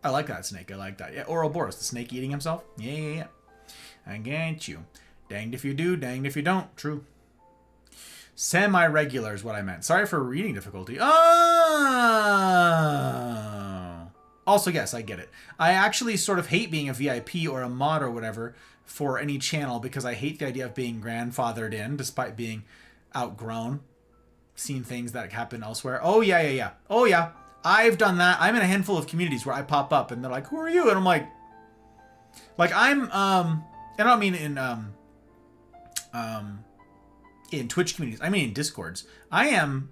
I like that snake. I like that. Yeah, Ouroboros, the snake eating himself. Yeah. I get you. Danged if you do, danged if you don't. True. Semi-regular is what I meant. Sorry for reading difficulty. Also, yes, I get it. I actually sort of hate being a VIP or a mod or whatever for any channel because I hate the idea of being grandfathered in despite being outgrown. Seen things that happen elsewhere. Oh, yeah. Oh, yeah. I've done that. I'm in a handful of communities where I pop up and they're like, who are you? And I'm like I'm, and I don't mean in Twitch communities. I mean in Discords. I am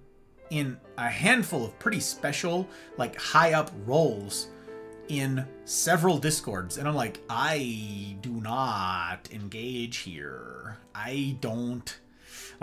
in a handful of pretty special, like, high up roles in several Discords. And I'm like, I do not engage here. I don't.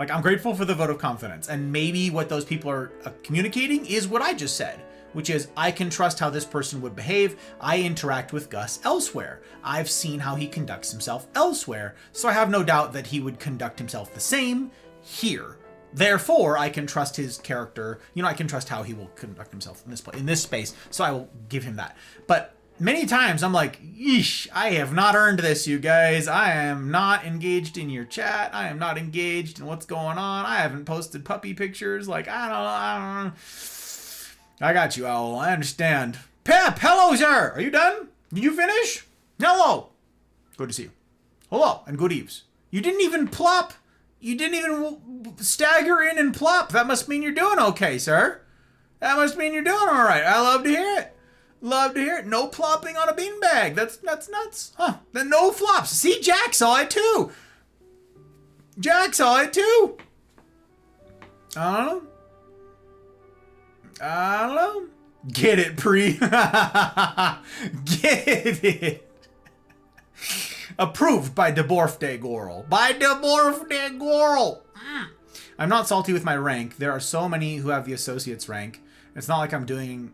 Like, I'm grateful for the vote of confidence. And maybe what those people are communicating is what I just said, which is I can trust how this person would behave. I interact with Gus elsewhere. I've seen how he conducts himself elsewhere. So I have no doubt that he would conduct himself the same here. Therefore, I can trust his character. I can trust how he will conduct himself in this space. So I will give him that. But many times I'm like, yeesh, I have not earned this, you guys. I am not engaged in your chat. I am not engaged in what's going on. I haven't posted puppy pictures. Like, I don't know. I got you, Owl. I understand. Pep, hello, sir. Are you done? Did you finish? Hello. Good to see you. Hello, and good eves. You didn't even plop. You didn't even stagger in and plop. That must mean you're doing okay, sir. That must mean you're doing all right. I love to hear it. Love to hear it. No plopping on a beanbag. That's nuts. Huh. Then no flops. See, Jack saw it too. Jack saw it too. I don't know. Get it, Pre. Get it. Approved by Deborfde Goral. By Deborfde Goral. I'm not salty with my rank. There are so many who have the associate's rank. It's not like I'm doing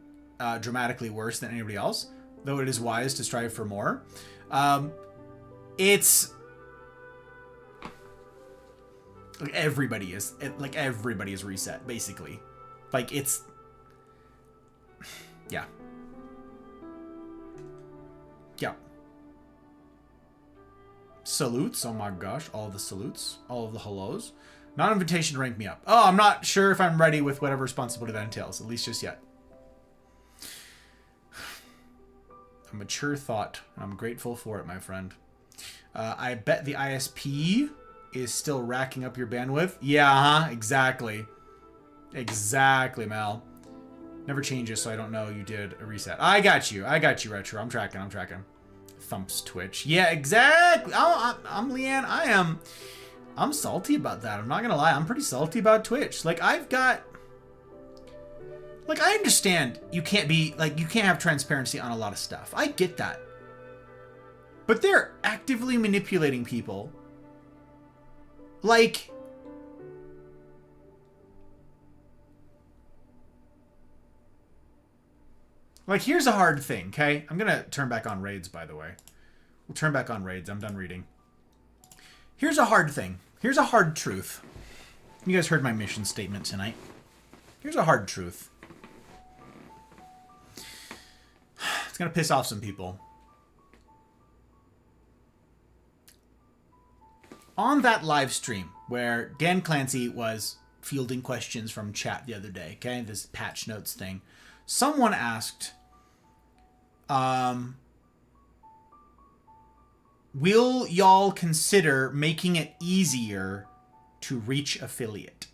dramatically worse than anybody else, though it is wise to strive for more. It's like everybody is reset, basically. Like, it's yeah. Salutes. Oh my gosh, all the salutes, all of the hellos. Non-invitation rank me up. Oh, I'm not sure if I'm ready with whatever responsibility that entails, at least just yet. A mature thought. I'm grateful for it, my friend. I bet the ISP is still racking up your bandwidth. Yeah, exactly. Exactly, Mal. Never changes, so I don't know you did a reset. I got you, Retro. I'm tracking. Thumps Twitch. Yeah, exactly. I'm Leanne. I'm salty about that. I'm not gonna lie. I'm pretty salty about Twitch. Like, I understand you can't have transparency on a lot of stuff. I get that. But they're actively manipulating people. Like, here's a hard thing, okay? I'm gonna turn back on raids, by the way. We'll turn back on raids. I'm done reading. Here's a hard thing. Here's a hard truth. You guys heard my mission statement tonight. Here's a hard truth. It's gonna piss off some people. On that live stream where Dan Clancy was fielding questions from chat the other day, okay? This patch notes thing. Someone asked, will y'all consider making it easier to reach affiliate?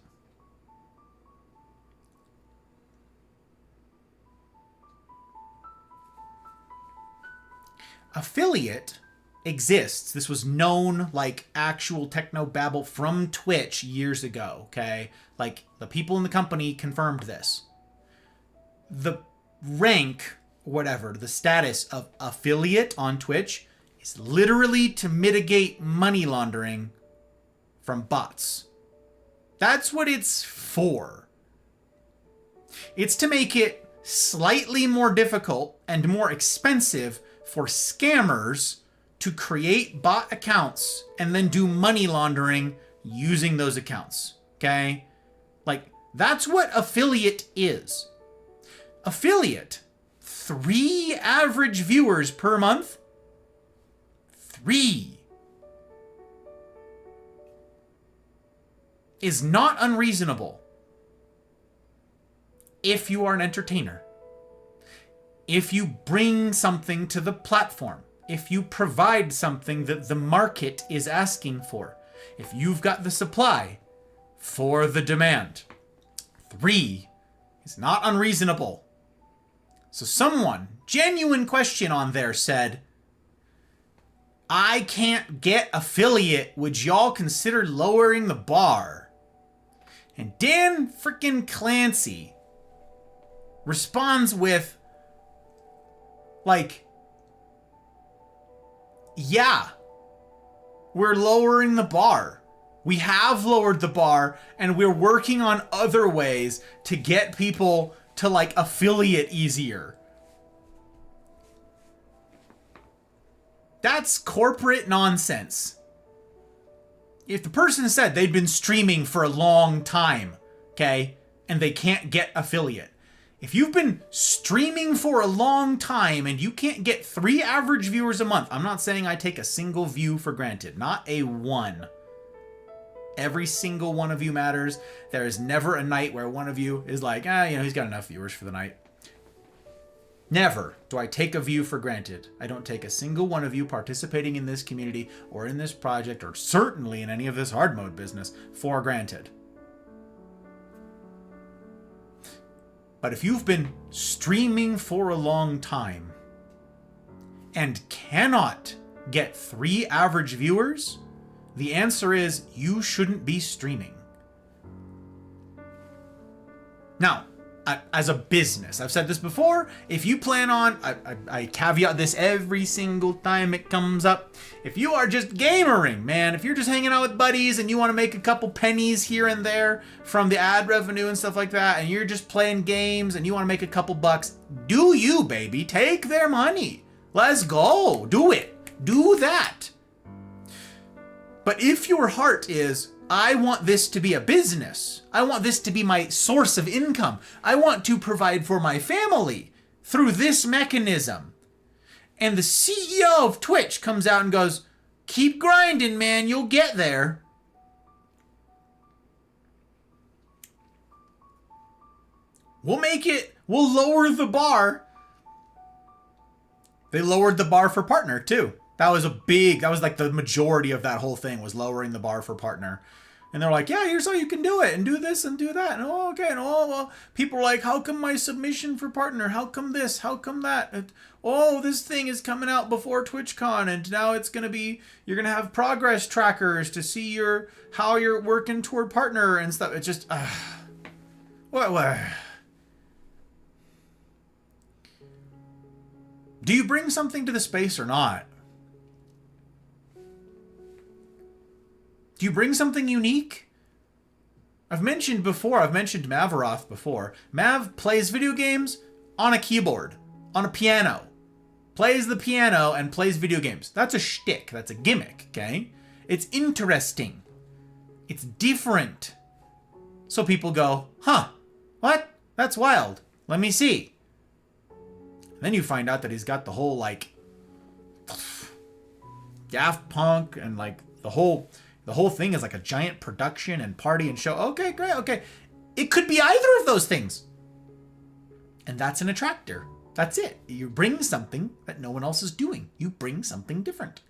Affiliate exists. This was known, like, actual technobabble from Twitch years ago, okay? Like, the people in the company confirmed this. The rank, whatever, the status of affiliate on Twitch is literally to mitigate money laundering from bots. That's what it's for. It's to make it slightly more difficult and more expensive for scammers to create bot accounts and then do money laundering using those accounts, okay? Like, that's what affiliate is. Affiliate, 3 average viewers per month. 3 is not unreasonable if you are an entertainer. If you bring something to the platform. If you provide something that the market is asking for. If you've got the supply for the demand. 3 is not unreasonable. So someone, genuine question on there, said, I can't get affiliate. Would y'all consider lowering the bar? And Dan frickin' Clancy responds with, like, yeah, we're lowering the bar. We have lowered the bar, and we're working on other ways to get people to, like, affiliate easier. That's corporate nonsense. If the person said they'd been streaming for a long time, okay, and they can't get affiliate, If you've been streaming for a long time and you can't get 3 average viewers a month, I'm not saying I take a single view for granted. Not a one. Every single one of you matters. There is never a night where one of you is like, he's got enough viewers for the night. Never do I take a view for granted. I don't take a single one of you participating in this community or in this project or certainly in any of this hard mode business for granted. But if you've been streaming for a long time and cannot get 3 average viewers, the answer is you shouldn't be streaming. Now, as a business, I've said this before, if you plan on, I caveat this every single time it comes up, if you are just gamering, man, if you're just hanging out with buddies and you want to make a couple pennies here and there from the ad revenue and stuff like that, and you're just playing games and you want to make a couple bucks, do you, baby. Take their money. Let's go. Do it. Do that. But if your heart is, I want this to be a business. I want this to be my source of income. I want to provide for my family through this mechanism. And the CEO of Twitch comes out and goes, keep grinding, man. You'll get there. We'll lower the bar. They lowered the bar for partner too. That was like the majority of that whole thing was lowering the bar for partner. And they're like, yeah, here's how you can do it and do this and do that. And okay. And well, people are like, how come my submission for partner? How come this? How come that? And, this thing is coming out before TwitchCon and now it's going to be, you're going to have progress trackers to see how you're working toward partner and stuff. It's just, what? Do you bring something to the space or not? Do you bring something unique? I've mentioned Mavaroth before. Mav plays video games on a keyboard, on a piano. Plays the piano and plays video games. That's a shtick. That's a gimmick, okay? It's interesting. It's different. So people go, huh, what? That's wild. Let me see. And then you find out that he's got the whole, like, Daft Punk and, like, the whole thing is like a giant production and party and show. Okay, great, okay. It could be either of those things. And that's an attractor. That's it. You bring something that no one else is doing. You bring something different.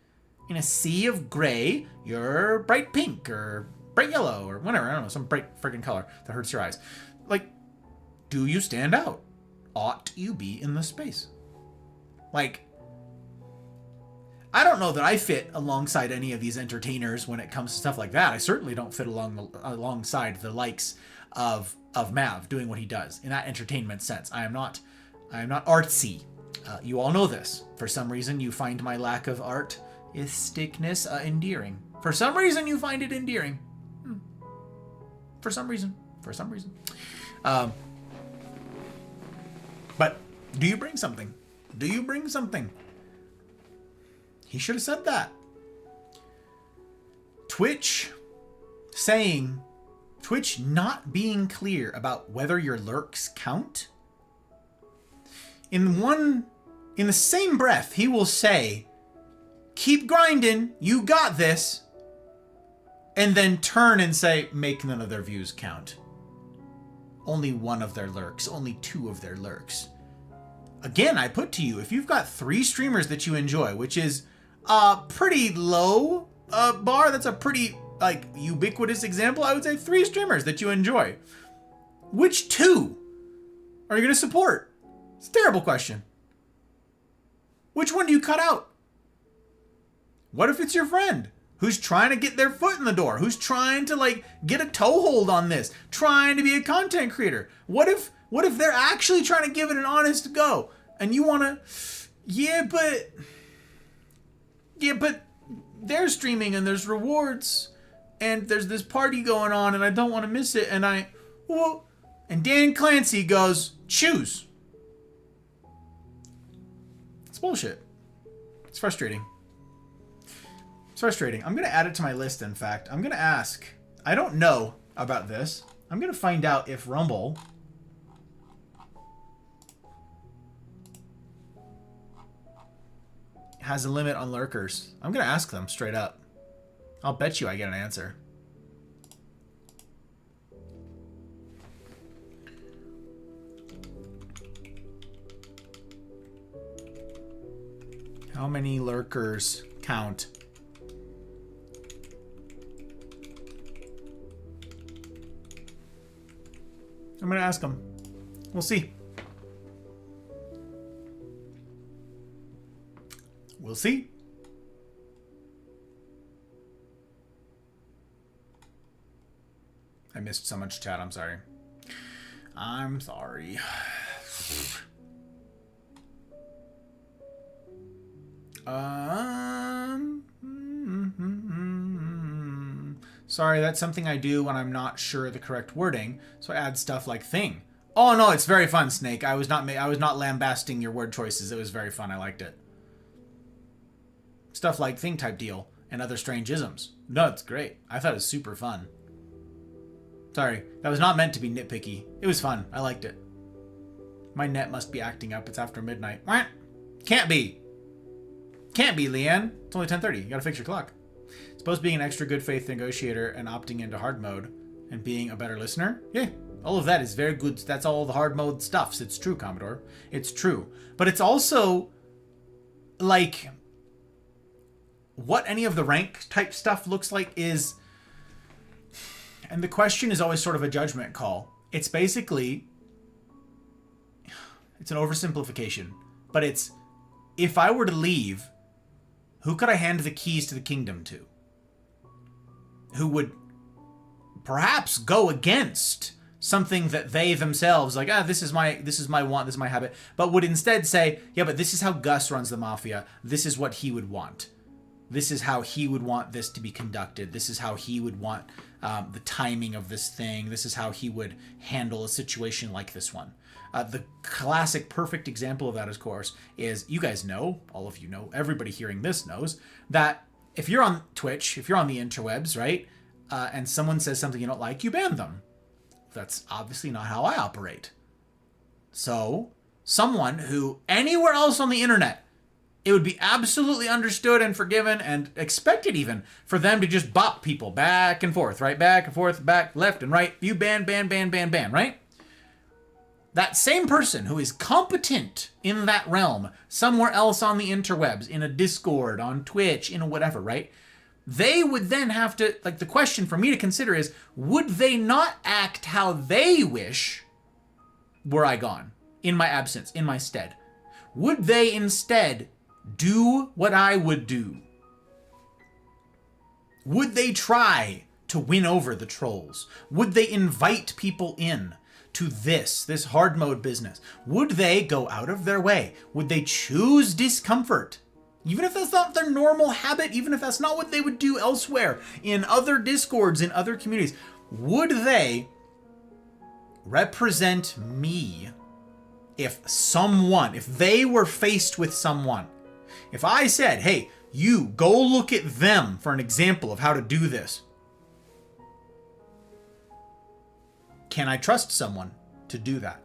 In a sea of gray, you're bright pink or bright yellow or whatever. I don't know, some bright friggin' color that hurts your eyes. Like, do you stand out? Ought you be in the space? Like, I don't know that I fit alongside any of these entertainers when it comes to stuff like that. I certainly don't fit alongside the likes of Mav doing what he does in that entertainment sense. I am not artsy. You all know this. For some reason, you find my lack of artisticness endearing. For some reason, you find it endearing. For some reason. But do you bring something? Do you bring something? He should have said that. Twitch not being clear about whether your lurks count. In the same breath, he will say, keep grinding, you got this, and then turn and say, make none of their views count. Only one of their lurks, only 2 of their lurks. Again, I put to you, if you've got 3 streamers that you enjoy, which is a pretty low bar, that's a pretty ubiquitous example, I would say 3 streamers that you enjoy. Which 2 are you going to support? It's a terrible question. Which one do you cut out? What if it's your friend who's trying to get their foot in the door, who's trying to get a toehold on this, trying to be a content creator? What if they're actually trying to give it an honest go and you want to, yeah, but they're streaming and there's rewards and there's this party going on and I don't want to miss it and and Dan Clancy goes, choose. It's bullshit. It's frustrating. I'm going to add it to my list, in fact. I'm going to ask, I don't know about this. I'm going to find out if Rumble has a limit on lurkers? I'm going to ask them straight up. I'll bet you I get an answer. How many lurkers count? I'm going to ask them. We'll see. We'll see. I missed so much chat. I'm sorry. I'm sorry. Sorry, that's something I do when I'm not sure of the correct wording, so I add stuff like thing. Oh no, it's very fun, Snake. I was not lambasting your word choices. It was very fun. I liked it. Stuff like thing type deal and other strange isms. No, it's great. I thought it was super fun. Sorry, that was not meant to be nitpicky. It was fun. I liked it. My net must be acting up. It's after midnight. What? Can't be. Can't be, Leanne. It's only 10:30. You gotta fix your clock. Suppose being an extra good faith negotiator and opting into hard mode and being a better listener? Yeah, all of that is very good. That's all the hard mode stuffs. It's true, Commodore. It's true. But it's also like what any of the rank type stuff looks like is, and the question is always sort of a judgment call. It's basically, it's an oversimplification, but it's, if I were to leave, who could I hand the keys to the kingdom to? Who would perhaps go against something that they themselves like, this is my want, this is my habit, but would instead say, yeah, but this is how Gus runs the Mafia. This is what he would want. This is how he would want this to be conducted. This is how he would want the timing of this thing. This is how he would handle a situation like this one. The classic perfect example of that, of course, is, you guys know, all of you know, everybody hearing this knows, that if you're on Twitch, if you're on the interwebs, right, and someone says something you don't like, you ban them. That's obviously not how I operate. So, someone who, anywhere else on the internet, it would be absolutely understood and forgiven and expected even for them to just bop people back and forth, right? Back and forth, back, left and right. You ban, right? That same person who is competent in that realm, somewhere else on the interwebs, in a Discord, on Twitch, in a whatever, right? They would then have to, like, the question for me to consider is, would they not act how they wish were I gone, in my absence, in my stead? Would they instead do what I would do? Would they try to win over the trolls? Would they invite people in to this hard mode business? Would they go out of their way? Would they choose discomfort? Even if that's not their normal habit, even if that's not what they would do elsewhere, in other Discords, in other communities, would they represent me if they were faced with someone? If I said, hey, you go look at them for an example of how to do this, can I trust someone to do that?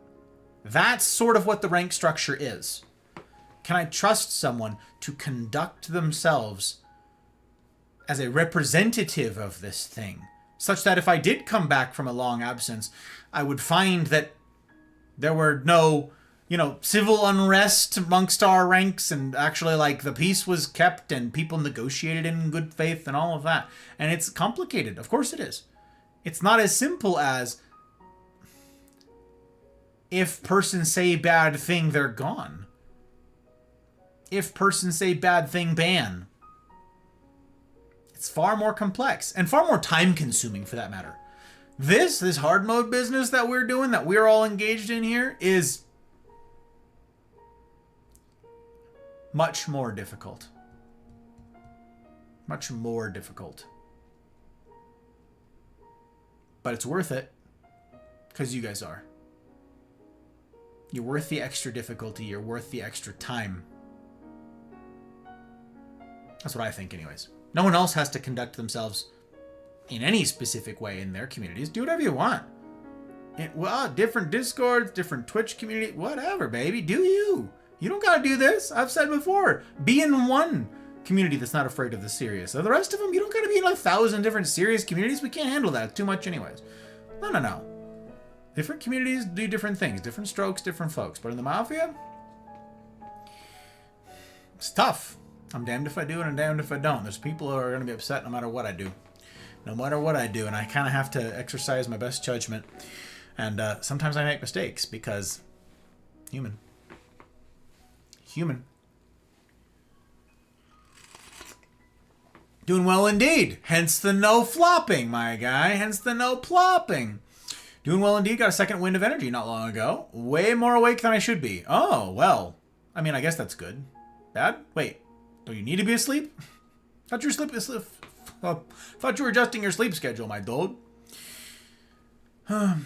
That's sort of what the rank structure is. Can I trust someone to conduct themselves as a representative of this thing, such that if I did come back from a long absence, I would find that there were no, civil unrest amongst our ranks, and actually, like, the peace was kept and people negotiated in good faith and all of that. And it's complicated. Of course it is. It's not as simple as, if person say bad thing, they're gone. If person say bad thing, ban. It's far more complex and far more time consuming, for that matter. This hard mode business that we're doing, that we're all engaged in here, is much more difficult. Much more difficult. But it's worth it, because you guys are. You're worth the extra difficulty. You're worth the extra time. That's what I think, anyways. No one else has to conduct themselves in any specific way in their communities. Do whatever you want. Different Discords, different Twitch community, whatever, baby. Do you. You don't gotta do this. I've said before, be in one community that's not afraid of the serious. So the rest of them, you don't gotta be in 1,000 different serious communities. We can't handle that. It's too much anyways. No. Different communities do different things. Different strokes, different folks. But in the Mafia, it's tough. I'm damned if I do and I'm damned if I don't. There's people who are going to be upset no matter what I do. No matter what I do. And I kind of have to exercise my best judgment. And sometimes I make mistakes because human. Doing well indeed. Hence the no flopping, my guy. Hence the no plopping. Doing well indeed. Got a second wind of energy not long ago. Way more awake than I should be. Oh, well. I mean, I guess that's good. Bad? Wait. Don't you need to be asleep? Thought you were adjusting your sleep schedule, my dude. What's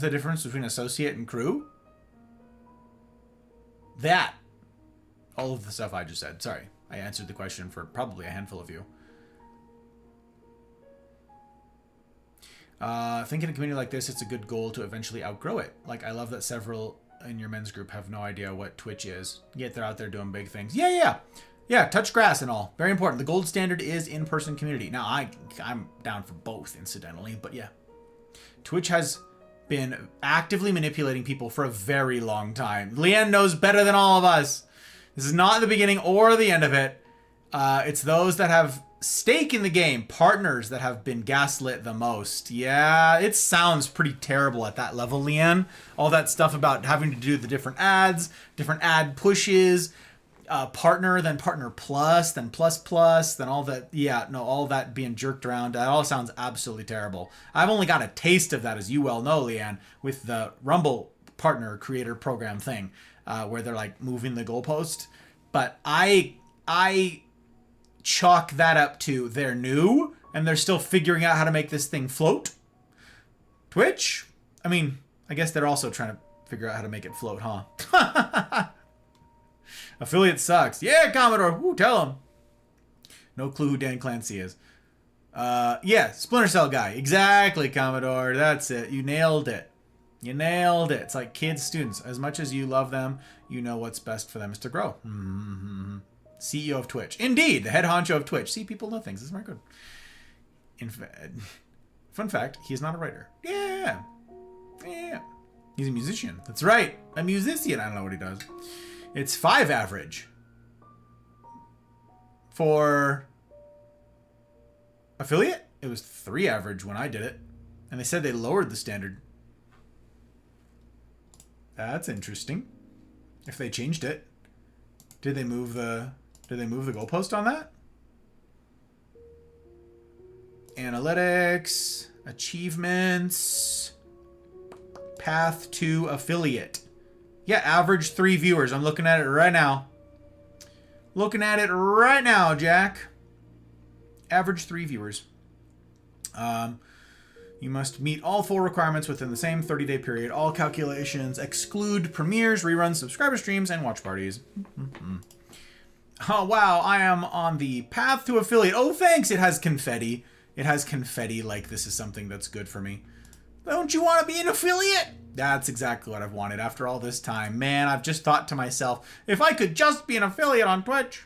the difference between associate and crew? That. All of the stuff I just said. Sorry. I answered the question for probably a handful of you. I think in a community like this, it's a good goal to eventually outgrow it. Like, I love that several in your men's group have no idea what Twitch is, yet they're out there doing big things. Yeah, touch grass and all. Very important. The gold standard is in-person community. Now, I'm down for both, incidentally, but yeah. Twitch has been actively manipulating people for a very long time. Leanne knows better than all of us. This is not the beginning or the end of it. It's those that have stake in the game, partners that have been gaslit the most. Yeah, it sounds pretty terrible at that level, Leanne. All that stuff about having to do the different ads, different ad pushes, partner, then partner plus, then plus, then all that. Yeah, no, all that being jerked around. That all sounds absolutely terrible. I've only got a taste of that, as you well know, Leanne, with the Rumble partner creator program thing, where they're like moving the goalpost. But I chalk that up to they're new and they're still figuring out how to make this thing float. Twitch, I mean, I guess they're also trying to figure out how to make it float, huh? Affiliate sucks. Yeah, Commodore. Ooh, tell him. No clue who Dan Clancy is. Yeah, Splinter Cell guy. Exactly, Commodore. That's it. You nailed it. It's like kids, students. As much as you love them, you know what's best for them is to grow. Mm-hmm. CEO of Twitch. Indeed, the head honcho of Twitch. See, people know things. This is very good. Fun fact, he's not a writer. Yeah. He's a musician. That's right. A musician. I don't know what he does. It's 5 average. For affiliate, it was 3 average when I did it. And they said they lowered the standard. That's interesting. If they changed it. Did they move the goalpost on that? Analytics, achievements, path to affiliate. Yeah, average 3 viewers. I'm looking at it right now. Jack. Average 3 viewers. You must meet all 4 requirements within the same 30-day period. All calculations exclude premieres, reruns, subscriber streams, and watch parties. Oh, wow. I am on the path to affiliate. Oh, thanks. It has confetti. It has confetti like this is something that's good for me. Don't you want to be an affiliate? That's exactly what I've wanted after all this time. Man, I've just thought to myself, if I could just be an affiliate on Twitch.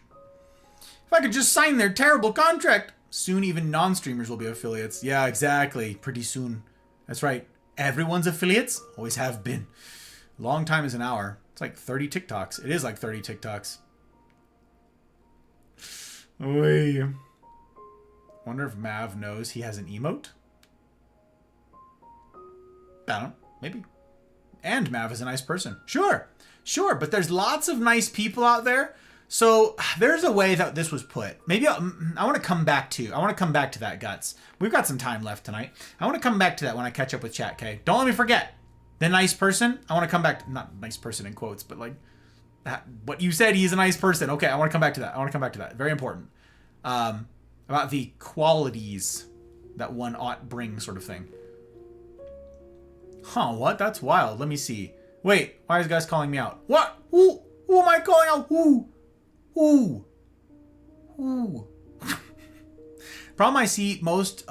If I could just sign their terrible contract. Soon even non-streamers will be affiliates. Yeah, exactly. Pretty soon. That's right. Everyone's affiliates. Always have been. Long time is an hour. It's like 30 TikToks. It is like 30 TikToks. Oy. Wonder if Mav knows he has an emote? I don't know. Maybe. And Mav is a nice person. Sure, but there's lots of nice people out there. So there's a way that this was put. Maybe I want to come back to that, Guts. We've got some time left tonight. I want to come back to that when I catch up with chat, okay? Don't let me forget. The nice person. I want to come back to, not nice person in quotes, but like what you said, he's a nice person. Okay, I want to come back to that. Very important. About the qualities that one ought bring, sort of thing. Huh, what? That's wild. Let me see. Wait, why are you guys calling me out? What? Who am I calling out? Who? Problem I see most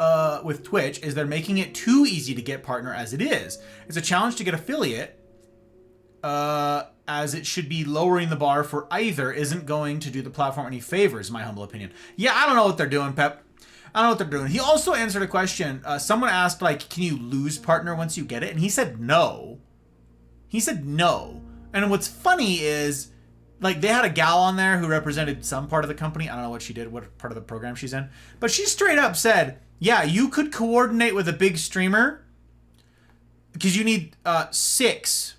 with Twitch is they're making it too easy to get partner as it is. It's a challenge to get affiliate, as it should be lowering the bar for either isn't going to do the platform any favors, in my humble opinion. Yeah, I don't know what they're doing, Pep. I don't know what they're doing. He also answered a question. Someone asked, like, can you lose partner once you get it? And he said no. He said no. And what's funny is, like, they had a gal on there who represented some part of the company. I don't know what she did, what part of the program she's in. But she straight up said, yeah, you could coordinate with a big streamer because you need 6.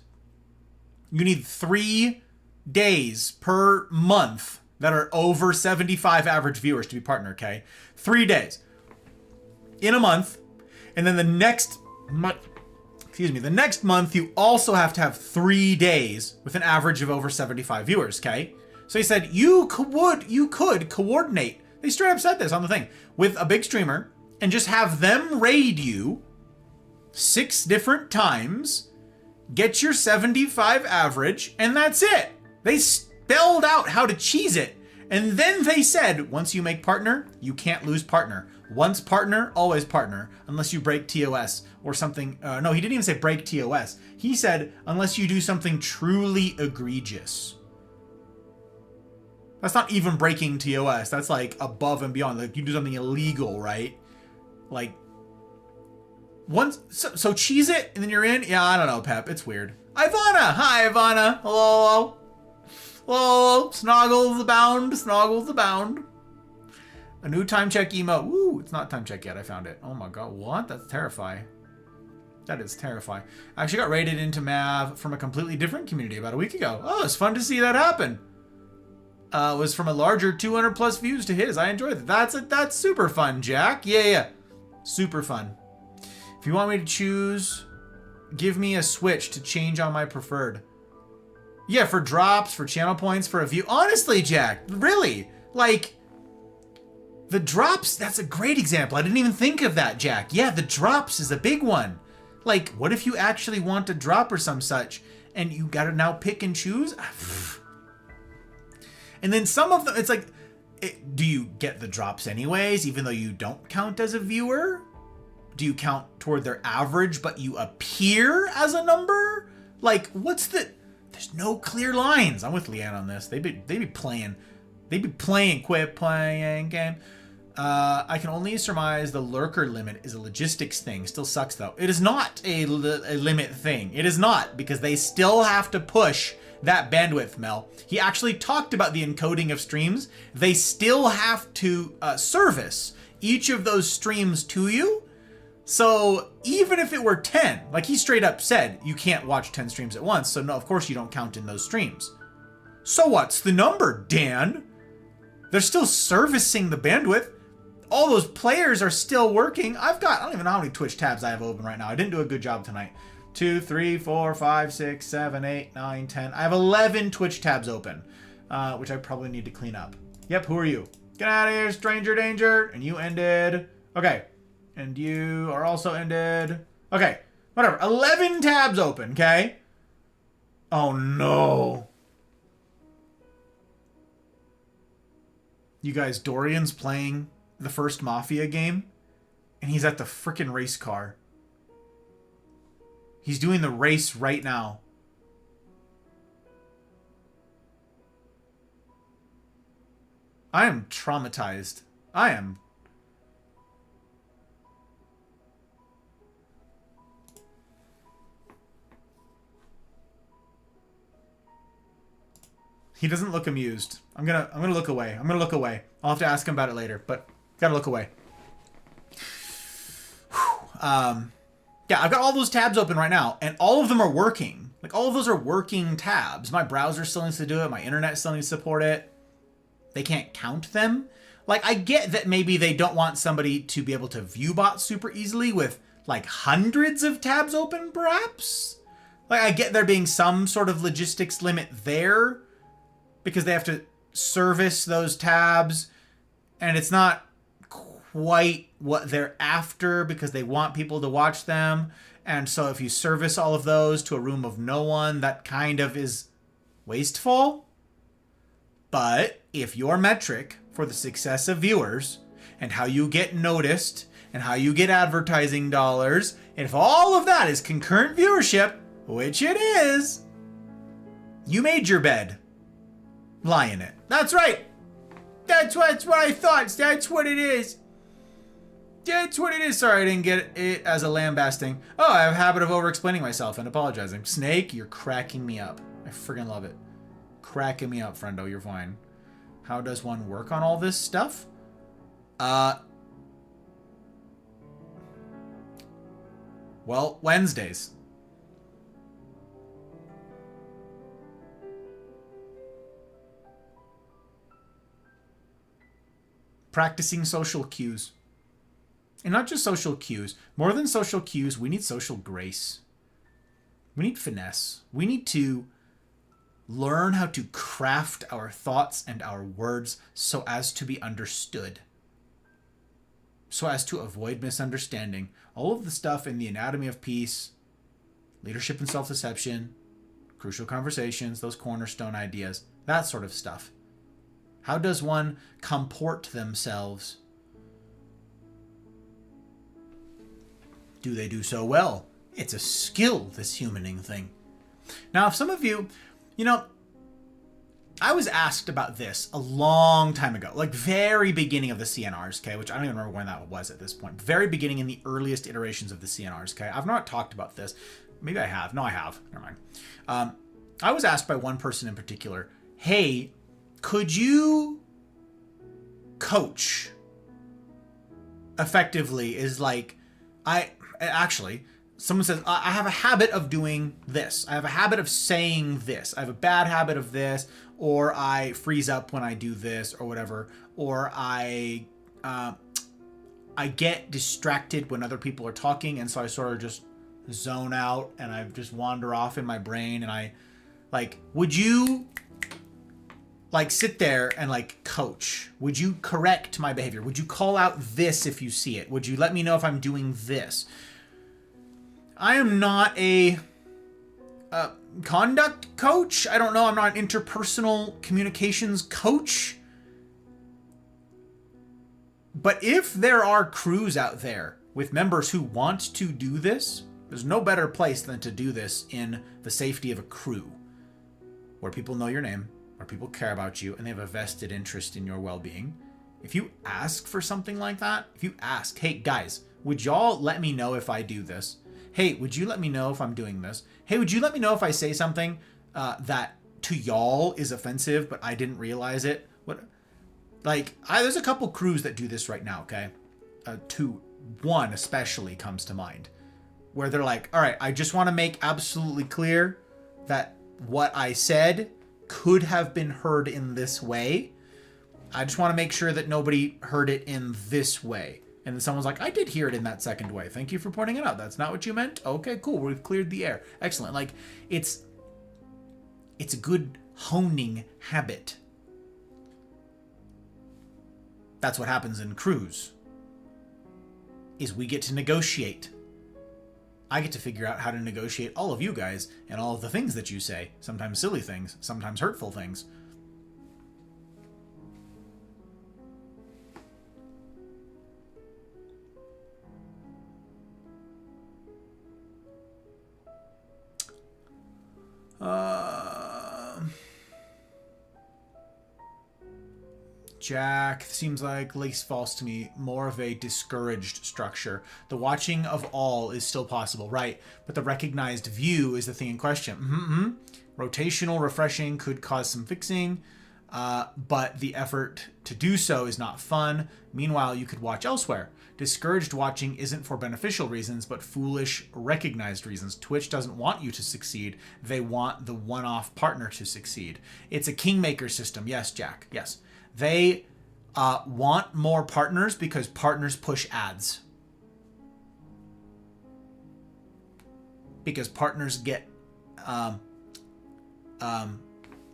You need 3 days per month that are over 75 average viewers to be partner, okay? 3 days in a month. And then the next month, the next month you also have to have 3 days with an average of over 75 viewers, okay? So he said you could coordinate. They straight up said this on the thing with a big streamer and just have them raid you 6 different times, get your 75 average, and that's it. They spelled out how to cheese it. And then they said, once you make partner, you can't lose partner. Once partner, always partner, unless you break TOS or something. No, he didn't even say break TOS. He said, unless you do something truly egregious. That's not even breaking TOS. That's like above and beyond. Like you do something illegal, right? Like, once, so cheese it and then you're in? Yeah, I don't know, Pep. It's weird. Ivana! Hi, Ivana. Hello. Hello. Snoggles abound. Snoggles abound. A new time check emote. Woo, it's not time check yet. I found it. Oh my god. What? That's terrifying. That is terrifying. I actually got raided into Mav from a completely different community about a week ago. Oh, it's fun to see that happen. It was from a larger 200 plus views to his. I enjoyed it. That's super fun, Jack. Yeah. Super fun. If you want me to choose, give me a switch to change on my preferred. Yeah, for drops, for channel points, for a view. Honestly, Jack, really? Like, the drops, that's a great example. I didn't even think of that, Jack. Yeah, the drops is a big one. Like, what if you actually want a drop or some such, and you gotta now pick and choose? And then some of them, it's like, do you get the drops anyways, even though you don't count as a viewer? Do you count toward their average, but you appear as a number? Like, what's the... There's no clear lines. I'm with Leanne on this. They be playing. Quit playing game. I can only surmise the lurker limit is a logistics thing. Still sucks, though. It is not a limit thing. It is not, because they still have to push that bandwidth, Mel. He actually talked about the encoding of streams. They still have to service each of those streams to you. So even if it were 10, like he straight up said, you can't watch 10 streams at once. So no, of course you don't count in those streams. So what's the number, Dan? They're still servicing the bandwidth. All those players are still working. I don't even know how many Twitch tabs I have open right now. I didn't do a good job tonight. 2, 3, 4, 5, 6, 7, 8, 9, 10. I have 11 Twitch tabs open, which I probably need to clean up. Yep, who are you? Get out of here, stranger danger. And you ended. Okay. And you are also ended. Okay, whatever. 11 tabs open, okay? Oh, no. You guys, Dorian's playing the first Mafia game, and he's at the frickin' race car. He's doing the race right now. I am traumatized. I am... He doesn't look amused. I'm gonna look away. I'll have to ask him about it later, but gotta look away. Yeah, I've got all those tabs open right now, and all of them are working. Like, all of those are working tabs. My browser still needs to do it. My internet still needs to support it. They can't count them. Like, I get that maybe they don't want somebody to be able to view bots super easily with, like, hundreds of tabs open, perhaps? Like, I get there being some sort of logistics limit there, because they have to service those tabs, and it's not quite what they're after because they want people to watch them. And so if you service all of those to a room of no one, that kind of is wasteful. But if your metric for the success of viewers and how you get noticed and how you get advertising dollars, and if all of that is concurrent viewership, which it is, you made your bed. Lie in it. That's right. That's what I thought. That's what it is. That's what it is. Sorry, I didn't get it as a lambasting. Oh, I have a habit of over-explaining myself and apologizing. Snake, you're cracking me up. I friggin' love it. Cracking me up, friendo. You're fine. How does one work on all this stuff? Well, Wednesdays. Practicing social cues. And not just social cues. More than social cues, we need social grace. We need finesse. We need to learn how to craft our thoughts and our words so as to be understood. So as to avoid misunderstanding. All of the stuff in the Anatomy of Peace, Leadership and Self-Deception, Crucial Conversations, those cornerstone ideas, that sort of stuff. How does one comport themselves? Do they do so well? It's a skill, this humaning thing. Now, if some of you, I was asked about this a long time ago, like very beginning of the CNRs, okay, which I don't even remember when that was at this point. Very beginning in the earliest iterations of the CNRs, okay. I've not talked about this. Maybe I have. No, I have. Never mind. I was asked by one person in particular, hey, could you coach effectively? Is like, someone says, I have a habit of doing this. I have a habit of saying this. I have a bad habit of this, or I freeze up when I do this or whatever, or I get distracted when other people are talking, and so I sort of just zone out and I just wander off in my brain, and I would you sit there and coach? Would you correct my behavior? Would you call out this if you see it? Would you let me know if I'm doing this? I am not a conduct coach. I don't know. I'm not an interpersonal communications coach. But if there are crews out there with members who want to do this, there's no better place than to do this in the safety of a crew where people know your name, where people care about you, and they have a vested interest in your well-being. If you ask for something like that, if you ask, hey guys, would y'all let me know if I do this? Hey, would you let me know if I'm doing this? Hey, would you let me know if I say something that to y'all is offensive, but I didn't realize it? There's a couple crews that do this right now, okay? One especially comes to mind, where they're like, all right, I just want to make absolutely clear that what I said could have been heard in this way. I just want to make sure that nobody heard it in this way. And then someone's like, I did hear it in that second way. Thank you for pointing it out. That's not what you meant? Okay, cool. We've cleared the air. Excellent. It's a good honing habit. That's what happens in crews. Is we get to negotiate. I get to figure out how to negotiate all of you guys and all of the things that you say. Sometimes silly things, sometimes hurtful things. Jack seems like least false to me, more of a discouraged structure. The watching of all is still possible, right? But the recognized view is the thing in question. Rotational refreshing could cause some fixing, but the effort to do so is not fun. Meanwhile, you could watch elsewhere. Discouraged watching isn't for beneficial reasons, but foolish, recognized reasons. Twitch doesn't want you to succeed. They want the one-off partner to succeed. It's a kingmaker system. Yes, Jack. Yes. They want more partners because partners push ads. Because partners get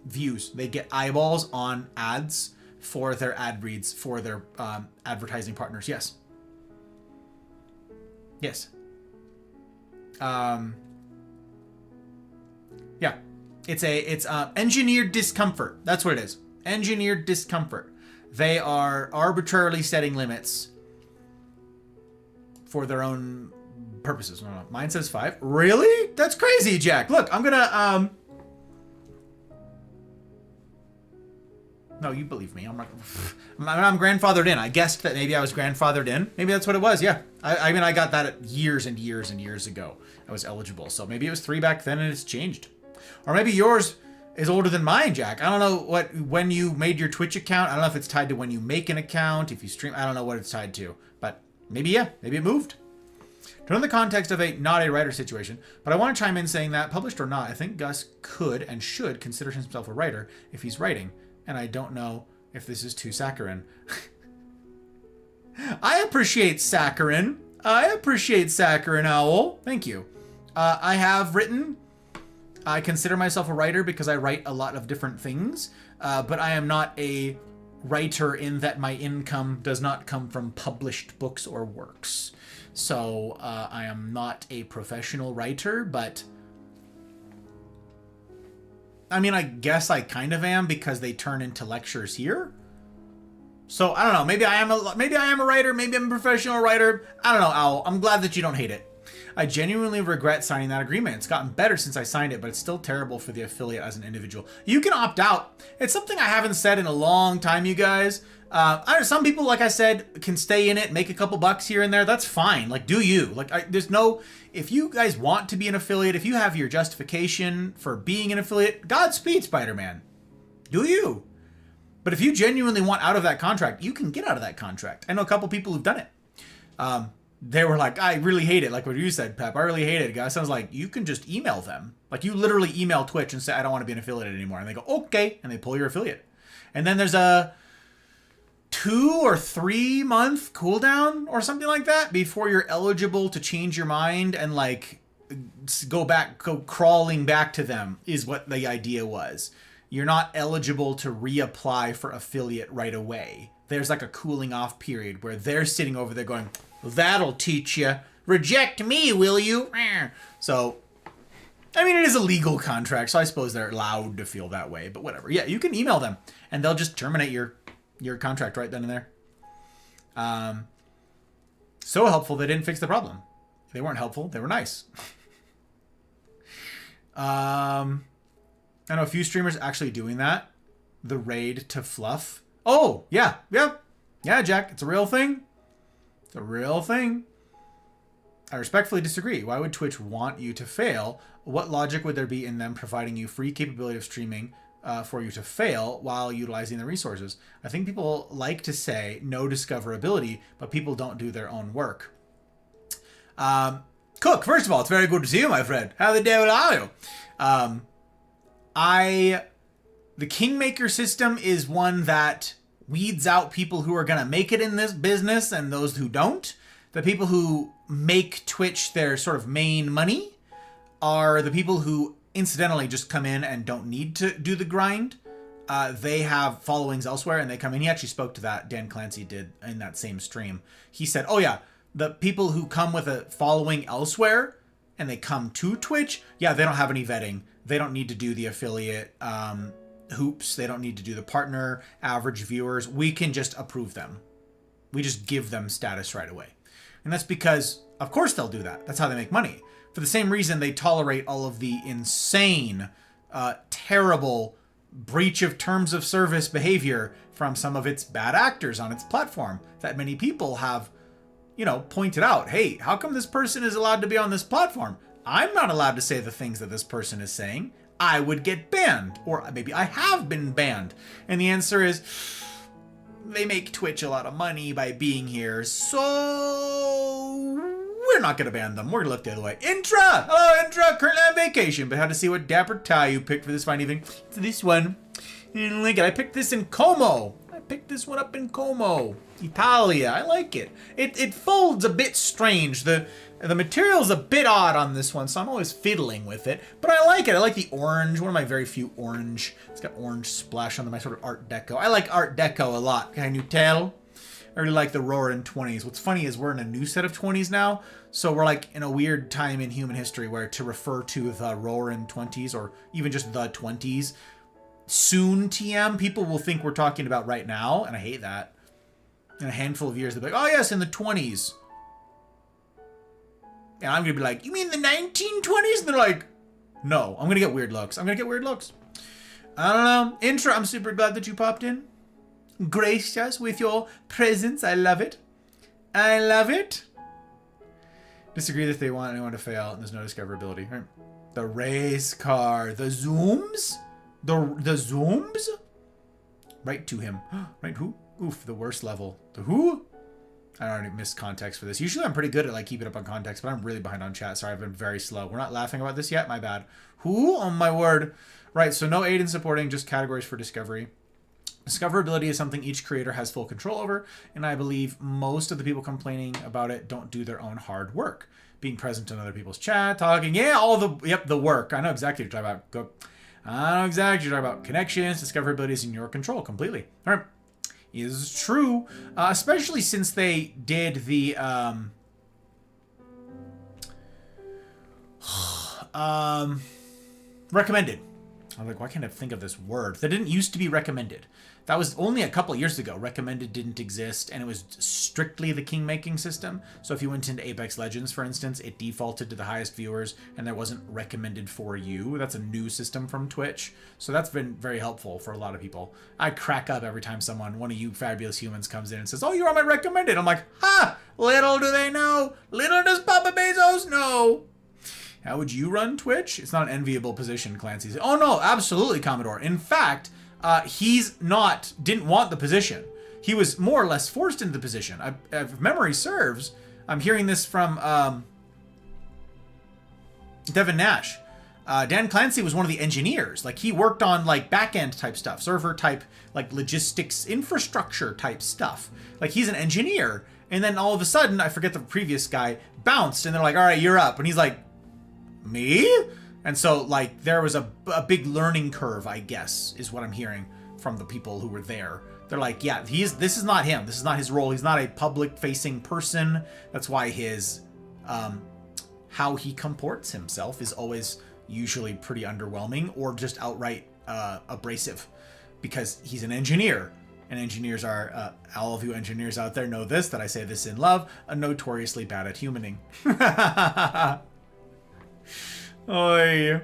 views. They get eyeballs on ads for their ad reads, for their advertising partners. Yes. Yes. Yeah. It's engineered discomfort. That's what it is. Engineered discomfort. They are arbitrarily setting limits for their own purposes. No, no. Mine says 5. Really? That's crazy, Jack. Look, I'm gonna, no, you believe me. I'm grandfathered in. I guessed that maybe I was grandfathered in. Maybe that's what it was. Yeah. I mean, I got that years and years and years ago. I was eligible. So maybe it was 3 back then and it's changed. Or maybe yours is older than mine, Jack. I don't know when you made your Twitch account. I don't know if it's tied to when you make an account, if you stream. I don't know what it's tied to. But maybe, yeah. Maybe it moved. Not in the context of not a writer situation, but I want to chime in saying that, published or not, I think Gus could and should consider himself a writer if he's writing. And I don't know if this is too saccharine. I appreciate saccharine. I appreciate saccharine, Owl. Thank you. I have written. I consider myself a writer because I write a lot of different things. But I am not a writer in that my income does not come from published books or works. So I am not a professional writer, but I mean, I guess I kind of am because they turn into lectures here. So I don't know. Maybe I am a writer. Maybe I'm a professional writer. I don't know, Owl. I'm glad that you don't hate it. I genuinely regret signing that agreement. It's gotten better since I signed it, but it's still terrible for the affiliate as an individual. You can opt out. It's something I haven't said in a long time, you guys. Some people, like I said, can stay in it, make a couple bucks here and there. That's fine. Like, do you? Like, there's no... If you guys want to be an affiliate, if you have your justification for being an affiliate, Godspeed, Spider-Man. Do you? But if you genuinely want out of that contract, you can get out of that contract. I know a couple people who've done it. They were like, I really hate it. Like what you said, Pep. I really hate it, guys. Sounds like you can just email them. Like you literally email Twitch and say, I don't want to be an affiliate anymore. And they go, okay. And they pull your affiliate. And then there's a 2 or 3 month cooldown or something like that before you're eligible to change your mind and like go crawling back to them is what the idea was. You're not eligible to reapply for affiliate right away. There's like a cooling off period where they're sitting over there going, that'll teach you. Reject me, will you? So, I mean, it is a legal contract, so I suppose they're allowed to feel that way, but whatever. Yeah, you can email them and they'll just terminate your contract right then and there. So helpful they didn't fix the problem. They weren't helpful, they were nice. I know a few streamers actually doing that. The raid to fluff. Oh, yeah, Jack, it's a real thing. It's a real thing. I respectfully disagree. Why would Twitch want you to fail? What logic would there be in them providing you free capability of streaming for you to fail while utilizing the resources? I think people like to say no discoverability, but people don't do their own work. Cook, first of all, it's very good to see you, my friend. How the devil are you? The Kingmaker system is one that weeds out people who are going to make it in this business and those who don't. The people who make Twitch their sort of main money are the people who incidentally just come in and don't need to do the grind. They have followings elsewhere and they come in. He actually spoke to that. Dan Clancy did in that same stream. He said, oh yeah, the people who come with a following elsewhere and they come to Twitch, yeah, they don't have any vetting. They don't need to do the affiliate hoops. They don't need to do the partner average viewers. We can just approve them. We just give them status right away. And that's because, of course, they'll do that. That's how they make money. For the same reason they tolerate all of the insane, terrible breach of terms of service behavior from some of its bad actors on its platform that many people have, pointed out. Hey, how come this person is allowed to be on this platform? I'm not allowed to say the things that this person is saying. I would get banned, or maybe I have been banned. And the answer is, they make Twitch a lot of money by being here, so we're not going to ban them. We're going to look the other way. Intra! Hello, Intra! Currently on vacation, but had to see what dapper tie you picked for this fine evening. It's this one. And look at I picked this in Como. I picked this one up in Como, Italia. I like it. It folds a bit strange. The material's a bit odd on this one, so I'm always fiddling with it. But I like it. I like the orange. One of my very few orange. It's got orange splash on my sort of Art Deco. I like Art Deco a lot. Can you tell? I really like the Roaring 20s. What's funny is we're in a new set of 20s now. So we're like in a weird time in human history where to refer to the Roaring 20s or even just the 20s soon TM, people will think we're talking about right now, and I hate that. In a handful of years, they'll be like, oh yes, in the 20s. And I'm going to be like, you mean the 1920s? And they're like, no, I'm going to get weird looks. I don't know. Intra, I'm super glad that you popped in. Graced us with your presence. I love it. Disagree that they want anyone to fail and there's no discoverability. Right. The race car. The zooms? The zooms? Right to him. Right who? Oof, the worst level. The who? I already missed context for this. Usually I'm pretty good at like keeping up on context, but I'm really behind on chat. Sorry, I've been very slow. We're not laughing about this yet. My bad. Who? Oh my word. Right, so no aid in supporting, just categories for discovery. Discoverability is something each creator has full control over, and I believe most of the people complaining about it don't do their own hard work. Being present in other people's chat, talking, the work. I know exactly what you're talking about. I know exactly what you're talking about. Connections, discoverability is in your control completely. All right. Is true, especially since they did the recommended. I'm like, why can't I think of this word? That didn't used to be recommended. That was only a couple of years ago. Recommended didn't exist, and it was strictly the king-making system. So if you went into Apex Legends, for instance, it defaulted to the highest viewers, and there wasn't recommended for you. That's a new system from Twitch. So that's been very helpful for a lot of people. I crack up every time one of you fabulous humans comes in and says, oh, you're on my recommended. I'm like, ha! Little do they know. Little does Papa Bezos know. How would you run Twitch? It's not an enviable position, Clancy. Oh, no, absolutely, Commodore. In fact, didn't want the position. He was more or less forced into the position. If memory serves, I'm hearing this from Devin Nash. Dan Clancy was one of the engineers. Like, he worked on, like, back-end type stuff, server type, like, logistics, infrastructure type stuff. Like, he's an engineer. And then all of a sudden, I forget the previous guy, bounced, and they're like, all right, you're up. And he's like, me? And so, like, there was a big learning curve, I guess, is what I'm hearing from the people who were there. They're like, yeah, this is not him. This is not his role. He's not a public-facing person. That's why his, how he comports himself is always usually pretty underwhelming or just outright abrasive, because he's an engineer. And engineers are, all of you engineers out there know this, that I say this in love, notoriously bad at humaning. Oy.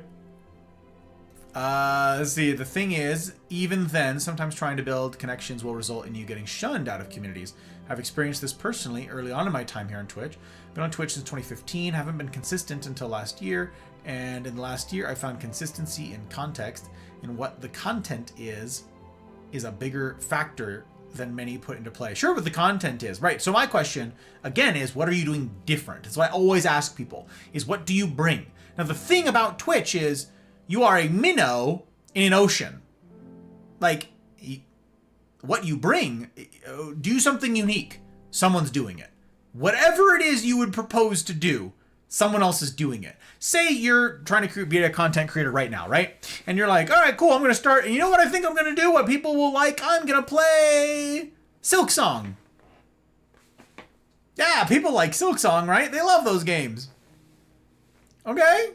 Let's see. The thing is, even then, sometimes trying to build connections will result in you getting shunned out of communities. I've experienced this personally early on in my time here on Twitch. Been on Twitch since 2015, haven't been consistent until last year, and in the last year I found consistency in context and what the content is a bigger factor than many put into play. Sure, what the content is, right? So my question, again, is what are you doing different? That's what I always ask people, is what do you bring? Now, the thing about Twitch is you are a minnow in an ocean. Like, what you bring, do something unique. Someone's doing it. Whatever it is you would propose to do, someone else is doing it. Say you're trying to be a content creator right now, right? And you're like, all right, cool, I'm going to start. And you know what I think I'm going to do? What people will like? I'm going to play Silksong. Yeah, people like Silksong, right? They love those games. Okay?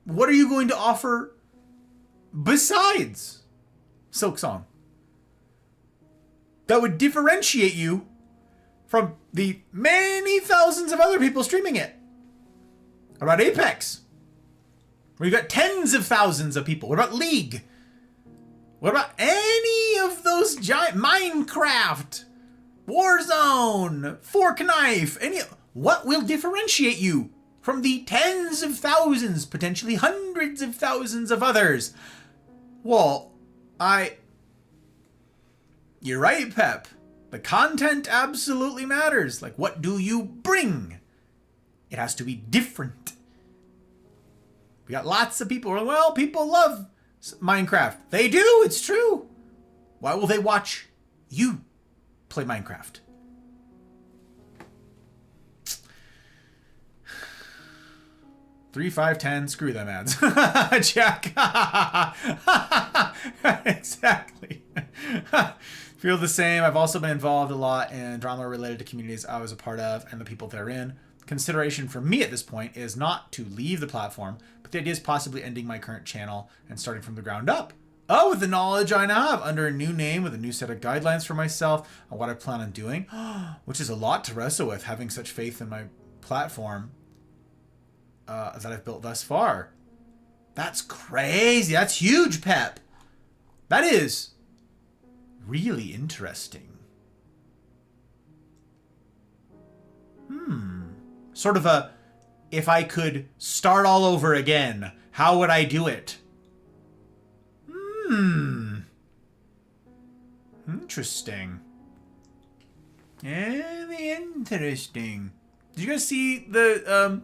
What are you going to offer besides Silksong that would differentiate you from the many thousands of other people streaming it? What about Apex, where you've got tens of thousands of people? What about League? What about any of those giant Minecraft, Warzone, Fork Knife? What will differentiate you from the tens of thousands, potentially hundreds of thousands of others? Well, you're right, Pep. The content absolutely matters. Like, what do you bring? It has to be different. We got lots of people who are, well, people love Minecraft. They do, it's true. Why will they watch you play Minecraft? Three, 5, 10, screw them ads. Jack. Exactly. Feel the same. I've also been involved a lot in drama related to communities I was a part of and the people therein. consideration for me at this point is not to leave the platform, but the idea is possibly ending my current channel and starting from the ground up. Oh, with the knowledge I now have, under a new name, with a new set of guidelines for myself on what I plan on doing, which is a lot to wrestle with, having such faith in my platform that I've built thus far. That's crazy. That's huge, Pep. That is really interesting. Sort of a, if I could start all over again, how would I do it? Interesting. Very interesting. Did you guys see the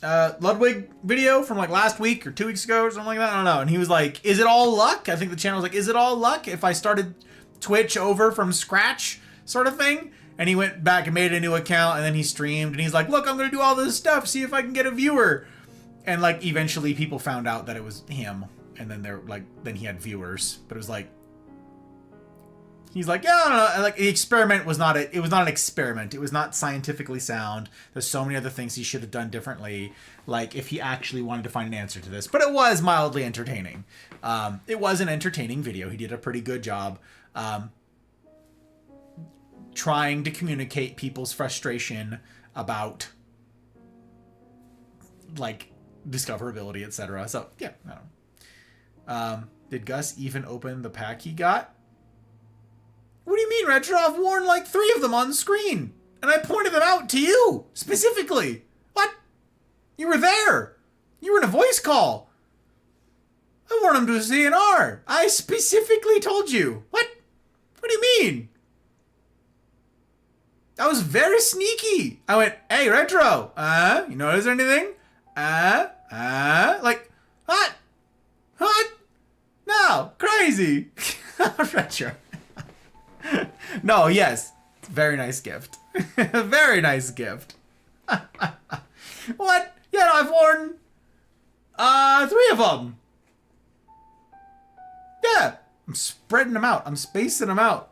Ludwig video from like last week or 2 weeks ago or something like that? I don't know. And he was like, is it all luck? I think the channel was like, is it all luck if I started Twitch over from scratch sort of thing? And he went back and made a new account, and then he streamed, and he's like, look, I'm going to do all this stuff, see if I can get a viewer. And like eventually people found out that it was him, and then they're like, then he had viewers. But it was like, he's like, yeah, I don't know. Like the experiment was not it was not an experiment. It was not scientifically sound. There's so many other things he should have done differently. Like if he actually wanted to find an answer to this, but it was mildly entertaining. It was an entertaining video. He did a pretty good job. Trying to communicate people's frustration about like discoverability, etc. So yeah, I don't know. Did Gus even open the pack he got? What do you mean, Retro? I've worn like 3 of them on screen, and I pointed them out to you specifically. What? You were there. You were in a voice call. I worn them to a CNR. I specifically told you. What? What do you mean? I was very sneaky. I went, hey, Retro, you notice anything? Like, what? What? No, crazy. Retro. No, yes. Very nice gift. Very nice gift. What? Yeah, no, I've worn 3 of them. Yeah. I'm spreading them out. I'm spacing them out.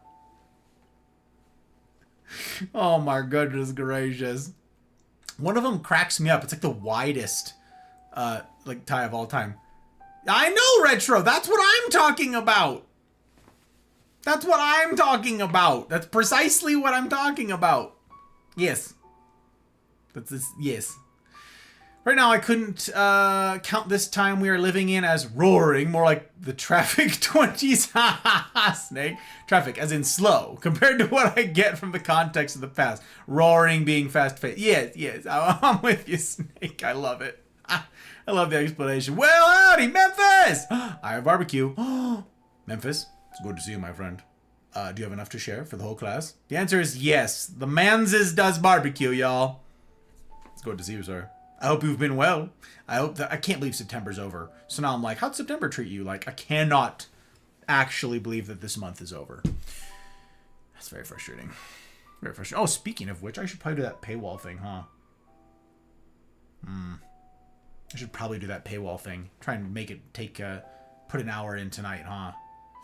Oh my goodness gracious. One of them cracks me up. It's like the widest like tie of all time. I know, Retro. That's what I'm talking about. That's what I'm talking about. That's precisely what I'm talking about. Yes. That's this. Yes. Right now, I couldn't count this time we are living in as roaring, more like the traffic 20s. Snake. Traffic, as in slow, compared to what I get from the context of the past. Roaring being fast-paced. Yes, yes, I'm with you, Snake. I love it. I love the explanation. Well, howdy, Memphis! I have barbecue. Memphis, it's good to see you, my friend. Do you have enough to share for the whole class? The answer is yes. The Manses does barbecue, y'all. It's good to see you, sir. I hope you've been well. I can't believe September's over. So now I'm like, how'd September treat you? Like, I cannot actually believe that this month is over. That's very frustrating. Very frustrating. Oh, speaking of which, I should probably do that paywall thing, huh? I should probably do that paywall thing. Try and make it take, put an hour in tonight, huh?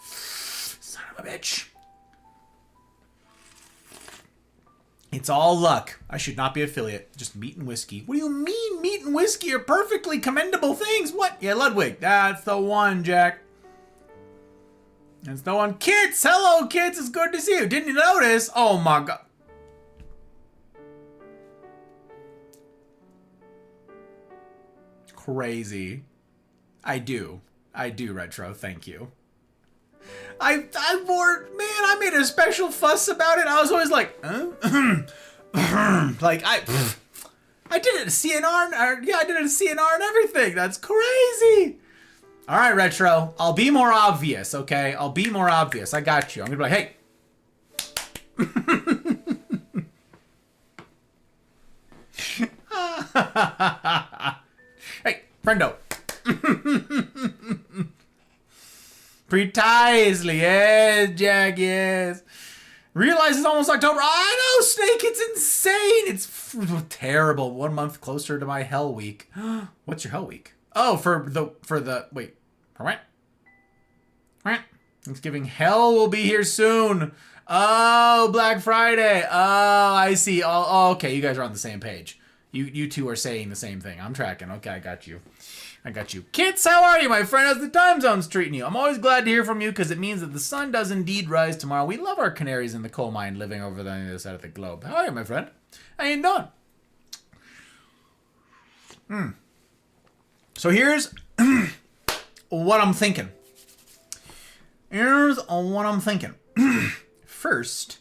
Son of a bitch. It's all luck. I should not be affiliate. Just meat and whiskey. What do you mean meat and whiskey are perfectly commendable things? What? Yeah, Ludwig. That's the one, Jack. That's the one. Kids! Hello, kids. It's good to see you. Didn't you notice? Oh, my God. Crazy. I do, Retro. Thank you. I made a special fuss about it. I was always like, like I did it at CNR. Yeah, I did it at CNR and everything. That's crazy. All right, Retro. I'll be more obvious, okay? I'll be more obvious. I got you. I'm gonna be like, hey. Hey, friendo. Precisely, yes, Jack, yes. Realize it's almost October. I know, Snake, it's insane. It's terrible. 1 month closer to my Hell Week. What's your Hell Week? Oh, for the wait. Thanksgiving hell will be here soon. Oh, Black Friday. Oh, I see. Oh, okay. You guys are on the same page. You two are saying the same thing. I'm tracking. Okay, I got you. Kits, how are you, my friend? How's the time zones treating you? I'm always glad to hear from you because it means that the sun does indeed rise tomorrow. We love our canaries in the coal mine living over on the other side of the globe. How are you, my friend? How you doing? So here's what I'm thinking. First,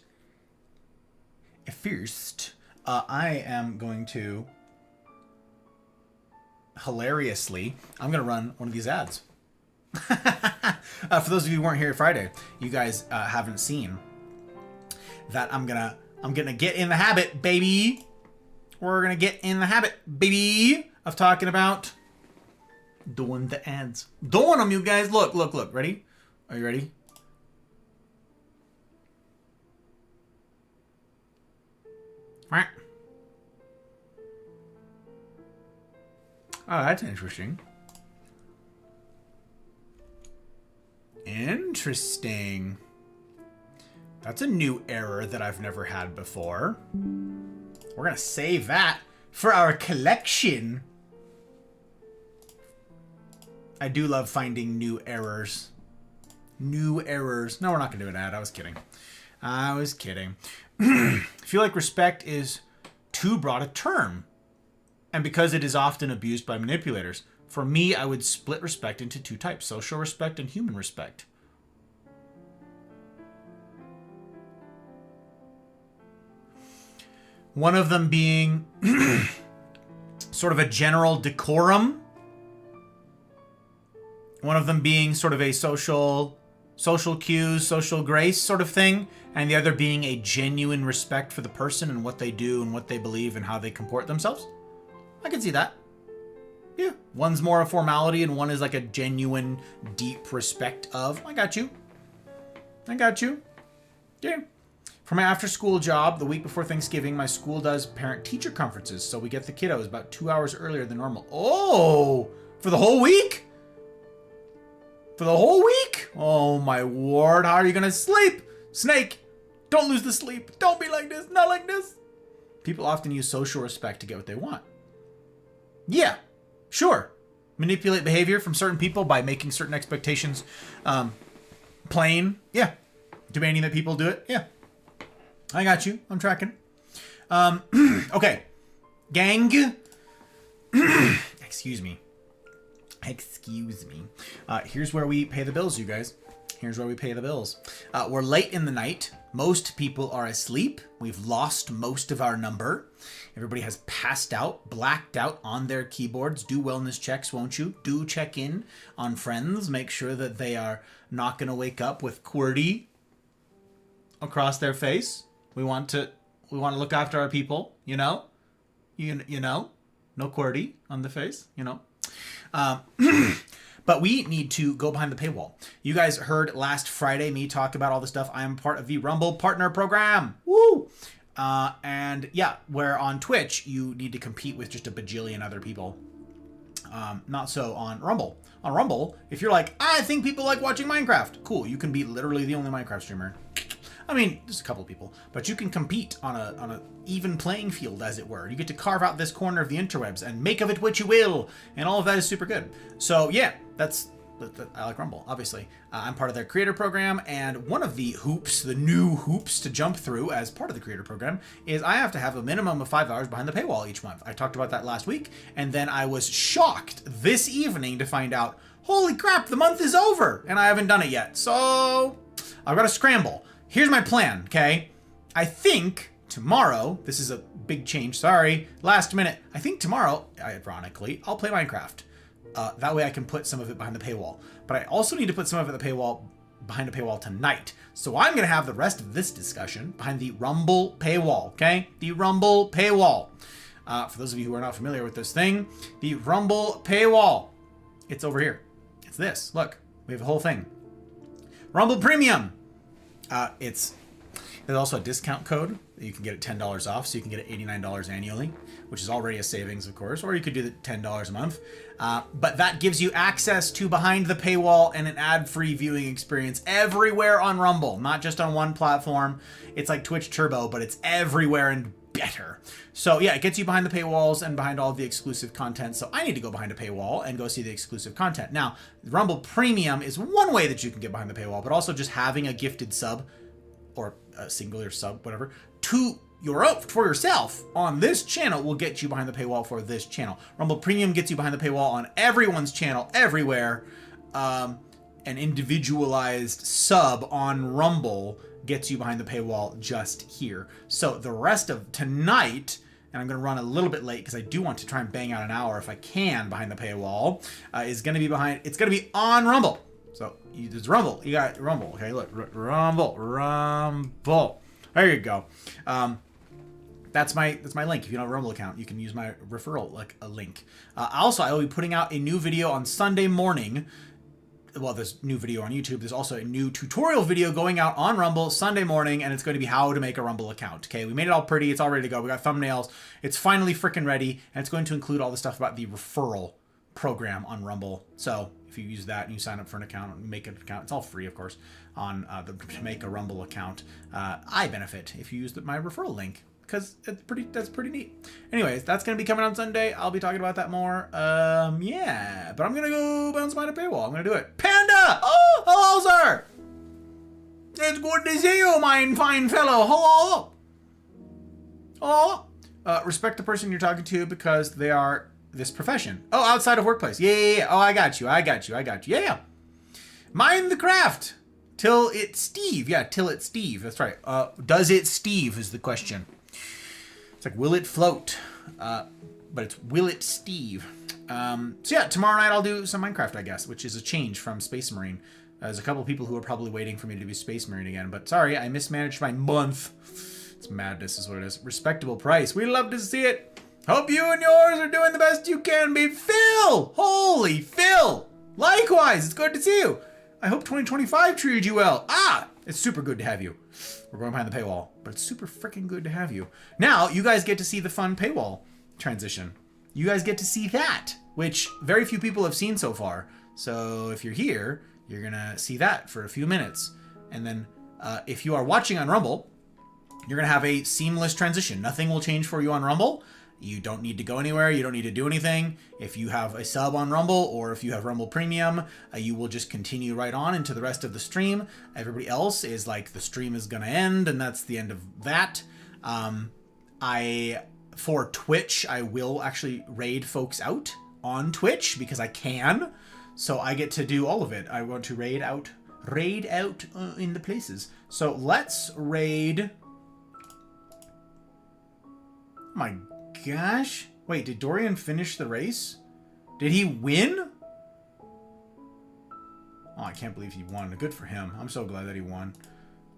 I am going to hilariously, I'm going to run one of these ads. For those of you who weren't here Friday, you guys haven't seen that I'm gonna get in the habit, baby. We're gonna get in the habit, baby, of talking about doing the ads. Doing them, you guys. Look. Ready? Are you ready? Oh, that's interesting. Interesting. That's a new error that I've never had before. We're gonna save that for our collection. I do love finding new errors. No, we're not gonna do an ad. I was kidding. I feel like respect is too broad a term. And because it is often abused by manipulators, for me, I would split respect into two types: social respect and human respect. One of them being sort of a general decorum. One of them being sort of a social cues, social grace sort of thing. And the other being a genuine respect for the person and what they do and what they believe and how they comport themselves. I can see that. Yeah. One's more a formality and one is like a genuine, deep respect of. I got you. Yeah. For my after-school job, the week before Thanksgiving, my school does parent-teacher conferences, so we get the kiddos about 2 hours earlier than normal. Oh! For the whole week? Oh, my word. How are you going to sleep? Snake, don't lose the sleep. Don't be like this. Not like this. People often use social respect to get what they want. Yeah, sure. Manipulate behavior from certain people by making certain expectations plain. Yeah. Demanding that people do it. Yeah. I got you. I'm tracking. Okay. Gang. Excuse me. Here's where we pay the bills, you guys. We're late in the night. Most people are asleep. We've lost most of our number. Everybody has passed out, blacked out on their keyboards. Do wellness checks, won't you? Do check in on friends. Make sure that they are not going to wake up with QWERTY across their face. We want to look after our people, you know? You know? No QWERTY on the face, you know? But we need to go behind the paywall. You guys heard last Friday me talk about all the stuff. I am part of the Rumble Partner Program. Woo! And yeah, where on Twitch, you need to compete with just a bajillion other people. Not so on Rumble. On Rumble, if you're like, I think people like watching Minecraft. Cool, you can be literally the only Minecraft streamer. I mean, there's a couple of people, but you can compete on a even playing field, as it were. You get to carve out this corner of the interwebs and make of it what you will, and all of that is super good. So yeah, I like Rumble, obviously. I'm part of their creator program, and one of the new hoops to jump through as part of the creator program is I have to have a minimum of 5 hours behind the paywall each month. I talked about that last week, and then I was shocked this evening to find out, holy crap, the month is over, and I haven't done it yet. So I've got to scramble. Here's my plan, okay? I think tomorrow, this is a big change, sorry, last minute. I think tomorrow, ironically, I'll play Minecraft. That way I can put some of it behind the paywall. But I also need to put some of it behind the paywall tonight. So I'm going to have the rest of this discussion behind the Rumble paywall, okay? The Rumble paywall. For those of you who are not familiar with this thing, the Rumble paywall. It's over here. It's this. Look, we have a whole thing. Rumble Premium. It's There's also a discount code that you can get it $10 off, so you can get it $89 annually, which is already a savings, of course, or you could do the $10 a month. But that gives you access to behind the paywall and an ad-free viewing experience everywhere on Rumble, not just on one platform. It's like Twitch Turbo, but it's everywhere and better. So yeah, it gets you behind the paywalls and behind all of the exclusive content. So I need to go behind a paywall and go see the exclusive content. Now, Rumble Premium is one way that you can get behind the paywall, but also just having a gifted sub or a singular sub, whatever, to your own for yourself on this channel will get you behind the paywall for this channel. Rumble Premium gets you behind the paywall on everyone's channel everywhere. An individualized sub on Rumble gets you behind the paywall just here. So the rest of tonight, and I'm going to run a little bit late because I do want to try and bang out an hour if I can behind the paywall, is going to be behind, it's going to be on Rumble. So there's Rumble, you got Rumble, okay, look, Rumble. There you go. That's my link. If you don't have a Rumble account, you can use my referral link. Also, I will be putting out a new video on Sunday morning. Well, there's new video on YouTube. There's also a new tutorial video going out on Rumble Sunday morning, and it's going to be how to make a Rumble account. Okay, we made it all pretty. It's all ready to go. We got thumbnails. It's finally freaking ready, and it's going to include all the stuff about the referral program on Rumble. So if you use that and you sign up for an account and make an account, it's all free, of course, on to make a Rumble account. I benefit if you use my referral link, because that's pretty neat. Anyways, that's going to be coming on Sunday. I'll be talking about that more. Yeah, but I'm going to go bounce behind a paywall. I'm going to do it. Panda! Oh, hello, sir! It's good to see you, my fine fellow. Hello! Oh! Respect the person you're talking to because they are this profession. Oh, outside of workplace. Yeah. Oh, I got you. Yeah. Mind the craft. Till it's Steve. Yeah, till it's Steve. That's right. Does it Steve is the question. It's like, will it float? But it's, will it Steve? So yeah, tomorrow night I'll do some Minecraft, I guess, which is a change from Space Marine. There's a couple people who are probably waiting for me to be Space Marine again, but sorry, I mismanaged my month. It's madness is what it is. Respectable price. We love to see it. Hope you and yours are doing the best you can be. Phil! Holy Phil! Likewise, it's good to see you. I hope 2025 treated you well. It's super good to have you. We're going behind the paywall, but it's super freaking good to have you. Now, you guys get to see the fun paywall transition. You guys get to see that, which very few people have seen so far. So if you're here, you're going to see that for a few minutes. And then if you are watching on Rumble, you're going to have a seamless transition. Nothing will change for you on Rumble. You don't need to go anywhere. You don't need to do anything. If you have a sub on Rumble or if you have Rumble Premium, you will just continue right on into the rest of the stream. Everybody else is like, the stream is going to end, and that's the end of that. For Twitch, I will actually raid folks out on Twitch because I can. So I get to do all of it. I want to raid out in the places. So let's raid. Oh my gosh. Wait, did Dorian finish the race? Did he win? Oh, I can't believe he won. Good for him. I'm so glad that he won.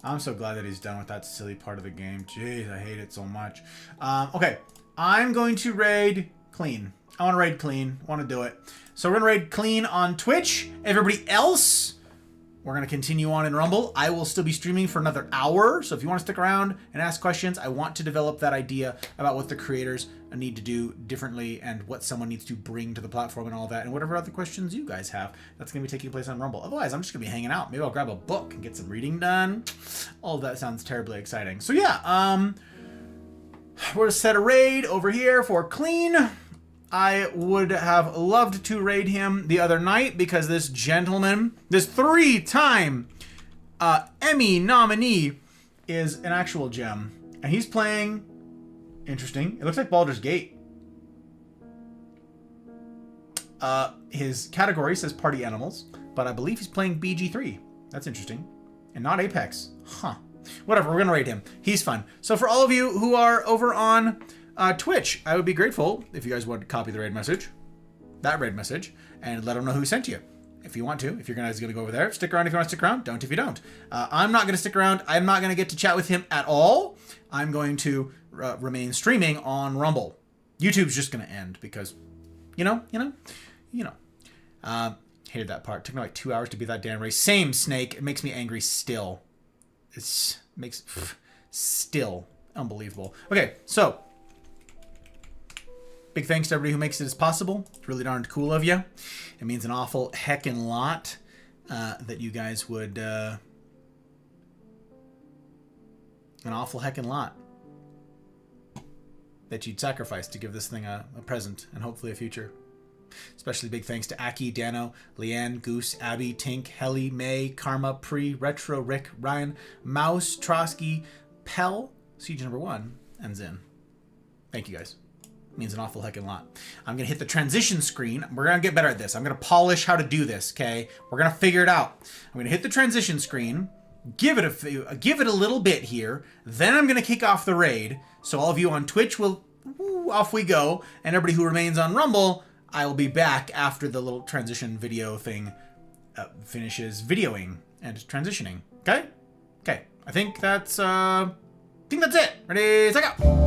I'm so glad that he's done with that silly part of the game. Jeez, I hate it so much. Okay, I'm going to raid clean. I want to raid clean. I want to do it. So we're going to raid clean on Twitch. Everybody else, we're going to continue on in Rumble. I will still be streaming for another hour. So if you want to stick around and ask questions, I want to develop that idea about what the creators need to do differently and what someone needs to bring to the platform and all that, and whatever other questions you guys have. That's going to be taking place on Rumble. Otherwise, I'm just going to be hanging out. Maybe I'll grab a book and get some reading done. All of that sounds terribly exciting. So yeah, we're going to set a raid over here for clean. I would have loved to raid him the other night because this gentleman, this 3-time Emmy nominee, is an actual gem. And he's playing, interesting, it looks like Baldur's Gate. His category says Party Animals, but I believe he's playing BG3. That's interesting. And not Apex. Huh. Whatever, we're going to raid him. He's fun. So for all of you who are over on Twitch, I would be grateful if you guys would copy the raid message, and let them know who sent you. If you want to, if you're guys going to go over there, stick around if you want to stick around. Don't if you don't. I'm not going to stick around. I'm not going to get to chat with him at all. I'm going to remain streaming on Rumble. YouTube's just going to end because, you know. Hated that part. Took me like 2 hours to beat that damn race. Same, Snake. It makes me angry still. still unbelievable. Okay, so big thanks to everybody who makes it as possible. It's really darn cool of you. It means an awful heckin' lot that you guys would... an awful heckin' lot that you'd sacrifice to give this thing a present and hopefully a future. Especially big thanks to Aki, Dano, Leanne, Goose, Abby, Tink, Helly, May, Karma, Pre, Retro, Rick, Ryan, Mouse, Trotsky, Pell, Siege number 1, and Zin. Thank you guys. It means an awful heckin' lot. I'm going to hit the transition screen. We're going to get better at this. I'm going to polish how to do this, okay? We're going to figure it out. I'm going to hit the transition screen, give it a little bit here, then I'm going to kick off the raid. So all of you on Twitch will, off we go, and everybody who remains on Rumble, I will be back after the little transition video thing finishes videoing and transitioning. Okay? Okay. I think that's it. Ready, set, go.